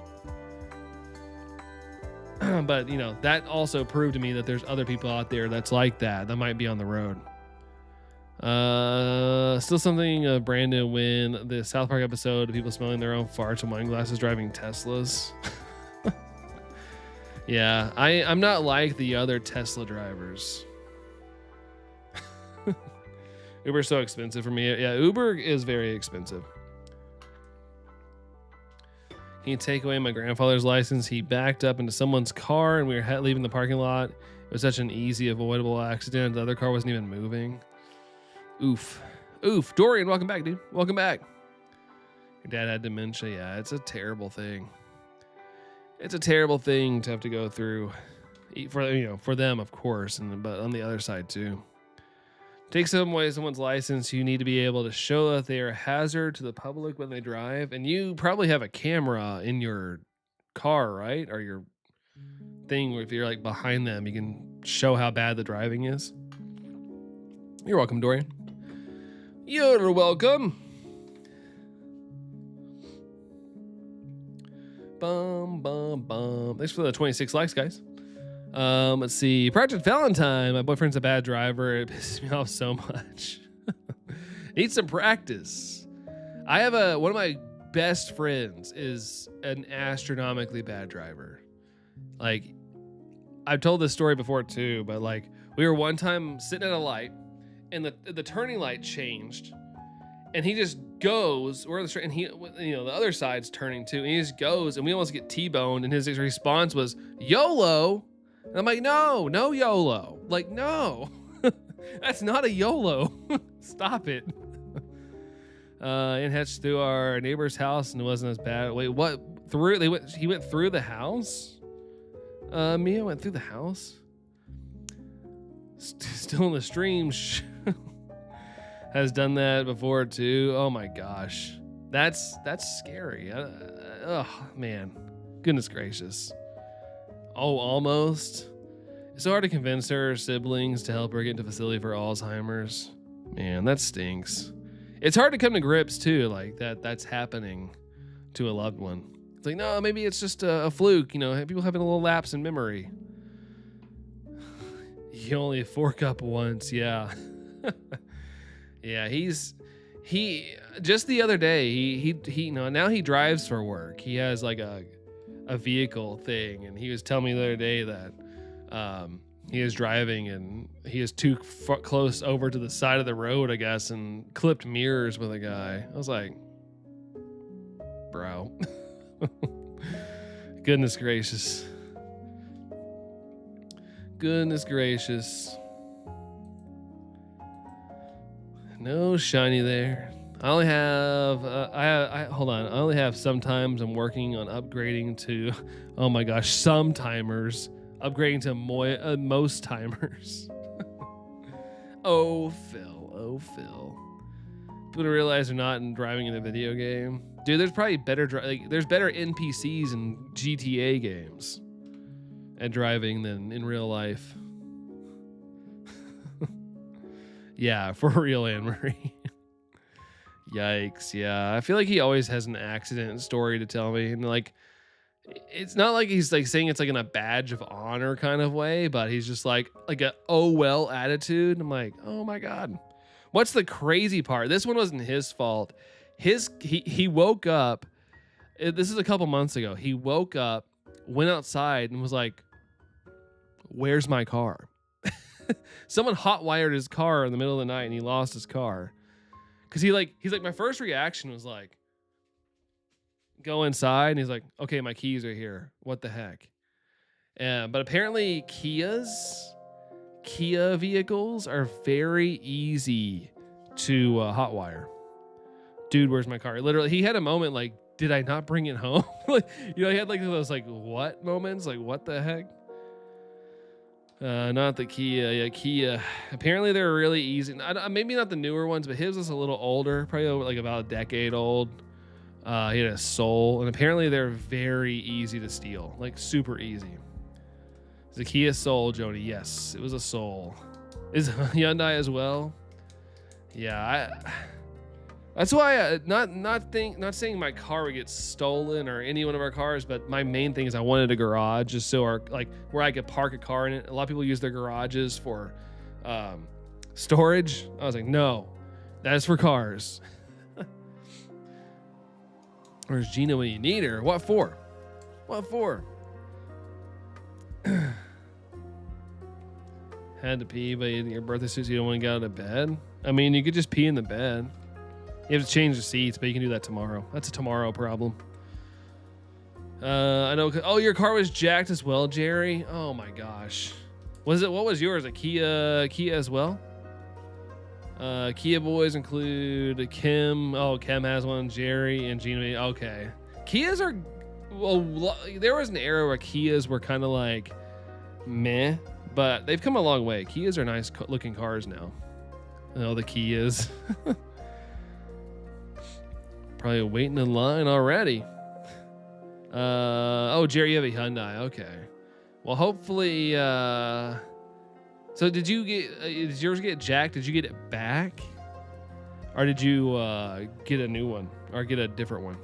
But you know, that also proved to me that there's other people out there that's like that might be on the road. Still something, Brandon, when the South Park episode of people smelling their own farts and wine glasses driving Teslas. Yeah, I'm not like the other Tesla drivers. Uber's so expensive for me. Yeah, Uber is very expensive. Can you take away my grandfather's license? He backed up into someone's car and we were leaving the parking lot. It was such an easy, avoidable accident. The other car wasn't even moving. Oof. Dorian, welcome back, dude. Welcome back. Your dad had dementia. Yeah, it's a terrible thing. It's a terrible thing to have to go through for them, of course, but on the other side too. Take away someone's license, you need to be able to show that they are a hazard to the public when they drive. And you probably have a camera in your car, right? Or your thing where if you're like behind them, you can show how bad the driving is. You're welcome, Dorian. You're welcome. Bum, bum, bum. Thanks for the 26 likes, guys. Let's see. Project Valentine. My boyfriend's a bad driver. It pisses me off so much. Need some practice. I have one of my best friends is an astronomically bad driver. Like, I've told this story before too, but like we were one time sitting at a light and the turning light changed and he just goes, and he, the other side's turning too, and he just goes and we almost get T-boned, and his response was YOLO. And I'm like, no YOLO. Like, no, that's not a YOLO. Stop it. And hatched through our neighbor's house and it wasn't as bad. Wait, what? He went through the house? Mia went through the house? Still in the stream. Has done that before too. Oh my gosh. That's scary. Oh man. Goodness gracious. Oh, almost. It's so hard to convince her siblings to help her get into a facility for Alzheimer's. Man, that stinks. It's hard to come to grips too, like that's happening to a loved one. It's like, no, maybe it's just a fluke. You know, people having a little lapse in memory. You only fork up once, yeah. Yeah, he just the other day, he you know, now he drives for work. He has like a vehicle thing, and he was telling me the other day that he is driving and he is too close over to the side of the road, I guess, and clipped mirrors with a guy. I was like, bro. Goodness gracious. Goodness gracious. No shiny there. I only have I hold on. I only have sometimes. I'm working on upgrading to, oh my gosh, some timers. Upgrading to most timers. Oh Phil, oh Phil. People don't realize they're not driving in a video game. Dude, there's probably better there's better NPCs in GTA games at driving than in real life. Yeah, for real, Anne-Marie. Yikes, yeah. I feel like he always has an accident story to tell me. And like, it's not like he's like saying it's like in a badge of honor kind of way, but he's just like a oh well attitude. I'm like, oh my God. What's the crazy part? This one wasn't his fault. He woke up. This is a couple months ago. He woke up, went outside, and was like, where's my car? Someone hotwired his car in the middle of the night, and he lost his car. Cause he's like, my first reaction was like, go inside, and he's like, okay, my keys are here. What the heck? But apparently Kia vehicles are very easy to hotwire. Dude, where's my car? Literally, he had a moment like, did I not bring it home? Like, you know, he had like those like what moments, like what the heck? Not the Kia. Yeah, Kia. Apparently they're really easy. Maybe not the newer ones, but his was a little older, probably like about a decade old. He had a Soul, and apparently they're very easy to steal, like super easy. It's a Kia Soul, Jody. Yes, it was a Soul. Is Hyundai as well? Yeah, that's why not saying my car would get stolen or any one of our cars, but my main thing is I wanted a garage just so where I could park a car in it. A lot of people use their garages for storage. I was like, no, that is for cars. Where's Gina when you need her? What for? What for? Had to pee, but in your birthday suit, so you don't want to get out of bed. I mean, you could just pee in the bed. You have to change the seats, but you can do that tomorrow. That's a tomorrow problem. I know. Oh, your car was jacked as well, Jerry. Oh my gosh. What was yours? A Kia as well? Kia boys include Kim. Oh, Kim has one. Jerry and Gina. Okay. Kias are. Well, there was an era where Kias were kind of like meh, but they've come a long way. Kias are nice looking cars now. Oh, the Kias. Probably waiting in line already. Oh, Jerry, you have a Hyundai. Okay. Well, hopefully. So did yours get jacked? Did you get it back, or did you get a new one or get a different one?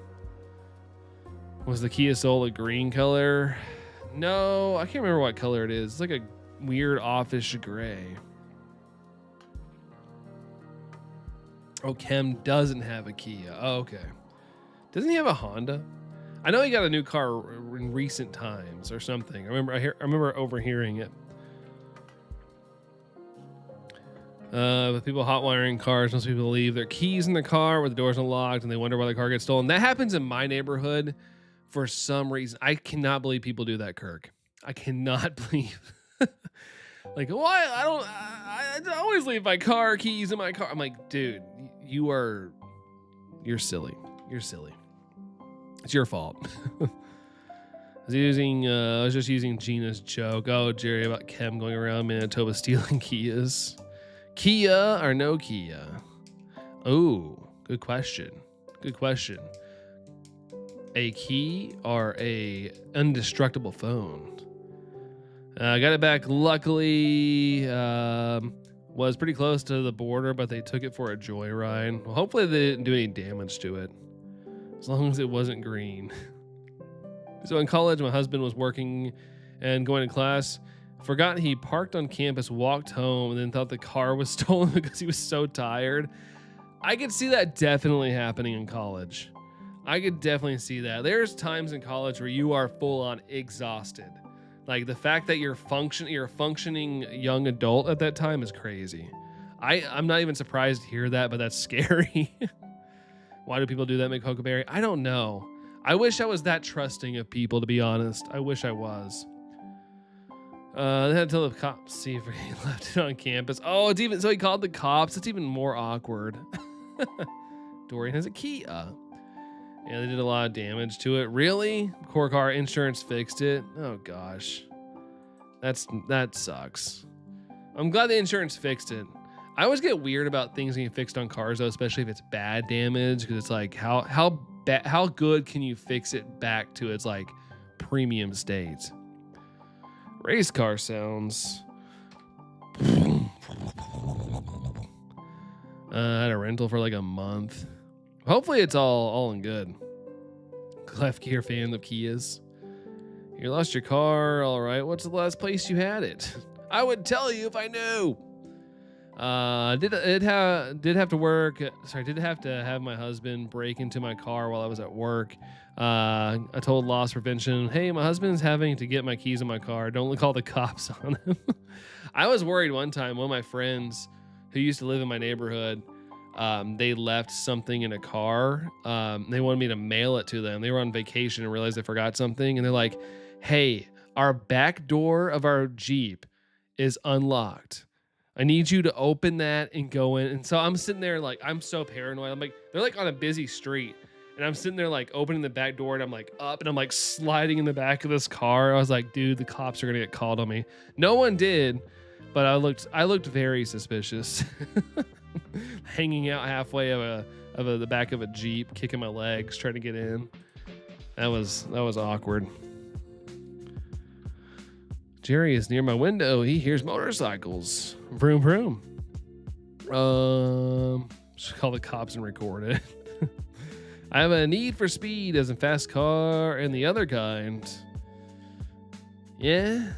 Was the Kia Soul a green color? No, I can't remember what color it is. It's like a weird offish gray. Oh, Kem doesn't have a Kia. Oh, okay. Doesn't he have a Honda? I know he got a new car in recent times or something. I remember overhearing it. With people hotwiring cars, most people leave their keys in the car where the door's unlocked and they wonder why the car gets stolen. That happens in my neighborhood for some reason. I cannot believe people do that, Kirk. I cannot believe. Like, why? I always leave my car keys in my car. I'm like, dude, you're silly. You're silly. It's your fault. I was just using Gina's joke. Oh, Jerry, about Kem going around Manitoba stealing Kias. Kia or no Kia? Oh, good question. Good question. A key or a indestructible phone? I got it back. Luckily, was pretty close to the border, but they took it for a joyride. Well, hopefully they didn't do any damage to it, as long as it wasn't green. So in college, my husband was working and going to class. Forgot he parked on campus, walked home, and then thought the car was stolen because he was so tired. I could see that definitely happening in college. I could definitely see that. There's times in college where you are full on exhausted. Like the fact that you're a functioning young adult at that time is crazy. I'm not even surprised to hear that, but that's scary. Why do people do that? Make Huckleberry? I don't know. I wish I was that trusting of people, to be honest. I wish I was. They had to tell the cops, see if he left it on campus. Oh, it's even so he called the cops. It's even more awkward. Dorian has a key. Yeah, they did a lot of damage to it. Really? Core car insurance fixed it. Oh gosh, that sucks. I'm glad the insurance fixed it. I always get weird about things getting fixed on cars, though, especially if it's bad damage, because it's like how good can you fix it back to its like premium state? Race car sounds. I had a rental for like a month. Hopefully it's all in good. Clef Gear fan of Kias. You lost your car, all right. What's the last place you had it? I would tell you if I knew. Did have to have my husband break into my car while I was at work. I told loss prevention, hey, my husband's having to get my keys in my car. Don't call the cops on him. I was worried one time. One of my friends who used to live in my neighborhood, they left something in a car. They wanted me to mail it to them. They were on vacation and realized they forgot something. And they're like, hey, our back door of our Jeep is unlocked. I need you to open that and go in. And so I'm sitting there like, I'm so paranoid. I'm like, they're like on a busy street. And I'm sitting there like opening the back door and I'm like up and I'm like sliding in the back of this car. I was like, dude, the cops are going to get called on me. No one did, but I looked very suspicious. Hanging out halfway of the back of a Jeep, kicking my legs, trying to get in. That was awkward. Jerry is near my window. He hears motorcycles. Vroom vroom. Should call the cops and record it. I have a need for speed as in fast car and the other kind. Yeah,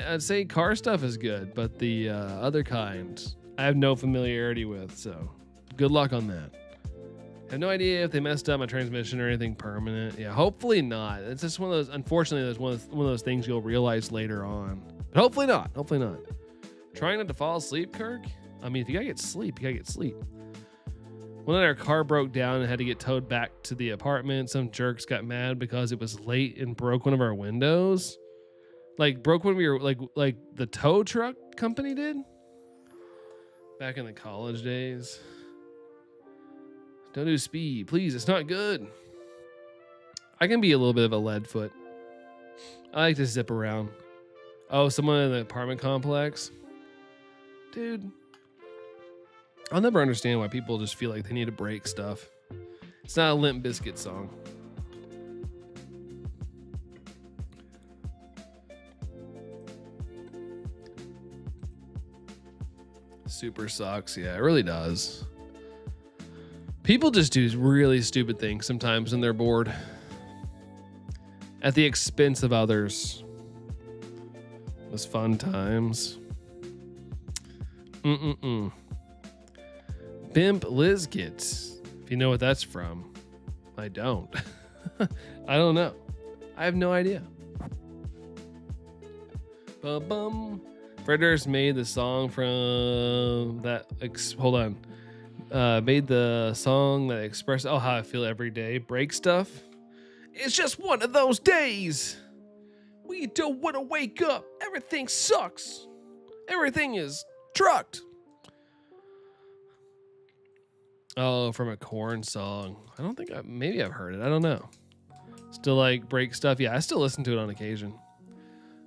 I'd say car stuff is good, but the other kind I have no familiarity with, so good luck on that. I have no idea if they messed up my transmission or anything permanent. Yeah, hopefully not. It's just one of those, unfortunately, that's one of those things you'll realize later on. But hopefully not. Hopefully not. Trying not to fall asleep, Kirk? I mean, if you gotta get sleep, you gotta get sleep. One night our car broke down and had to get towed back to the apartment. Some jerks got mad because it was late and broke one of our windows. Like broke when we were like the tow truck company did. Back in the college days. Don't do speed, please. It's not good. I can be a little bit of a lead foot. I like to zip around. Oh, someone in the apartment complex? Dude. I'll never understand why people just feel like they need to break stuff. It's not a Limp Bizkit song. Super sucks. Yeah, it really does. People just do really stupid things sometimes when they're bored. At the expense of others. It was fun times. Bimp Lizkit. If you know what that's from. I don't. I don't know. I have no idea. Ba-bum. Fred Durst made the song from that. Hold on. Made the song that expressed how I feel every day. Break stuff. It's just one of those days. We don't want to wake up. Everything sucks. Everything is trucked. Oh, from a Korn song. I don't think maybe I've heard it. I don't know. Still like break stuff. Yeah, I still listen to it on occasion.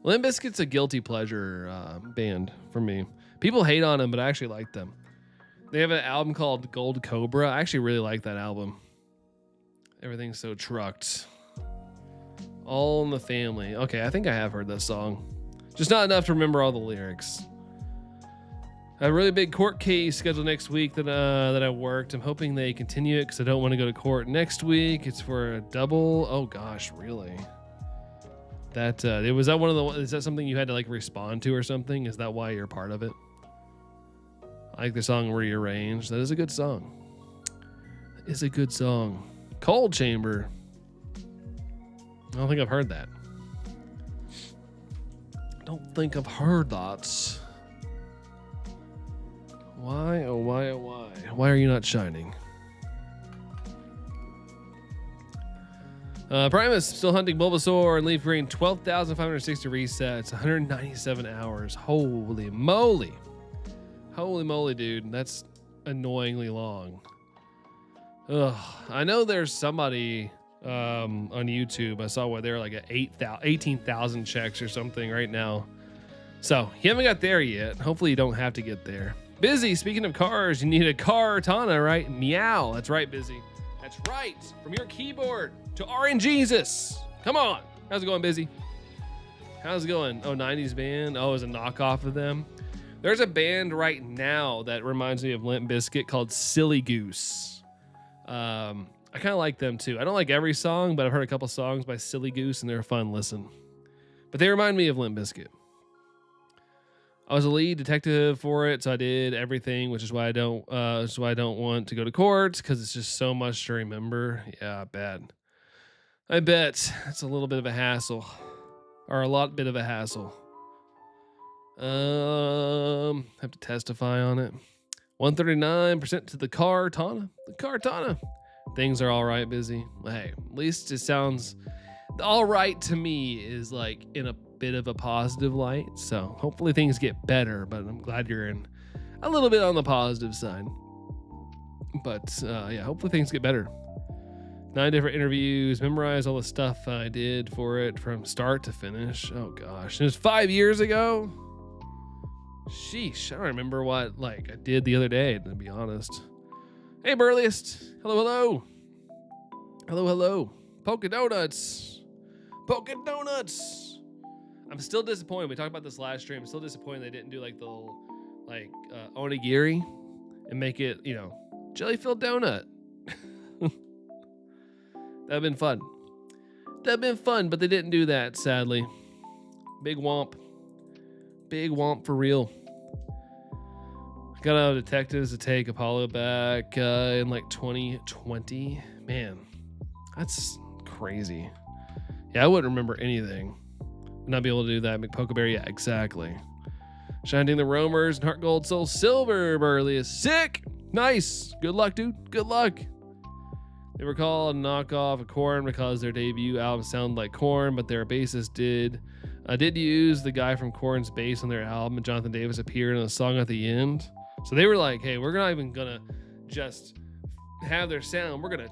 Limp Bizkit's a guilty pleasure band for me. People hate on them, but I actually like them. They have an album called Gold Cobra. I actually really like that album. Everything's so trucked. All in the Family. Okay, I think I have heard that song. Just not enough to remember all the lyrics. I have a really big court case scheduled next week that I worked. I'm hoping they continue it because I don't want to go to court next week. It's for a double. Oh gosh, really? That was that one of the. Is that something you had to like respond to or something? Is that why you're part of it? I like the song Rearrange. That is a good song. Is a good song. Cold Chamber. I don't think I've heard that. Don't think I've heard that. Why, oh why, oh why? Why are you not shining? Primus still hunting Bulbasaur and Leaf Green. 12,560 resets. 197 hours. Holy moly. Holy moly, dude. That's annoyingly long. Ugh. I know there's somebody on YouTube I saw where they're like at 18,000 checks or something right now. So you haven't got there yet. Hopefully you don't have to get there. Busy, speaking of cars, you need a Kartana, right? Meow. That's right, Busy. That's right. From your keyboard to RNGesus. Come on. How's it going, Busy? How's it going? Oh, 90s band. Oh, it's a knockoff of them. There's a band right now that reminds me of Limp Bizkit called Silly Goose. I kind of like them too. I don't like every song, but I've heard a couple songs by Silly Goose and they're a fun listen. But they remind me of Limp Bizkit. I was a lead detective for it, so I did everything, which is why I don't want to go to court because it's just so much to remember. Yeah, bad. I bet it's a little bit of a hassle, or a lot bit of a hassle. Have to testify on it. 139% to the Kartana. The Kartana. Things are all right, Busy. Hey, at least it sounds all right to me is like in a bit of a positive light. So hopefully things get better, but I'm glad you're in a little bit on the positive side. But yeah, hopefully things get better. 9 different interviews, memorize all the stuff I did for it from start to finish. Oh gosh, it was 5 years ago. Sheesh, I don't remember what like I did the other day, to be honest. Hey, Burliest. Hello, hello. Hello, hello. Polka Donuts. Polka Donuts. I'm still disappointed. We talked about this last stream. I'm still disappointed they didn't do like the little, like onigiri and make it, you know, jelly-filled donut. That'd been fun. That'd been fun, but they didn't do that, sadly. Big womp. Big womp for real. Got out of detectives to take Apollo back in like 2020. Man, that's crazy. Yeah, I wouldn't remember anything. Would not be able to do that. McPokeberry, yeah, exactly. Shining the Roamers and Heart Gold Soul Silver. Burley is sick. Nice. Good luck, dude. Good luck. They were called a knockoff of Korn because their debut album sounded like Korn, but their bassist did use the guy from Korn's bass on their album, and Jonathan Davis appeared in a song at the end. So they were like, hey, we're not even gonna just have their sound, we're gonna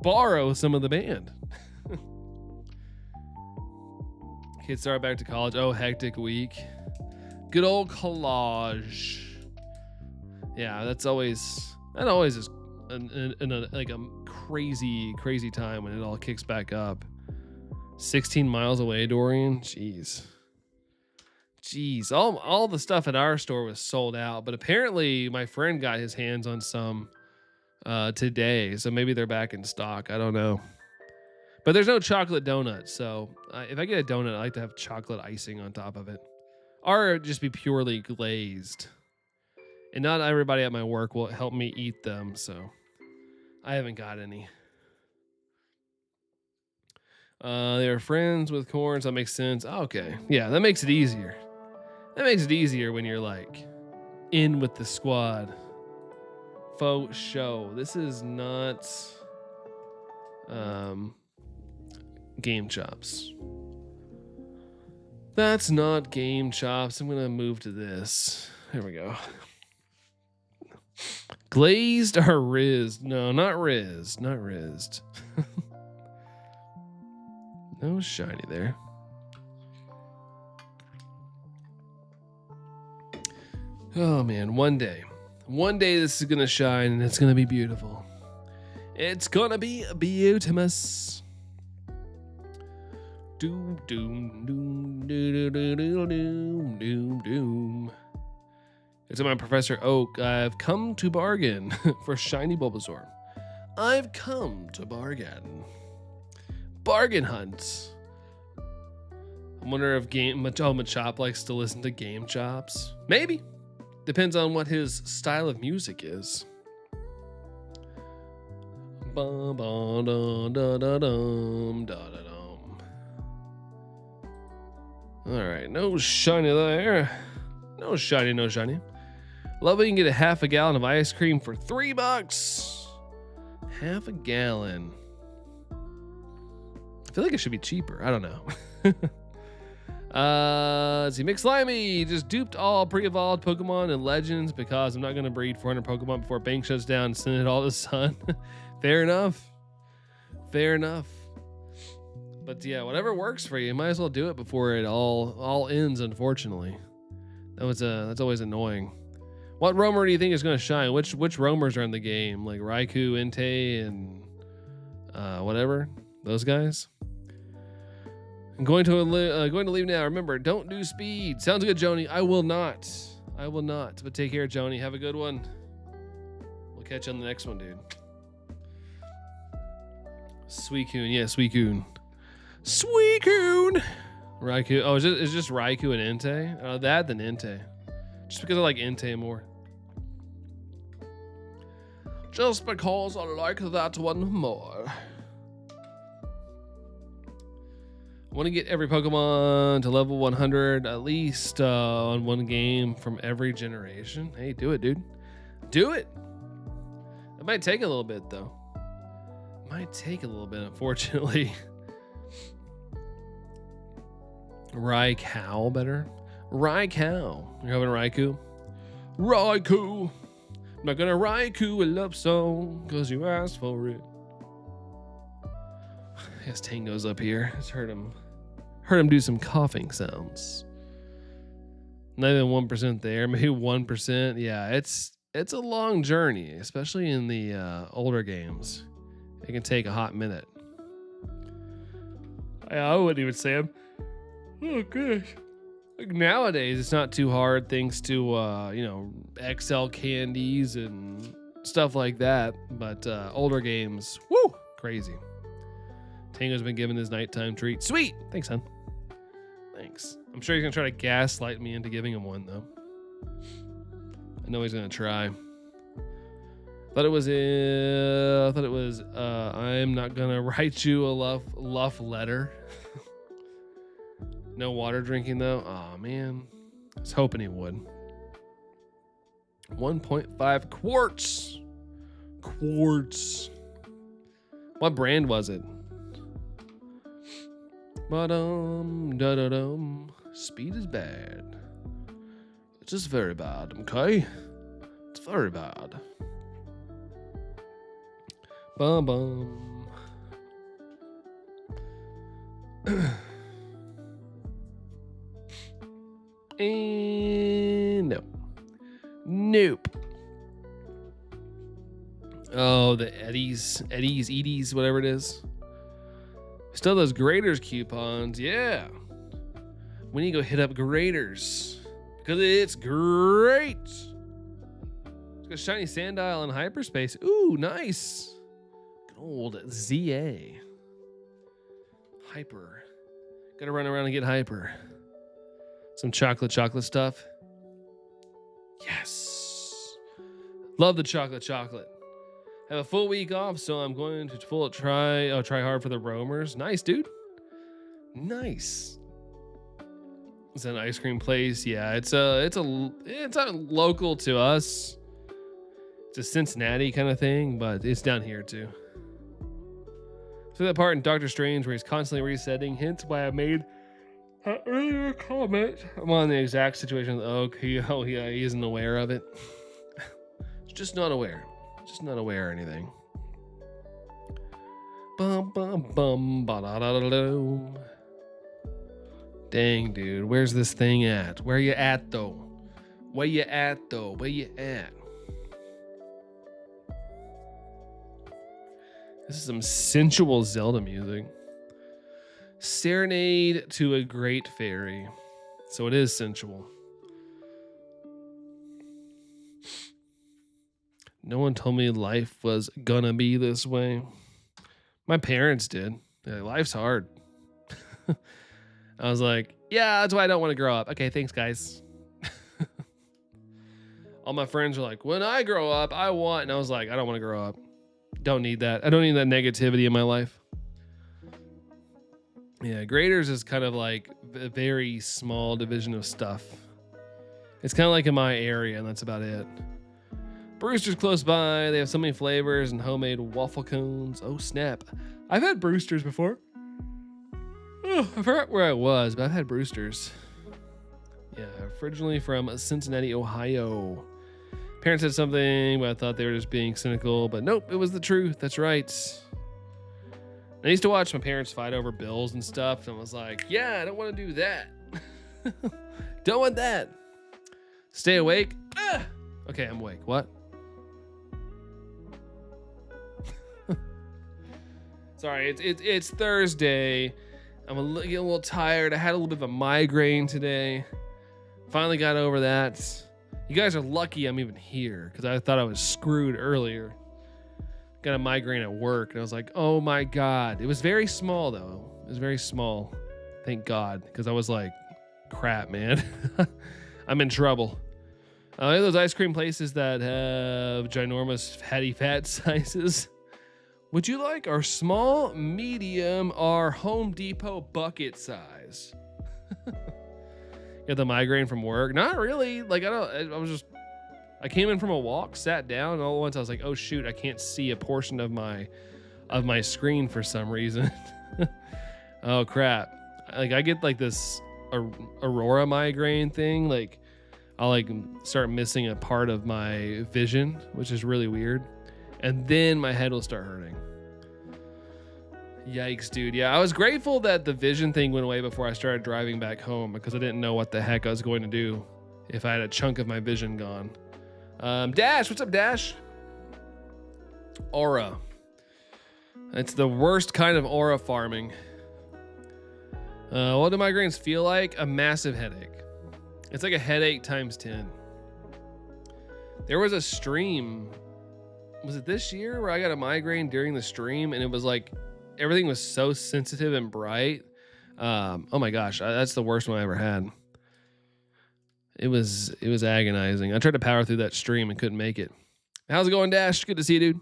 borrow some of the band. Kids start back to college. Oh, hectic week. Good old collage. Yeah, that always is like a crazy time when it all kicks back up. 16 miles away, Dorian. Jeez, all the stuff at our store was sold out, but apparently my friend got his hands on some today, so maybe they're back in stock. I don't know, but there's no chocolate donut, so if I get a donut, I like to have chocolate icing on top of it, or just be purely glazed. And not everybody at my work will help me eat them, so I haven't got any. They are friends with Korn, so that makes sense. Oh, okay. Yeah, that makes it easier. That makes it easier when you're like in with the squad. Faux show. This is not Game Chops. That's not Game Chops. I'm gonna move to this. There we go. Glazed or rizzed? No, not rizzed. Not rizzed. No shiny there. Oh man, one day this is gonna shine and it's gonna be beautiful. It's gonna be beautimous. Doom doom doom doom doom doom doom doom. It's my Professor Oak. I've come to bargain for shiny Bulbasaur. I've come to bargain. Bargain hunt. I wonder if Machop likes to listen to Game Chops. Maybe. Depends on what his style of music is. All right, no shiny there. No shiny, no shiny. Love it, you can get a half a gallon of ice cream for $3. Half a gallon. I feel like it should be cheaper. I don't know. Let's see. McSlimey just duped all pre-evolved Pokemon and Legends because I'm not going to breed 400 Pokemon before Bank shuts down and send it all to Sun. Fair enough. Fair enough. But yeah, whatever works for you, you might as well do it before it all ends, unfortunately. That's always annoying. What roamer do you think is going to shine? Which roamers are in the game? Like Raikou, Entei, and whatever? Those guys? I'm going to leave now. Remember, don't do speed. Sounds good, Joni. I will not. But take care, Joni. Have a good one. We'll catch you on the next one, dude. Suicune. Yeah, Suicune. Suicune! Raikou. Oh, it's just Raikou and Entei? That than Entei. Just because I like Entei more. Just because I like that one more. I want to get every Pokemon to level 100 at least on one game from every generation. Hey, do it, dude. Do it. It might take a little bit, though. Might take a little bit, unfortunately. Raikou better. Raikou. You're having Raikou? Raikou. I'm not gonna Raikou a love song because you asked for it. I guess Tango's up here. Just heard him do some coughing sounds. Not even 1% there, maybe 1%. Yeah, it's a long journey, especially in the older games. It can take a hot minute. I wouldn't even say them. Oh gosh. Like nowadays, it's not too hard thanks to XL candies and stuff like that. But older games, woo, crazy. Tango's been given his nighttime treat. Sweet. Thanks, hon. Thanks. I'm sure he's gonna try to gaslight me into giving him one, though. I know he's gonna try. Thought it was. I'm not gonna write you a love letter. No water drinking though. Oh man, I was hoping he would. 1.5 quarts. Quarts. What brand was it? Speed is bad. It's just very bad, okay? It's very bad. Bum. And no. Nope. Oh, the Eddies, whatever it is. Still those Graders coupons, yeah. We need to go hit up Graders because it's great. Let's go shiny Sandile in hyperspace. Ooh, nice. Good old ZA. Hyper. Gotta run around and get hyper. Some chocolate stuff. Yes. Love the chocolate. Have a full week off, so I'm going to try hard for the roamers. Nice, dude. Nice. It's an ice cream place. Yeah, it's local to us. It's a Cincinnati kind of thing, but it's down here too. So that part in Doctor Strange where he's constantly resetting, hence why I made an earlier comment. I'm on the exact situation with Oak. He isn't aware of it. Just not aware or anything. Dang, dude, where's this thing at? Where you at though? Where you at? This is some sensual Zelda music. Serenade to a Great Fairy. So it is sensual. No one told me life was gonna be this way. My parents did. Yeah, life's hard. I was like, yeah, that's why I don't want to grow up. Okay, thanks, guys. All my friends were like, when I grow up, I want, and I was like, I don't want to grow up. Don't need that. I don't need that negativity in my life. Yeah, graders is kind of like a very small division of stuff. It's kind of like in my area, and that's about it. Brewster's close by. They have so many flavors and homemade waffle cones. Oh, snap. I've had Brewster's before. Oh, I forgot where I was, but I've had Brewster's. Yeah, originally from Cincinnati, Ohio. Parents said something, but I thought they were just being cynical. But nope, it was the truth. That's right. I used to watch my parents fight over bills and stuff, and I was like, yeah, I don't want to do that. Don't want that. Stay awake. Ah! Okay, I'm awake. What? Sorry, it's Thursday. I'm getting a little tired. I had a little bit of a migraine today. Finally got over that. You guys are lucky I'm even here because I thought I was screwed earlier. Got a migraine at work, and I was like, oh my God. It was very small, though. It was very small. Thank God, because I was like, crap, man. I'm in trouble. Those ice cream places that have ginormous fatty fat sizes. Would you like our small, medium, or Home Depot bucket size? Got the migraine from work? Not really. Like, I came in from a walk, sat down, and all at once I was like, oh shoot, I can't see a portion of my screen for some reason. Oh crap. Like I get like this aurora migraine thing. Like I'll like start missing a part of my vision, which is really weird. And then my head will start hurting. Yikes, dude. Yeah, I was grateful that the vision thing went away before I started driving back home because I didn't know what the heck I was going to do if I had a chunk of my vision gone. Dash, what's up, Dash? Aura. It's the worst kind of aura farming. What do migraines feel like? A massive headache. It's like a headache times 10. There was a stream, was it this year, where I got a migraine during the stream, and it was like everything was so sensitive and bright. Oh my gosh, that's the worst one I ever had. It was agonizing. I tried to power through that stream and couldn't make it. How's it going, Dash? Good to see you, dude.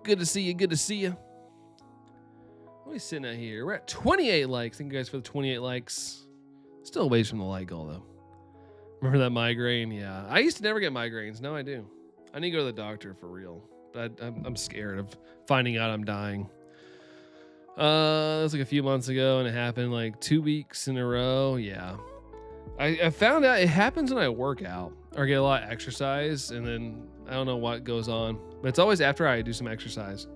Good to see you. Good to see you. What are we sitting at here? We're at 28 likes. Thank you guys for the 28 likes. Still a ways from the like goal, though. Remember that migraine? Yeah. I used to never get migraines. Now I do. I need to go to the doctor for real. But I'm scared of finding out I'm dying. That was like a few months ago, and it happened like 2 weeks in a row. Yeah. I found out it happens when I work out or get a lot of exercise, and then I don't know what goes on. But it's always after I do some exercise.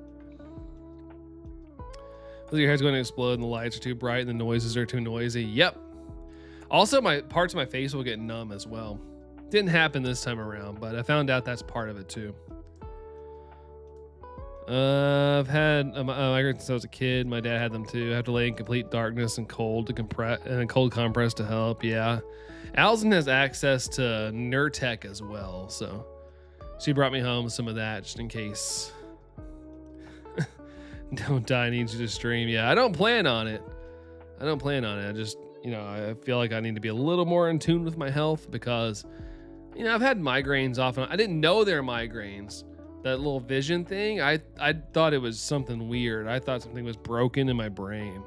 Your hair's going to explode and the lights are too bright and the noises are too noisy. Yep. Also, my parts of my face will get numb as well. Didn't happen this time around, but I found out that's part of it too. I've had migraines since I was a kid. My dad had them too. I have to lay in complete darkness and cold and a cold compress to help. Yeah. Allison has access to Nurtec as well, so she brought me home some of that just in case. Don't die needs you to stream. Yeah, I don't plan on it. I just, I feel like I need to be a little more in tune with my health because, I've had migraines often. I didn't know they're migraines. That little vision thing, I thought it was something weird. I thought something was broken in my brain.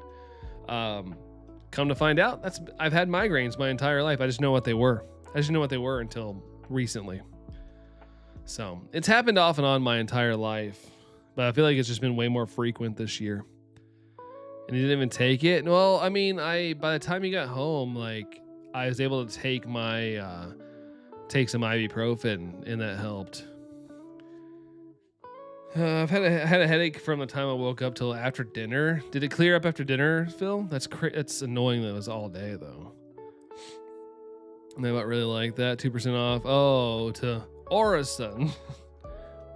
Come to find out, I've had migraines my entire life. I just know what they were. Until recently. So it's happened off and on my entire life. But I feel like it's just been way more frequent this year. And he didn't even take it. Well, I mean, by the time he got home, like I was able to take take some ibuprofen, and that helped. I've had a headache from the time I woke up till after dinner. Did it clear up after dinner, Phil? That's annoying that it was all day though. And I might really like that. 2% off. Oh, to Orasun.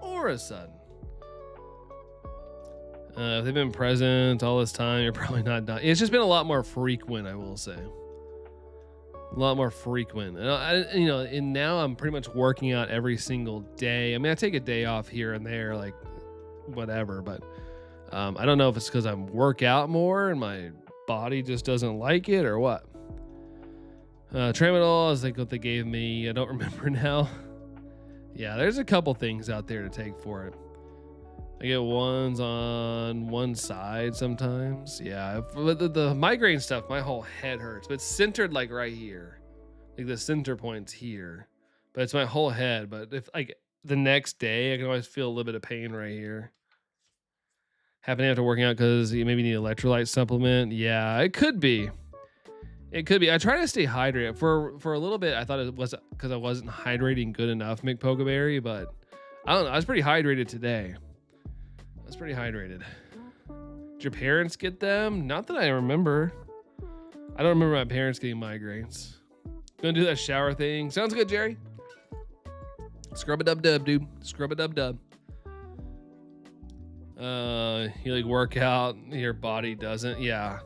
Orasun. If they've been present all this time, you're probably not dying. It's just been a lot more frequent, I will say. A lot more frequent. And now I'm pretty much working out every single day. I mean, I take a day off here and there, like whatever, but I don't know if it's because I'm work out more and my body just doesn't like it or what? Tramadol is like what they gave me. I don't remember now. Yeah, there's a couple things out there to take for it. I get ones on one side sometimes. Yeah, the migraine stuff, my whole head hurts, but it's centered like right here. Like the center point's here, but it's my whole head. But if like the next day, I can always feel a little bit of pain right here. Happening after working out because you maybe need electrolyte supplement. Yeah, it could be. It could be. I try to stay hydrated. For a little bit, I thought it was because I wasn't hydrating good enough, McPokeberry, but I don't know. I was pretty hydrated today. I was pretty hydrated. Did your parents get them? Not that I remember. I don't remember my parents getting migraines. Gonna do that shower thing. Sounds good, Jerry. Scrub a dub dub, dude. Scrub a dub dub. You like work out, your body doesn't. Yeah.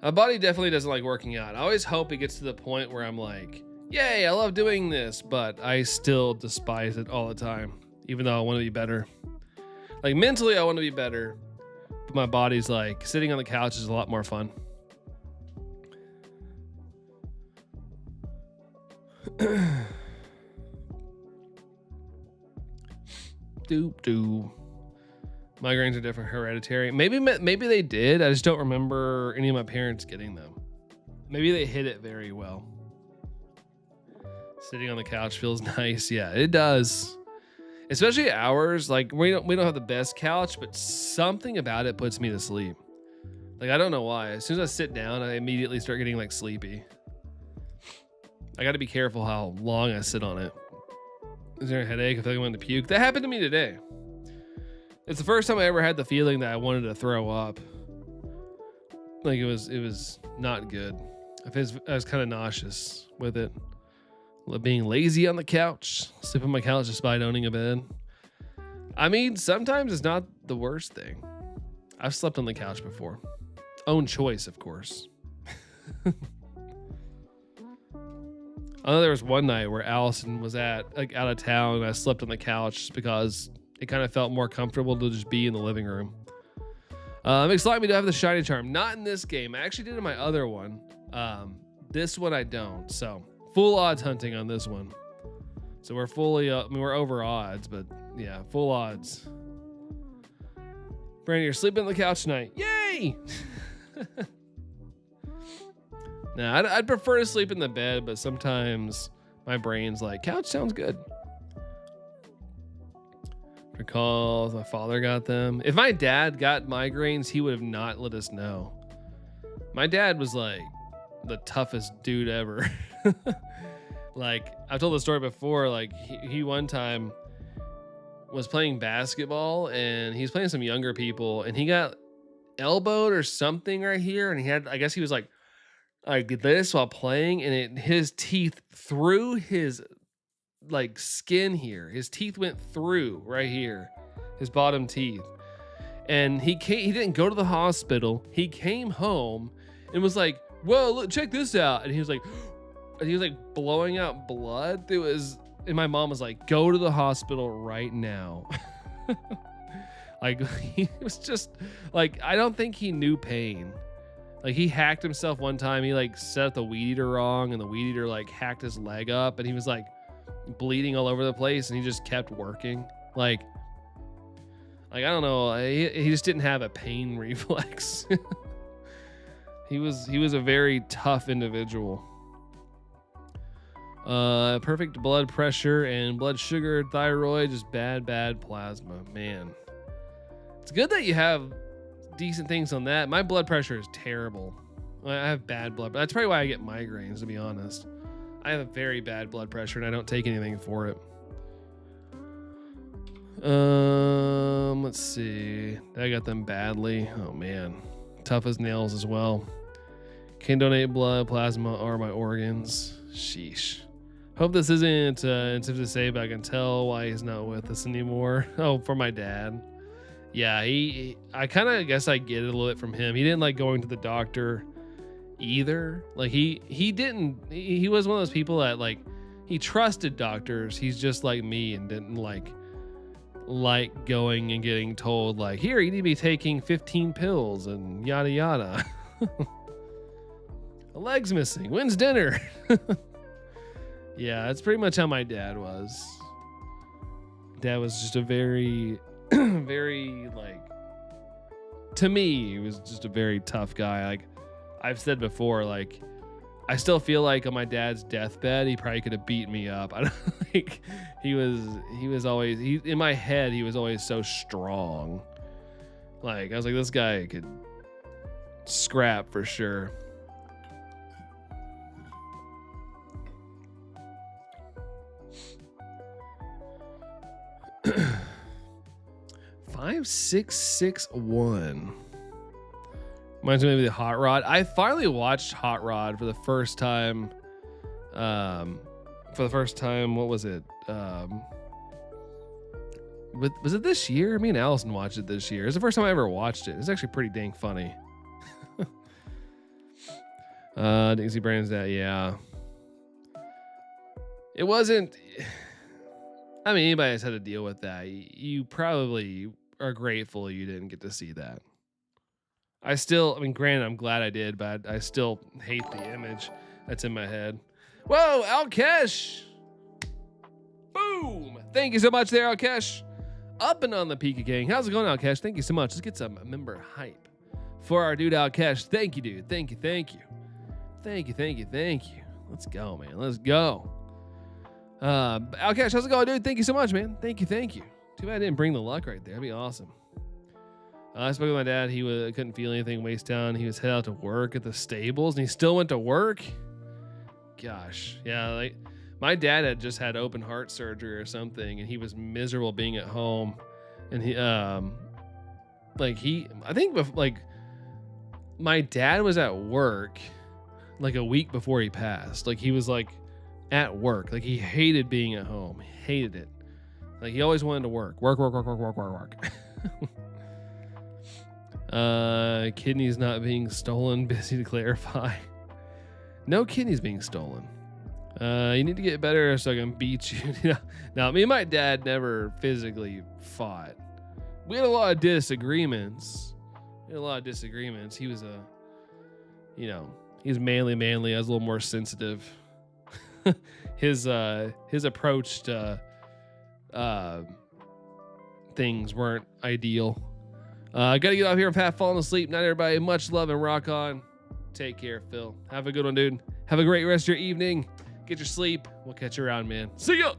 My body definitely doesn't like working out. I always hope it gets to the point where I'm like, yay, I love doing this, but I still despise it all the time, even though I want to be better. Like mentally, I want to be better, but my body's like, sitting on the couch is a lot more fun. Migraines are different, hereditary. Maybe they did. I just don't remember any of my parents getting them. Maybe they hit it very well. Sitting on the couch feels nice. Yeah, it does. Especially ours. Like we don't have the best couch, but something about it puts me to sleep. Like I don't know why. As soon as I sit down, I immediately start getting like sleepy. I got to be careful how long I sit on it. Is there a headache? I feel like I want to puke. That happened to me today. It's the first time I ever had the feeling that I wanted to throw up. Like it was not good. I was kind of nauseous with it. Being lazy on the couch, sleep on my couch despite owning a bed. I mean, sometimes it's not the worst thing. I've slept on the couch before. Own choice, of course. I know there was one night where Allison was out of town and I slept on the couch just because it kind of felt more comfortable to just be in the living room. I'm excited to have the shiny charm. Not in this game. I actually did in my other one. This one I don't. So full odds hunting on this one. So we're fully, we're over odds, but yeah, full odds. Brandon, you're sleeping on the couch tonight. Yay! Nah, I'd prefer to sleep in the bed, but sometimes my brain's like, couch sounds good. Recalls my father got them. If my dad got migraines, he would have not let us know. My dad was like the toughest dude ever. Like I've told the story before, like he one time was playing basketball and he's playing some younger people and he got elbowed or something right here. And he had, I guess he was like this while playing and his teeth through his like skin here. His teeth went through right here, his bottom teeth. And he didn't go to the hospital. He came home and was like, whoa, look, check this out. And he was like blowing out blood through his, and my mom was like, go to the hospital right now. Like he was just like, I don't think he knew pain. Like he hacked himself one time. He like set up the weed eater wrong and the weed eater like hacked his leg up and he was like bleeding all over the place and he just kept working. Like I don't know. He just didn't have a pain reflex. He was a very tough individual. Perfect blood pressure and blood sugar, thyroid, just bad plasma. Man, it's good that you have decent things on that. My blood pressure is terrible. I have bad blood. That's probably why I get migraines, to be honest. I have a very bad blood pressure and I don't take anything for it. Let's see. I got them badly. Oh man, tough as nails as well. Can donate blood, plasma, or my organs. Sheesh. Hope this isn't insensitive to say, but I can tell why he's not with us anymore. Oh, for my dad. Yeah, I kind of guess I get it a little bit from him. He didn't like going to the doctor either. Like he was one of those people that like, he trusted doctors. He's just like me and didn't like going and getting told like, here, you need to be taking 15 pills and yada yada. A leg's missing. When's dinner? Yeah, that's pretty much how my dad was. Dad was just a very, very, like, to me, he was just a very tough guy. Like I've said before, like, I still feel like on my dad's deathbed, he probably could have beat me up. I don't like, he was always, in my head, he was always so strong. Like, I was like, this guy could scrap for sure. Five, 6, 6, 1. Reminds me of the Hot Rod. I finally watched Hot Rod for the first time. What was it? Was it this year? Me and Allison watched it this year. It's the first time I ever watched it. It's actually pretty dang funny. Dixie Brand's that, yeah. It wasn't. I mean, anybody that's had to deal with that, you probably are grateful you didn't get to see that. I mean, granted, I'm glad I did, but I still hate the image that's in my head. Whoa, Alkesh! Boom! Thank you so much there, Alkesh. Up and on the Pika Gang. How's it going, Alkesh? Thank you so much. Let's get some member hype for our dude, Alkesh. Thank you, dude. Thank you. Thank you. Let's go, man. Let's go. Alkesh, how's it going, dude? Thank you so much, man. Thank you. Too bad I didn't bring the luck right there. That'd be awesome. I spoke with my dad. He couldn't feel anything waist down. He was headed out to work at the stables, and he still went to work. Gosh, yeah. Like my dad had just had open heart surgery or something, and he was miserable being at home. And my dad was at work like a week before he passed. Like he was like at work. Like he hated being at home. He hated it. Like he always wanted to work. Kidneys not being stolen. Busy to clarify. No kidneys being stolen. You need to get better so I can beat you. Now, me and my dad never physically fought. We had a lot of disagreements. He was he's manly. I was a little more sensitive. His approach to things weren't ideal. I gotta get off here and Pat falling asleep. Not everybody. Much love and rock on. Take care, Phil. Have a good one, dude. Have a great rest of your evening. Get your sleep. We'll catch you around, man. See ya.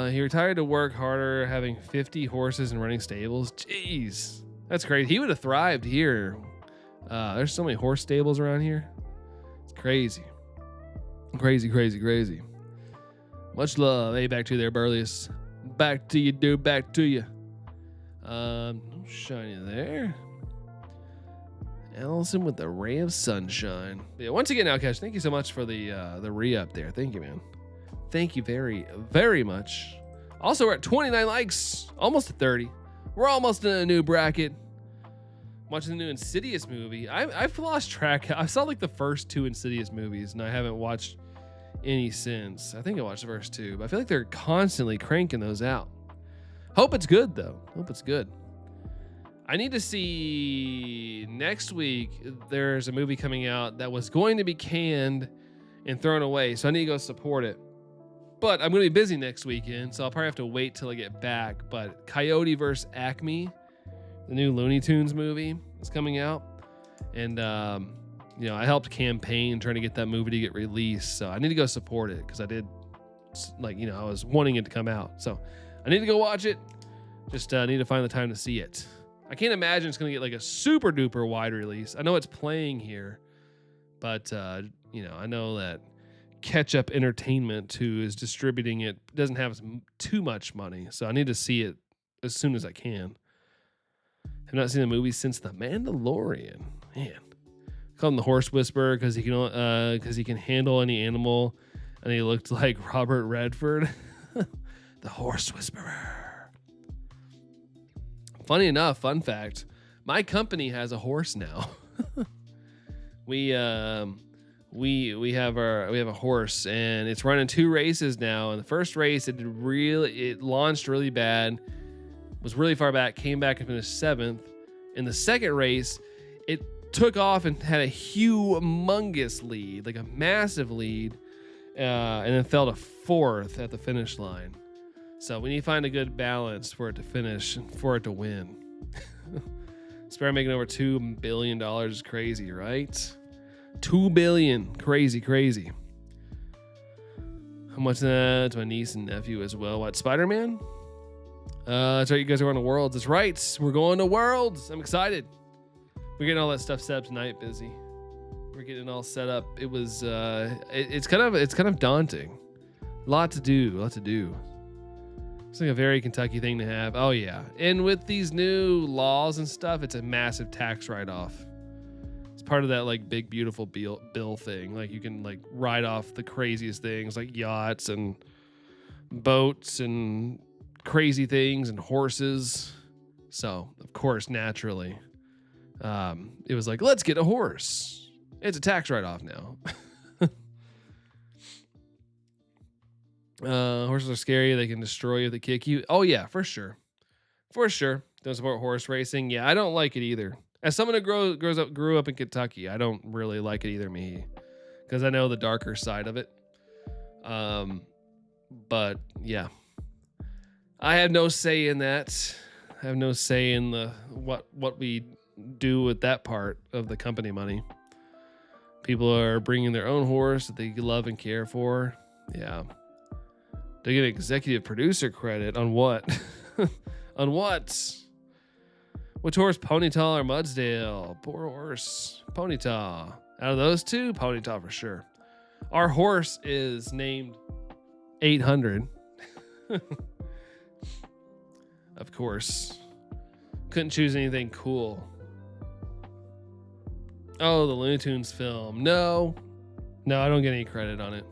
He retired to work harder, having 50 horses and running stables. Jeez, that's crazy. He would have thrived here. There's so many horse stables around here. It's crazy. Crazy. Much love. Hey, back to you there, Burlius. Back to you, dude. Back to you. No shiny there. Allison with the ray of sunshine. Yeah, once again, Alkesh, thank you so much for the re-up there. Thank you, man. Thank you very, very much. Also, we're at 29 likes, almost to 30. We're almost in a new bracket. Watching the new Insidious movie. I've lost track. I saw like the first 2 Insidious movies, and I haven't watched any since. I think I watched the first 2, but I feel like they're constantly cranking those out. Hope it's good, though. I need to see next week. There's a movie coming out that was going to be canned and thrown away, so I need to go support it. But I'm going to be busy next weekend, so I'll probably have to wait till I get back. But Coyote vs. Acme, the new Looney Tunes movie, is coming out. And, I helped campaign trying to get that movie to get released. So I need to go support it because I did, I was wanting it to come out. So I need to go watch it. Just need to find the time to see it. I can't imagine it's going to get like a super duper wide release. I know it's playing here, but, I know that Ketchup Entertainment, who is distributing it, doesn't have too much money. So I need to see it as soon as I can. I've not seen the movie since The Mandalorian. Man. Call him the Horse Whisperer because he can handle any animal, and he looked like Robert Redford. The Horse Whisperer. Funny enough, fun fact, my company has a horse now. We have a horse, and it's running 2 races now. And the first race, it launched really bad, was really far back, came back and finished 7th. In the second race, it took off and had a humongous lead, like a massive lead, and then fell to fourth at the finish line. So we need to find a good balance for it to finish and for it to win. Sparrow making over $2 billion is crazy, right? $2 billion. Crazy, crazy. How much to my niece and nephew as well. What, Spider-Man? That's right, you guys are going to Worlds. That's right, we're going to Worlds. I'm excited. We're getting all that stuff set up tonight, busy. We're getting it all set up. It was it's kind of daunting. Lot to do. It's like a very Kentucky thing to have. Oh yeah. And with these new laws and stuff, it's a massive tax write-off. It's part of that like big beautiful bill thing. Like you can like write off the craziest things like yachts and boats and crazy things and horses. So of course, naturally, it was like, let's get a horse. It's a tax write-off now. Horses are scary. They can destroy you if they kick you. Oh yeah, for sure. Don't support horse racing. Yeah, I don't like it either. As someone who grew up in Kentucky, I don't really like it either, me, because I know the darker side of it. But yeah, I have no say in that. I have no say in the what we do with that part of the company money. People are bringing their own horse that they love and care for. Yeah. They get executive producer credit on what? On what? Which horse, Ponyta or Mudsdale? Poor horse. Ponyta. Out of those two, Ponyta for sure. Our horse is named 800. Of course. Couldn't choose anything cool. Oh, the Looney Tunes film. No, I don't get any credit on it.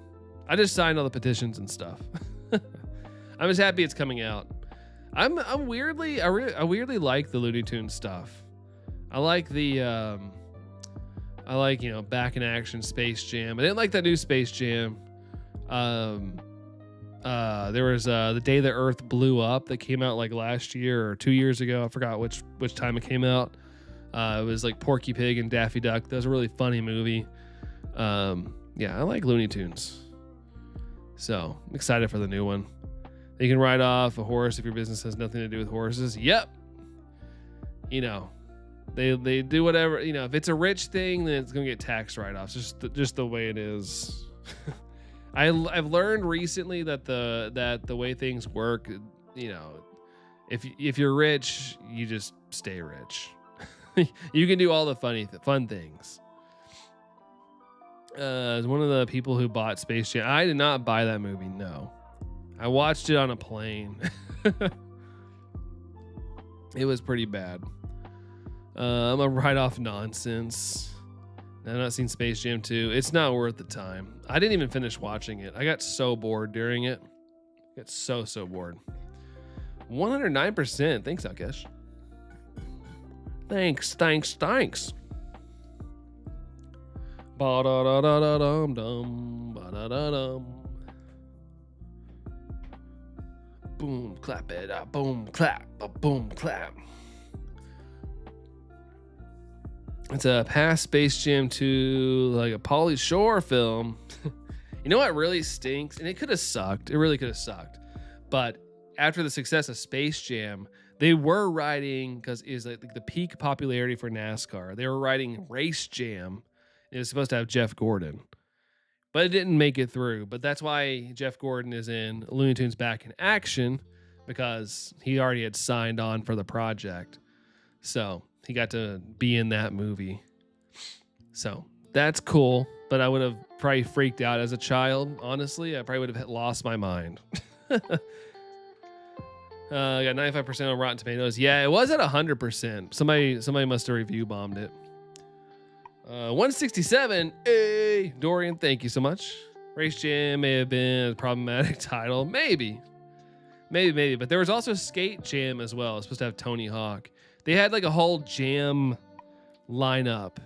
I just signed all the petitions and stuff. I'm just happy it's coming out. I weirdly like the Looney Tunes stuff. I like back in action Space Jam. I didn't like that new Space Jam. There was The Day the Earth Blew Up that came out like last year or 2 years ago. I forgot which time it came out. It was like Porky Pig and Daffy Duck. That was a really funny movie. Yeah, I like Looney Tunes. So I'm excited for the new one. You can ride off a horse if your business has nothing to do with horses. Yep. They do whatever. If it's a rich thing, then it's gonna get tax write-offs. Just the way it is. I've learned recently that the way things work, if you're rich, you just stay rich. You can do all the fun things. As one of the people who bought Space Jam, I did not buy that movie. No, I watched it on a plane. It was pretty bad. I'm a write-off nonsense. I've not seen Space Jam 2. It's not worth the time. I didn't even finish watching it. I got so bored during it. I got so bored. 109%. Thanks, Alkesh. Thanks. Ba-da-da-da-da-dum-dum, ba-da-da-dum. Boom, clap it up, boom, clap, boom, clap. It's a past Space Jam 2, like a Pauly Shore film. You know what really stinks? And it could have sucked. It really could have sucked. But after the success of Space Jam, they were riding, because it was like the peak popularity for NASCAR. They were riding Race Jam. It was supposed to have Jeff Gordon, but it didn't make it through. But that's why Jeff Gordon is in Looney Tunes Back in Action, because he already had signed on for the project. So he got to be in that movie. So that's cool. But I would have probably freaked out as a child. Honestly, I probably would have lost my mind. I got 95% on Rotten Tomatoes. Yeah, it was at 100%. Somebody must have review bombed it. 167. Hey, Dorian, thank you so much. Race Jam may have been a problematic title. Maybe. But there was also Skate Jam as well. It's supposed to have Tony Hawk. They had like a whole jam lineup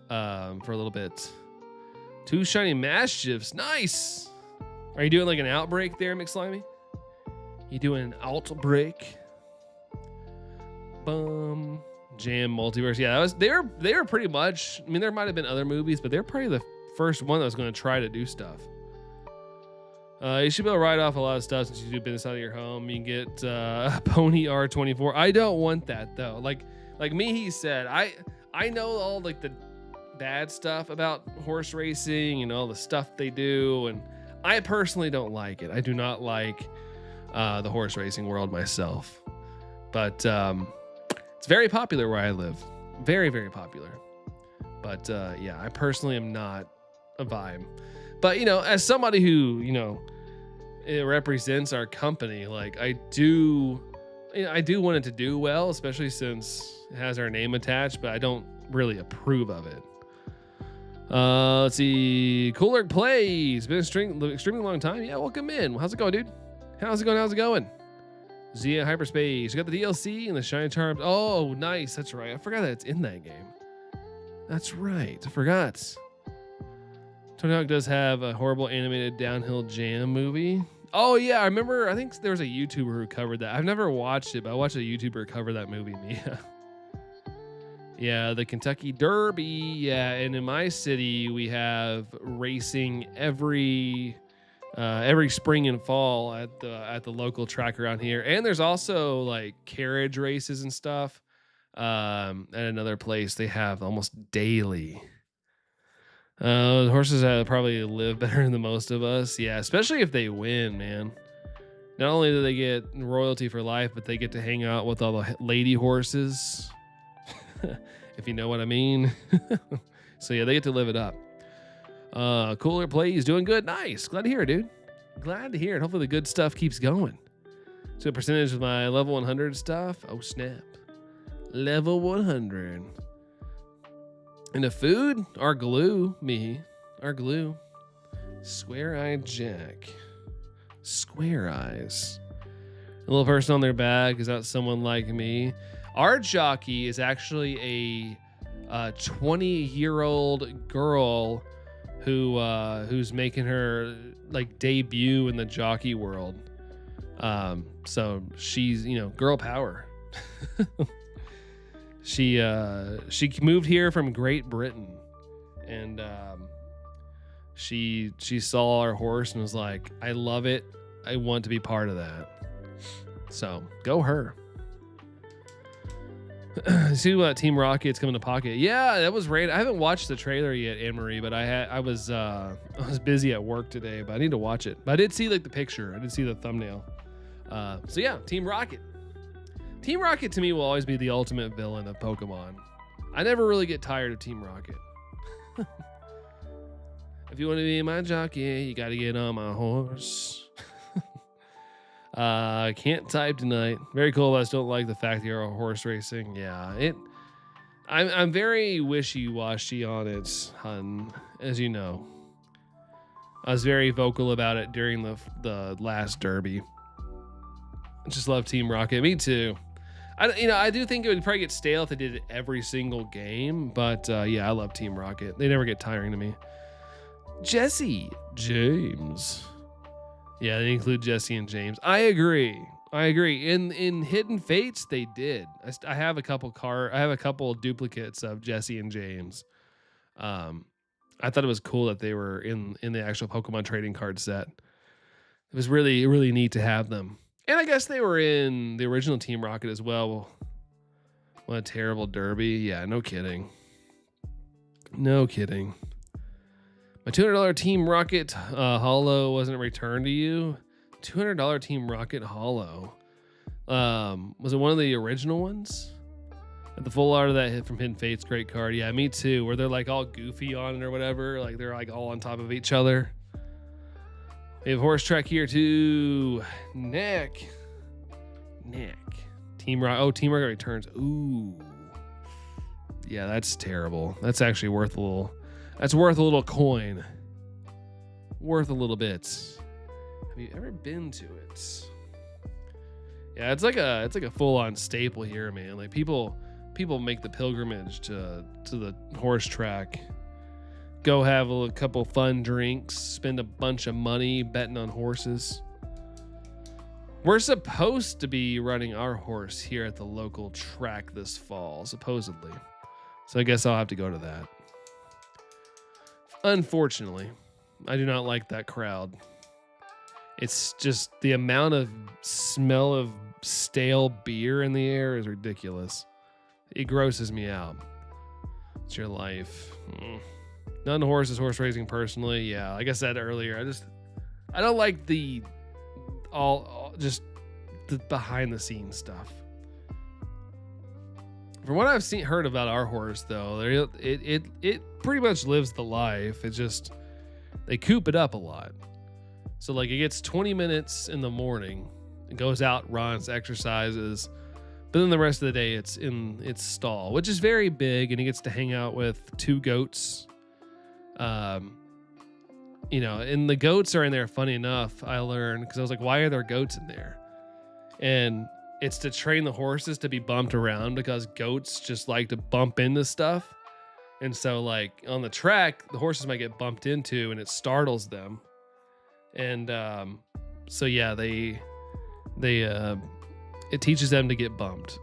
for a little bit. Two Shiny Mischiefs. Nice. Are you doing like an outbreak there, McSlimey? You doing an outbreak? Bum, Jam Multiverse. Yeah, that was they were pretty much. I mean, there might have been other movies, but they're probably the first one that was going to try to do stuff. You should be able to write off a lot of stuff since you do business out of your home. You can get Pony R24. I don't want that though. Like me, he said, I know all like the bad stuff about horse racing and all the stuff they do, and I personally don't like it. I do not like the horse racing world myself, but it's very popular where I live. Very, very popular. But yeah, I personally am not a vibe. But as somebody who it represents our company, like I do want it to do well, especially since it has our name attached, but I don't really approve of it. Let's see. Cooler Plays. Been extremely long time. Yeah, welcome in. How's it going, dude? How's it going? Zia Hyperspace. You got the DLC and the Shiny Charms. Oh, nice. That's right. I forgot that it's in that game. That's right. I forgot. Tony Hawk does have a horrible animated downhill jam movie. Oh, yeah. I remember. I think there was a YouTuber who covered that. I've never watched it, but I watched a YouTuber cover that movie, Mia. Yeah, the Kentucky Derby. Yeah, and in my city, we have racing every spring and fall at the local track around here. And there's also like carriage races and stuff. At another place they have almost daily. The horses probably live better than most of us. Yeah, especially if they win, man. Not only do they get royalty for life, but they get to hang out with all the lady horses. If you know what I mean. So yeah, they get to live it up. Cooler Plays doing good. Nice. Glad to hear it, dude. Glad to hear it. Hopefully the good stuff keeps going. So a percentage of my level 100 stuff. Oh, snap. Level 100. And the food, our glue, our glue. Square-eyed Jack. Square eyes. A little person on their back. Is that someone like me? Our jockey is actually a 20-year-old girl who's making her like debut in the jockey world. So she's girl power. She moved here from Great Britain, and she saw our horse and was like, I love it. I want to be part of that. So go her. See what Team Rocket's coming to Pocket. Yeah, that was great. I haven't watched the trailer yet, Anne-Marie, but I was busy at work today, but I need to watch it. But I did see like the picture. I did see the thumbnail. So yeah, Team Rocket. Team Rocket to me will always be the ultimate villain of Pokemon. I never really get tired of Team Rocket. If you want to be my jockey, you got to get on my horse. Can't type tonight. Very cool, but I still don't like the fact that you're a horse racing. Yeah, I'm very wishy-washy on it, hun, as you know. I was very vocal about it during the last Derby. I just love Team Rocket. Me too. I do think it would probably get stale if they did it every single game, but yeah, I love Team Rocket. They never get tiring to me. Jesse James. Yeah, they include Jesse and James. I agree. In Hidden Fates, they did. I have a couple duplicates of Jesse and James. I thought it was cool that they were in the actual Pokemon trading card set. It was really, really neat to have them. And I guess they were in the original Team Rocket as well. What a terrible Derby. Yeah, no kidding. No kidding. My $200 Team Rocket Holo wasn't returned to you. $200 Team Rocket Holo. Was it one of the original ones? The full art of that hit from Hidden Fates, great card. Yeah, me too. Where they're like all goofy on it or whatever. Like they're like all on top of each other. We have Horse Track here too. Nick. Team Rocket returns. Ooh. Yeah, that's terrible. That's actually worth a little. That's worth a little coin. Worth a little bit. Have you ever been to it? Yeah, it's like a full-on staple here, man. Like people make the pilgrimage to the horse track. Go have a couple fun drinks, spend a bunch of money betting on horses. We're supposed to be running our horse here at the local track this fall, supposedly. So I guess I'll have to go to that. Unfortunately, I do not like that crowd. It's just the amount of smell of stale beer in the air is ridiculous. It grosses me out. It's your life. None horses, horse racing personally. Yeah, like I said earlier, I don't like the behind the scenes stuff. From what I've heard about our horse though, it pretty much lives the life. It's just they coop it up a lot. So like it gets 20 minutes in the morning, it goes out, runs, exercises, but then the rest of the day it's in its stall, which is very big, and he gets to hang out with 2 goats. You know, and the goats are in there. Funny enough, I learned because I was like, why are there goats in there? And it's to train the horses to be bumped around because goats just like to bump into stuff. And so like on the track, the horses might get bumped into and it startles them. And so yeah, it teaches them to get bumped.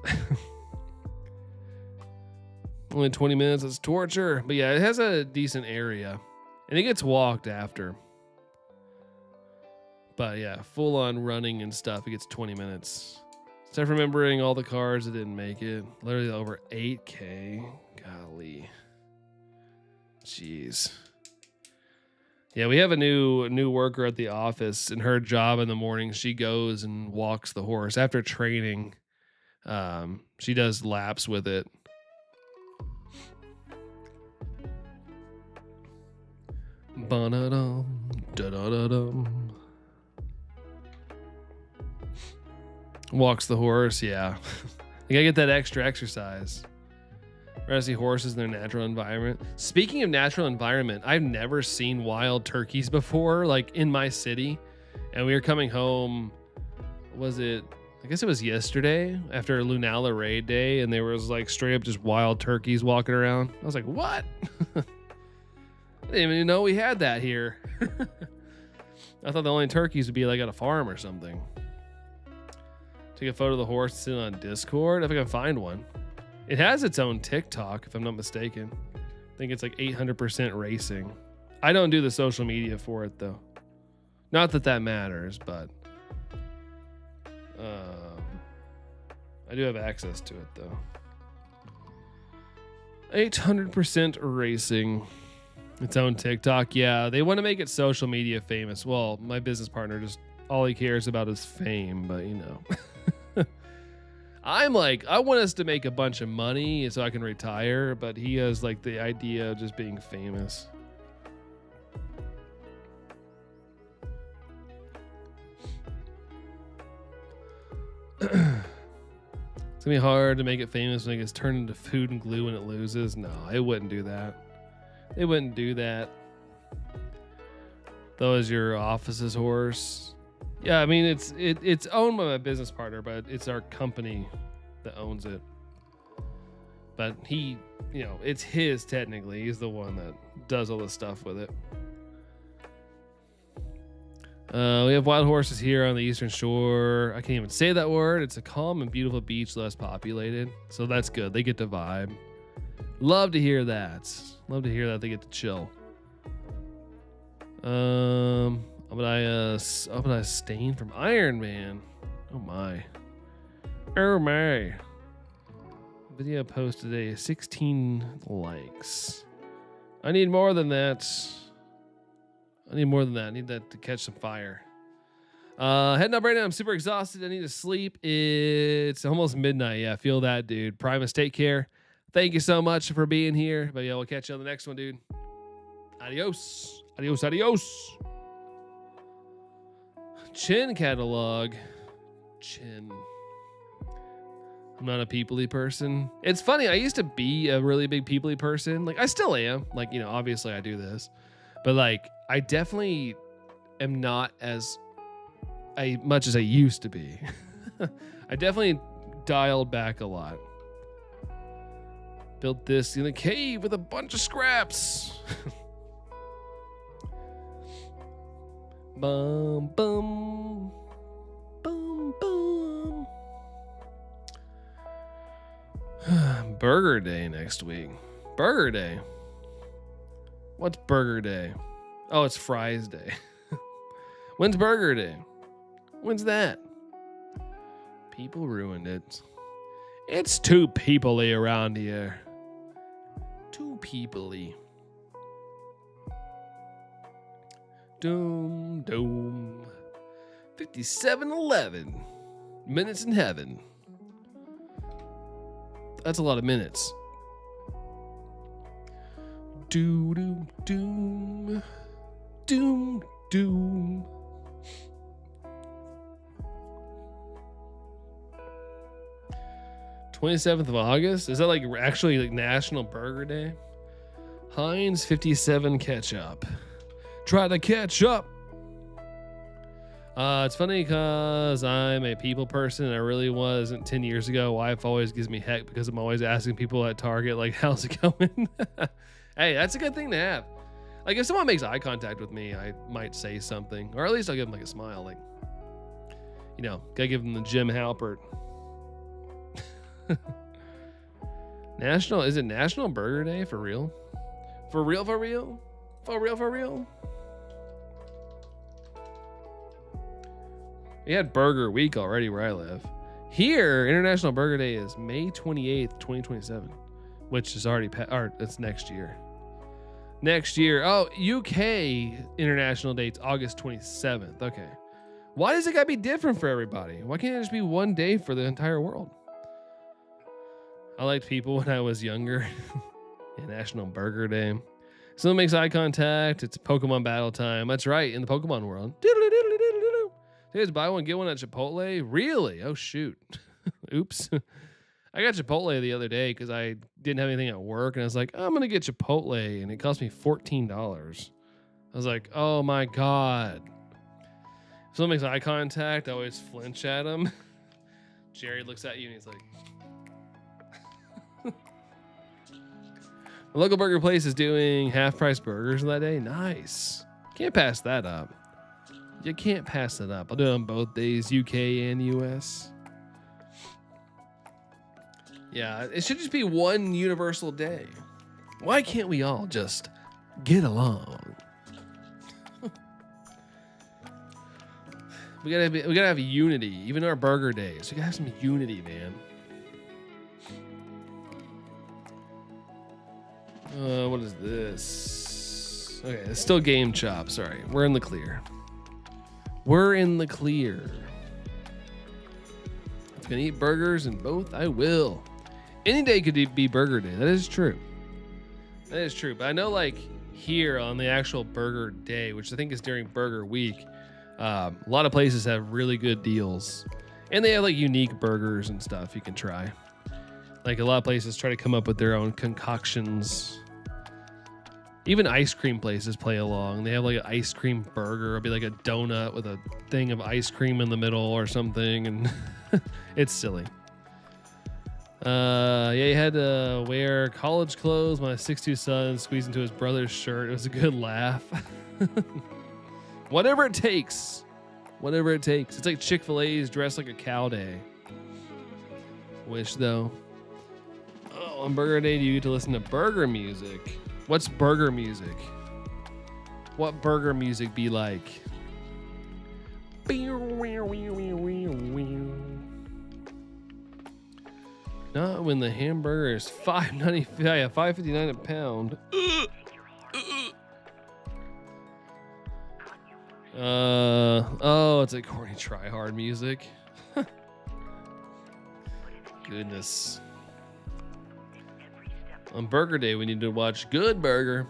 Only 20 minutes, it's torture. But yeah, it has a decent area. And it gets walked after. But yeah, full on running and stuff, it gets 20 minutes. Except for remembering all the cars that didn't make it. Literally over 8K. Golly. Jeez. Yeah, we have a new worker at the office, and her job in the morning, she goes and walks the horse. After training, she does laps with it. Ba-da-dum, da-da-da-dum. Walks the horse, yeah. You gotta get that extra exercise. Rather see horses in their natural environment. Speaking of natural environment, I've never seen wild turkeys before, like in my city. And we were coming home, I guess it was yesterday after Lunala Raid Day, and there was like straight up just wild turkeys walking around. I was like, what? I didn't even know we had that here. I thought the only turkeys would be like at a farm or something. Take a photo of the horse, sit on Discord if I can find one. It has its own TikTok, if I'm not mistaken. I think it's like 800% racing. I don't do the social media for it though. Not that that matters, but I do have access to it though. 800% racing. Its own TikTok. Yeah, they want to make it social media famous. Well, my business partner just all he cares about is fame, but you know. I'm like, I want us to make a bunch of money so I can retire, but he has like the idea of just being famous. It's gonna be hard to make it famous when it gets turned into food and glue when it loses. No, it wouldn't do that. They wouldn't do that. Though as your office's horse. Yeah, I mean it's owned by my business partner, but it's our company that owns it. But he, you know, it's his technically. He's the one that does all the stuff with it. We have wild horses here on the Eastern Shore. I can't even say that word. It's a calm and beautiful beach, less populated. So that's good. They get to vibe. Love to hear that. Love to hear that they get to chill. How about I stain from Iron Man? Oh my. Oh my. Video posted today, 16 likes. I need more than that. I need that to catch some fire. Heading up right now. I'm super exhausted. I need to sleep. It's almost midnight. Yeah, feel that, dude. Primus, take care. Thank you so much for being here. But yeah, we'll catch you on the next one, dude. Adios. Adios, adios. Chin catalog. Chin. I'm not a people-y person. It's funny. I used to be a really big people-y person. Like, I still am. Like, you know, obviously I do this. But, like, I definitely am not as much as I used to be. I definitely dialed back a lot. Built this in a cave with a bunch of scraps. Bum, bum, bum. Boom, boom. Burger Day next week. Burger Day. What's Burger Day? Oh, it's Fries Day. When's Burger Day? When's that? People ruined it. It's too people-y around here. Too people-y. Doom, doom. 57:11. Minutes in heaven. That's a lot of minutes. Doom, doom, doom. Doom, doom. "27th of August? Is that like actually like National Burger Day? Heinz 57 ketchup. Try to catch up. It's funny because I'm a people person and I really wasn't 10 years ago. Wife always gives me heck because I'm always asking people at Target, like, how's it going? Hey, that's a good thing to have. Like, if someone makes eye contact with me, I might say something, or at least I'll give them like a smile. Like, you know, gotta give them the Jim Halpert. Is it National Burger Day for real? For real, for real? For real, for real? We had Burger Week already where I live. Here, International Burger Day is May 28th, 2027, which is already, it's next year. Next year. Oh, UK International Date's August 27th. Okay. Why does it gotta be different for everybody? Why can't it just be one day for the entire world? I liked people when I was younger. National Burger Day. Someone makes eye contact. It's Pokemon battle time. That's right, in the Pokemon world. Here's buy one, get one at Chipotle. Really? Oh, shoot. Oops. I got Chipotle the other day because I didn't have anything at work. And I was like, I'm going to get Chipotle. And it cost me $14. I was like, oh, my God. If someone makes eye contact, I always flinch at him. Jerry looks at you and he's like... The local burger place is doing half-price burgers that day. Nice. Can't pass that up. You can't pass it up. I'll do it on both days, UK and US. Yeah, it should just be one universal day. Why can't we all just get along? We gotta have unity, even our burger days. We gotta have some unity, man. What is this? Okay, it's still Game Chop. Sorry, we're in the clear. We're in the clear. If I'm gonna eat burgers in both, I will. Any day could be Burger Day. That is true. That is true. But I know, like, here on the actual Burger Day, which I think is during Burger Week, a lot of places have really good deals. And they have, like, unique burgers and stuff you can try. Like, a lot of places try to come up with their own concoctions. Even ice cream places play along. They have like an ice cream burger. It'll be like a donut with a thing of ice cream in the middle or something. And it's silly. Yeah, you had to wear college clothes. My 6'2" son squeezed into his brother's shirt. It was a good laugh. Whatever it takes. Whatever it takes. It's like Chick-fil-A's dressed like a cow day. Wish though. Oh, on Burger Day, do you get to listen to burger music? What's burger music? What burger music be like? Not when the hamburger is $5.59 a pound. Oh, it's like corny try hard music. Goodness. On Burger Day, we need to watch Good Burger.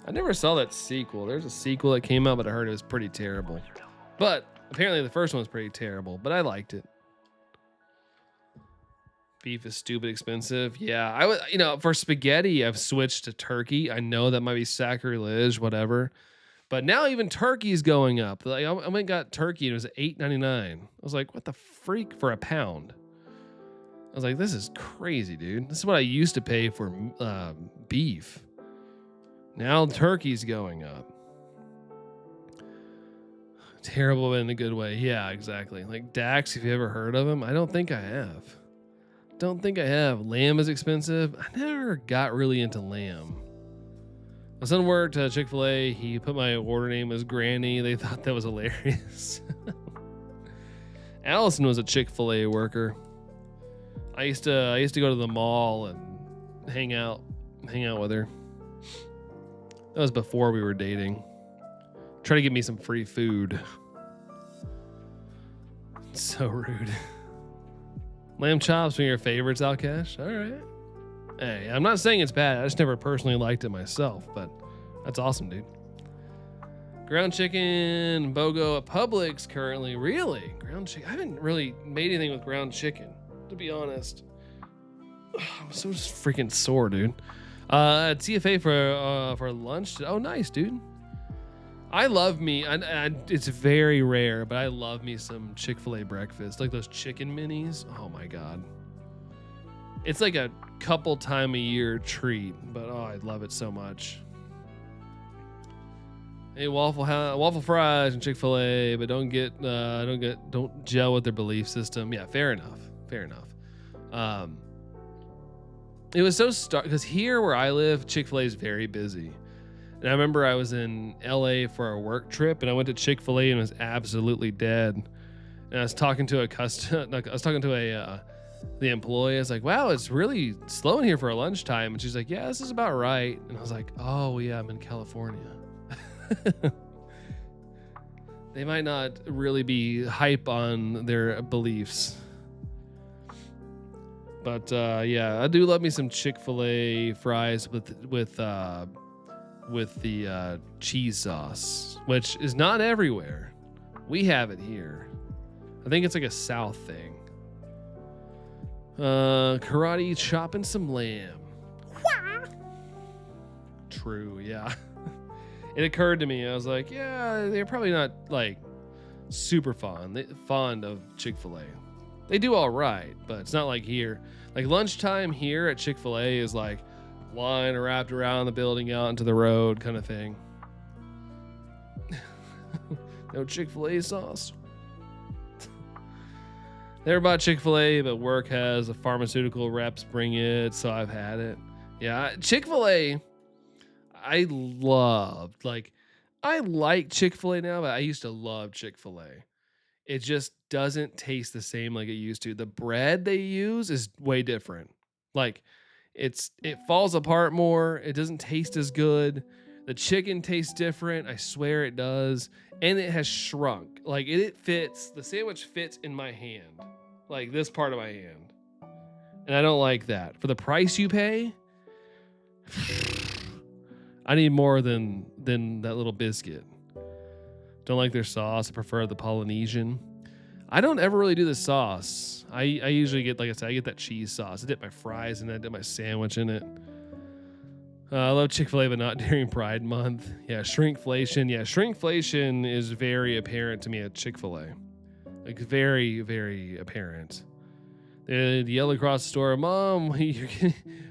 I never saw that sequel. There's a sequel that came out, but I heard it was pretty terrible. But apparently the first one was pretty terrible, but I liked it. Beef is stupid expensive. Yeah, I would, for spaghetti, I've switched to turkey. I know that might be sacrilege, whatever. But now even turkey's going up. Like, I went and got turkey and it was $8.99. I was like, what the freak for a pound? I was like, this is crazy, dude. This is what I used to pay for beef. Now turkey's going up. Terrible in a good way. Yeah, exactly. Like Dax, if you ever heard of him, I don't think I have. Don't think I have. Lamb is expensive. I never got really into lamb. My son worked at Chick-fil-A. He put my order name as Granny. They thought that was hilarious. Allison was a Chick-fil-A worker. I used to go to the mall and hang out with her. That was before we were dating. Try to give me some free food. So rude. Lamb chops one of your favorites, Alcash? All right. Hey, I'm not saying it's bad. I just never personally liked it myself, but that's awesome, dude. Ground chicken, BOGO at Publix currently. Really? Ground chicken? I haven't really made anything with ground chicken, to be honest. I'm so freaking sore, dude. At CFA for lunch. Oh, nice, dude. I love me. It's very rare, but I love me some Chick-fil-A breakfast, like those chicken minis. Oh my god, it's like a couple time a year treat, but oh, I love it so much. Hey, waffle fries and Chick-fil-A, but don't gel with their belief system. Yeah, fair enough. It was so stark because here where I live, Chick-fil-A is very busy. And I remember I was in LA for a work trip and I went to Chick-fil-A and was absolutely dead. And I was talking to the employee. I was like, wow, it's really slow in here for lunchtime. And she's like, yeah, this is about right. And I was like, oh yeah, I'm in California. They might not really be hype on their beliefs. But yeah, I do love me some Chick-fil-A fries with the cheese sauce, which is not everywhere. We have it here. I think it's like a South thing. Karate chopping some lamb. True, yeah. It occurred to me, I was like, yeah, they're probably not like super fond of Chick-fil-A. They do all right, but it's not like here. Like lunchtime here at Chick-fil-A is like line wrapped around the building out into the road kind of thing. No Chick-fil-A sauce. Never bought Chick-fil-A, but work has a pharmaceutical reps bring it, so I've had it. Yeah, Chick-fil-A, I loved. Like, I like Chick-fil-A now, but I used to love Chick-fil-A. It just doesn't taste the same like it used to. The bread they use is way different. Like, it falls apart more. It doesn't taste as good. The chicken tastes different. I swear it does. And it has shrunk. Like the sandwich fits in my hand. Like this part of my hand. And I don't like that. For the price you pay, I need more than that little biscuit. Don't like their sauce. I prefer the Polynesian. I don't ever really do the sauce. I usually get, like I said, I get that cheese sauce. I dip my fries in it, I dip my sandwich in it. I love Chick-fil-A, but not during Pride Month. Yeah, shrinkflation. Yeah, shrinkflation is very apparent to me at Chick-fil-A. Like very, very apparent. They'd yell across the store, "Mom,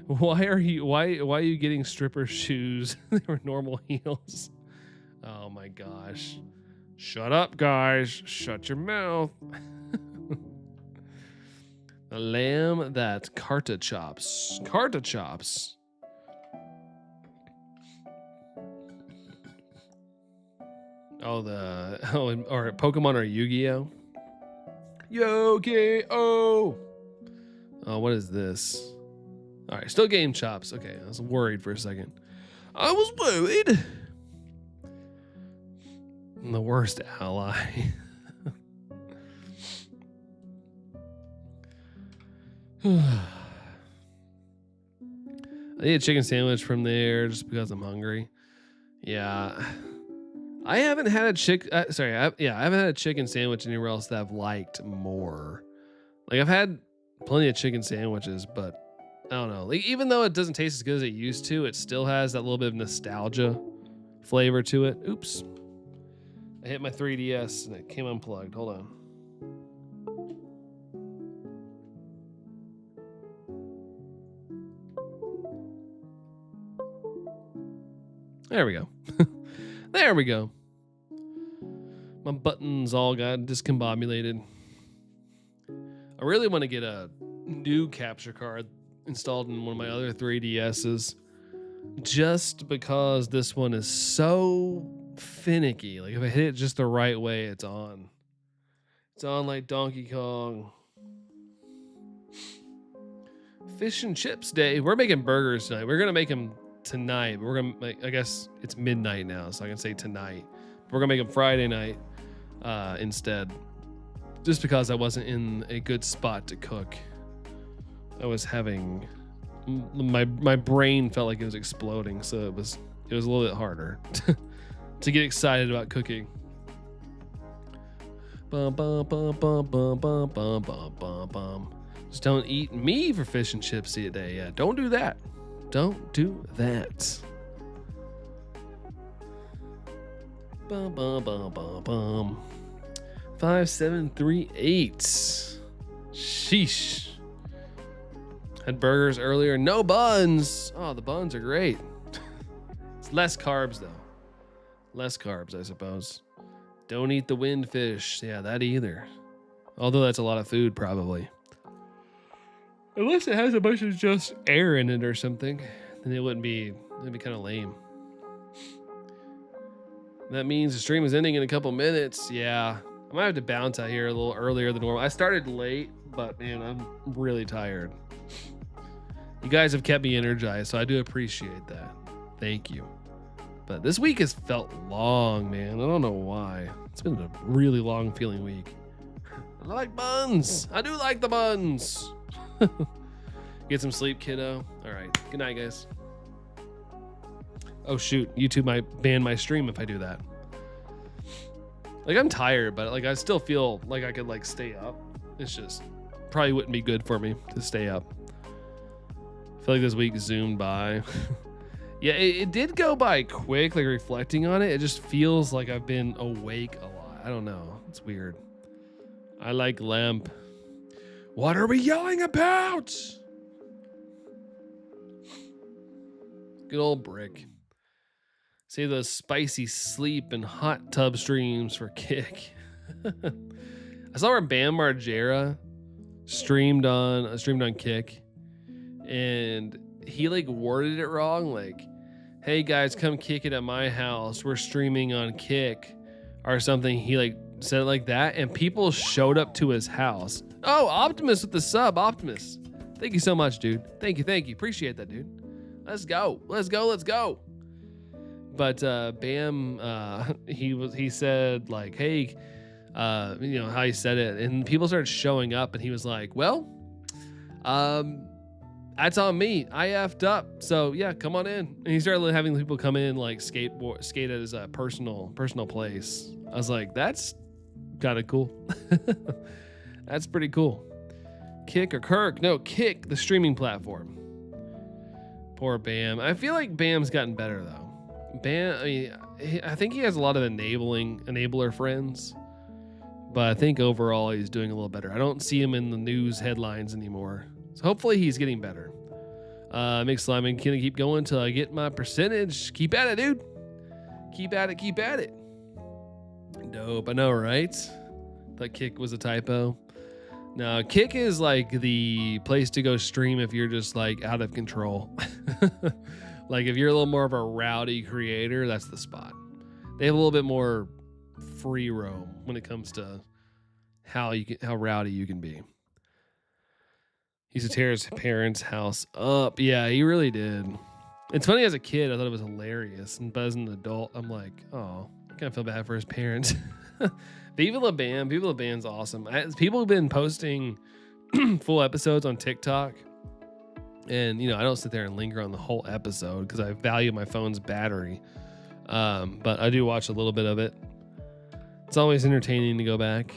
why are you getting stripper shoes? They were normal heels." Oh my gosh. Shut up, guys. Shut your mouth. The lamb that Karta chops. Karta chops. Or Pokemon or Yu-Gi-Oh? Yu-Gi-Oh! Oh, what is this? All right, still game chops. Okay, I was worried for a second. I was worried. I'm the worst ally. I need a chicken sandwich from there just because I'm hungry. Yeah. I haven't had I haven't had a chicken sandwich anywhere else that I've liked more. Like I've had plenty of chicken sandwiches, but I don't know. Like even though it doesn't taste as good as it used to, it still has that little bit of nostalgia flavor to it. Oops. I hit my 3DS and it came unplugged. Hold on. There we go. There we go. My buttons all got discombobulated. I really want to get a new capture card installed in one of my other 3DSs, just because this one is so finicky. Like if I hit it just the right way, it's on. It's on like Donkey Kong. Fish and chips day. We're making burgers tonight. We're gonna make them tonight. We're gonna make, I guess it's midnight now, so I can say tonight. We're gonna make them Friday night instead, just because I wasn't in a good spot to cook. I was having my brain felt like it was exploding, so it was a little bit harder to get excited about cooking. Bum, bum, bum, bum, bum, bum, bum, bum, bum, bum. Just don't eat me for fish and chips today. Yeah, don't do that. Don't do that. Bum, bum, bum, bum, bum. 5738. Sheesh. Had burgers earlier. No buns. Oh, the buns are great. It's less carbs, though. Less carbs, I suppose. Don't eat the windfish. Yeah, that either. Although that's a lot of food, probably. Unless it has a bunch of just air in it or something, then it'd be kind of lame. That means the stream is ending in a couple minutes. Yeah, I might have to bounce out here a little earlier than normal. I started late, but man, I'm really tired. You guys have kept me energized, so I do appreciate that. Thank you. But this week has felt long, man. I don't know why. It's been a really long feeling week. I like buns. I do like the buns. Get some sleep, kiddo. All right. Good night, guys. Oh, shoot. YouTube might ban my stream if I do that. Like, I'm tired, but like I still feel like I could like stay up. It's just probably wouldn't be good for me to stay up. I feel like this week zoomed by. Yeah, it did go by quick, like reflecting on it. It just feels like I've been awake a lot. I don't know. It's weird. I like lamp. What are we yelling about? Good old Brick. Save those spicy sleep and hot tub streams for Kick. I saw where Bam Margera streamed on Kick, and he like worded it wrong, like, "Hey guys, come kick it at my house. We're streaming on Kick," or something. He like said it like that, and people showed up to his house. Oh, Optimus with the sub. Optimus, thank you so much, dude. Thank you. Appreciate that, dude. Let's go. But Bam, he said like, "Hey," you know how he said it, and people started showing up, and he was like, "Well, that's on me. I effed up. So yeah, come on in." And he started having people come in like skate at his personal place. I was like, that's kind of cool. That's pretty cool. Kick or Kirk? No, Kick, the streaming platform. Poor Bam. I feel like Bam's gotten better though. Bam, I mean, I think he has a lot of enabler friends, but I think overall he's doing a little better. I don't see him in the news headlines anymore. So hopefully he's getting better. Mixed Slime, and can I keep going until I get my percentage? Keep at it, dude. Keep at it. Dope. I know, right? That Kick was a typo. No, Kick is like the place to go stream if you're just like out of control. Like if you're a little more of a rowdy creator, that's the spot. They have a little bit more free roam when it comes to how rowdy you can be. He used to tear his parents' house up. Yeah, he really did. It's funny, as a kid, I thought it was hilarious. But as an adult, I'm like, oh, I kind of feel bad for his parents. Viva La Bam. Viva La Bam's awesome. People have been posting full episodes on TikTok. And, you know, I don't sit there and linger on the whole episode because I value my phone's battery. But I do watch a little bit of it. It's always entertaining to go back.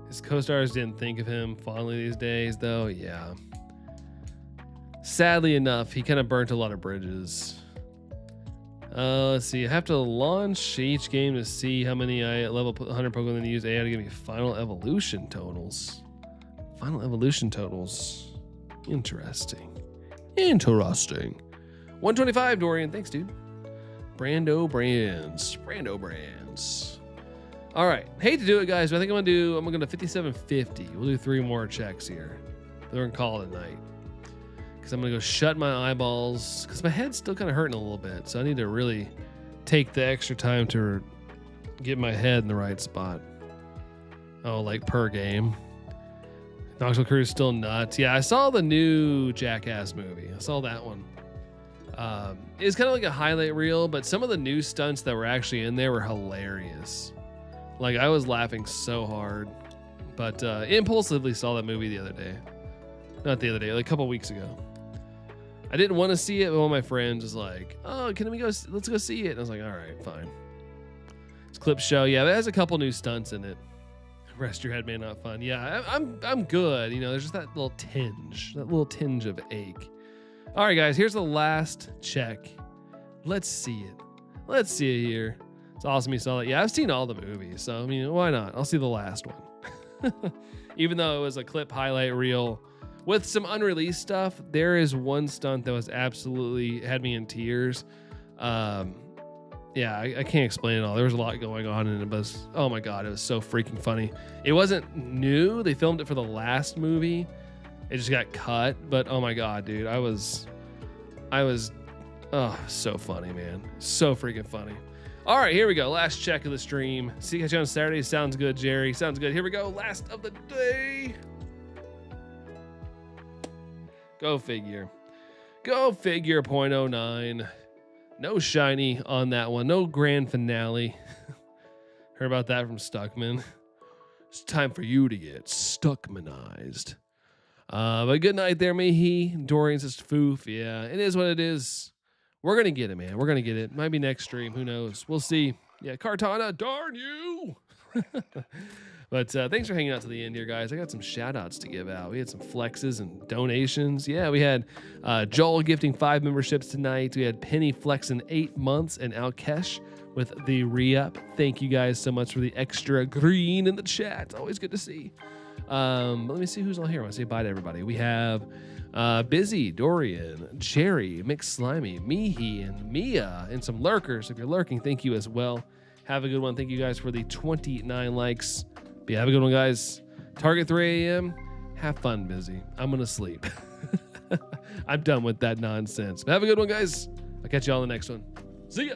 His co-stars didn't think of him fondly these days, though. Yeah. Sadly enough, he kind of burnt a lot of bridges. Let's see. I have to launch each game to see how many I level 100 Pokemon, then use AI to give me final evolution totals. Final evolution totals. Interesting. 125, Dorian. Thanks, dude. Brando Brands. All right, hate to do it, guys, but I think I'm gonna 5750. We'll do 3 more checks here. Then we're gonna call it a night. Because I'm gonna go shut my eyeballs, because my head's still kind of hurting a little bit. So I need to really take the extra time to get my head in the right spot. Oh, like per game. Knoxville Crew's still nuts. Yeah, I saw the new Jackass movie. I saw that one. It's kind of like a highlight reel, but some of the new stunts that were actually in there were hilarious. Like, I was laughing so hard. But impulsively saw that movie the other day. Not the other day, like a couple weeks ago. I didn't want to see it, but one of my friends was like, "Oh, let's go see it." And I was like, "All right, fine." It's clip show. Yeah, it has a couple new stunts in it. Rest your head, man, not fun. Yeah, I'm good. You know, there's just that little tinge of ache. All right, guys, here's the last check. Let's see it. Let's see it here. It's awesome you saw it. Yeah, I've seen all the movies, so I mean, why not? I'll see the last one. Even though it was a clip highlight reel with some unreleased stuff, there is one stunt that was absolutely had me in tears. Yeah, I can't explain it all. There was a lot going on, and it was, oh my God, it was so freaking funny. It wasn't new. They filmed it for the last movie. It just got cut, but oh my God, dude, I was, oh, so funny, man. So freaking funny. All right, here we go. Last check of the stream. See you on Saturday. Sounds good, Jerry. Sounds good. Here we go. Last of the day. Go figure. Go figure, 0.09. No shiny on that one. No grand finale. Heard about that from Stuckman. It's time for you to get Stuckmanized. But good night there, Mihi. Dorian says foof. Yeah, it is what it is. We're going to get it, man. We're going to get it. Might be next stream. Who knows? We'll see. Yeah, Kartana, darn you. But thanks for hanging out to the end here, guys. I got some shout-outs to give out. We had some flexes and donations. Yeah, we had Joel gifting 5 memberships tonight. We had Penny flexing 8 months and Alkesh with the re-up. Thank you guys so much for the extra green in the chat. It's always good to see. Let me see who's all here. I want to say bye to everybody. We have Busy, Dorian, Jerry, Mix Slimy, Mihi, and Mia, and some lurkers. If you're lurking, thank you as well. Have a good one. Thank you guys for the 29 likes. But yeah, have a good one, guys. Target 3 a.m. Have fun, Busy. I'm going to sleep. I'm done with that nonsense. But have a good one, guys. I'll catch you all in the next one. See ya.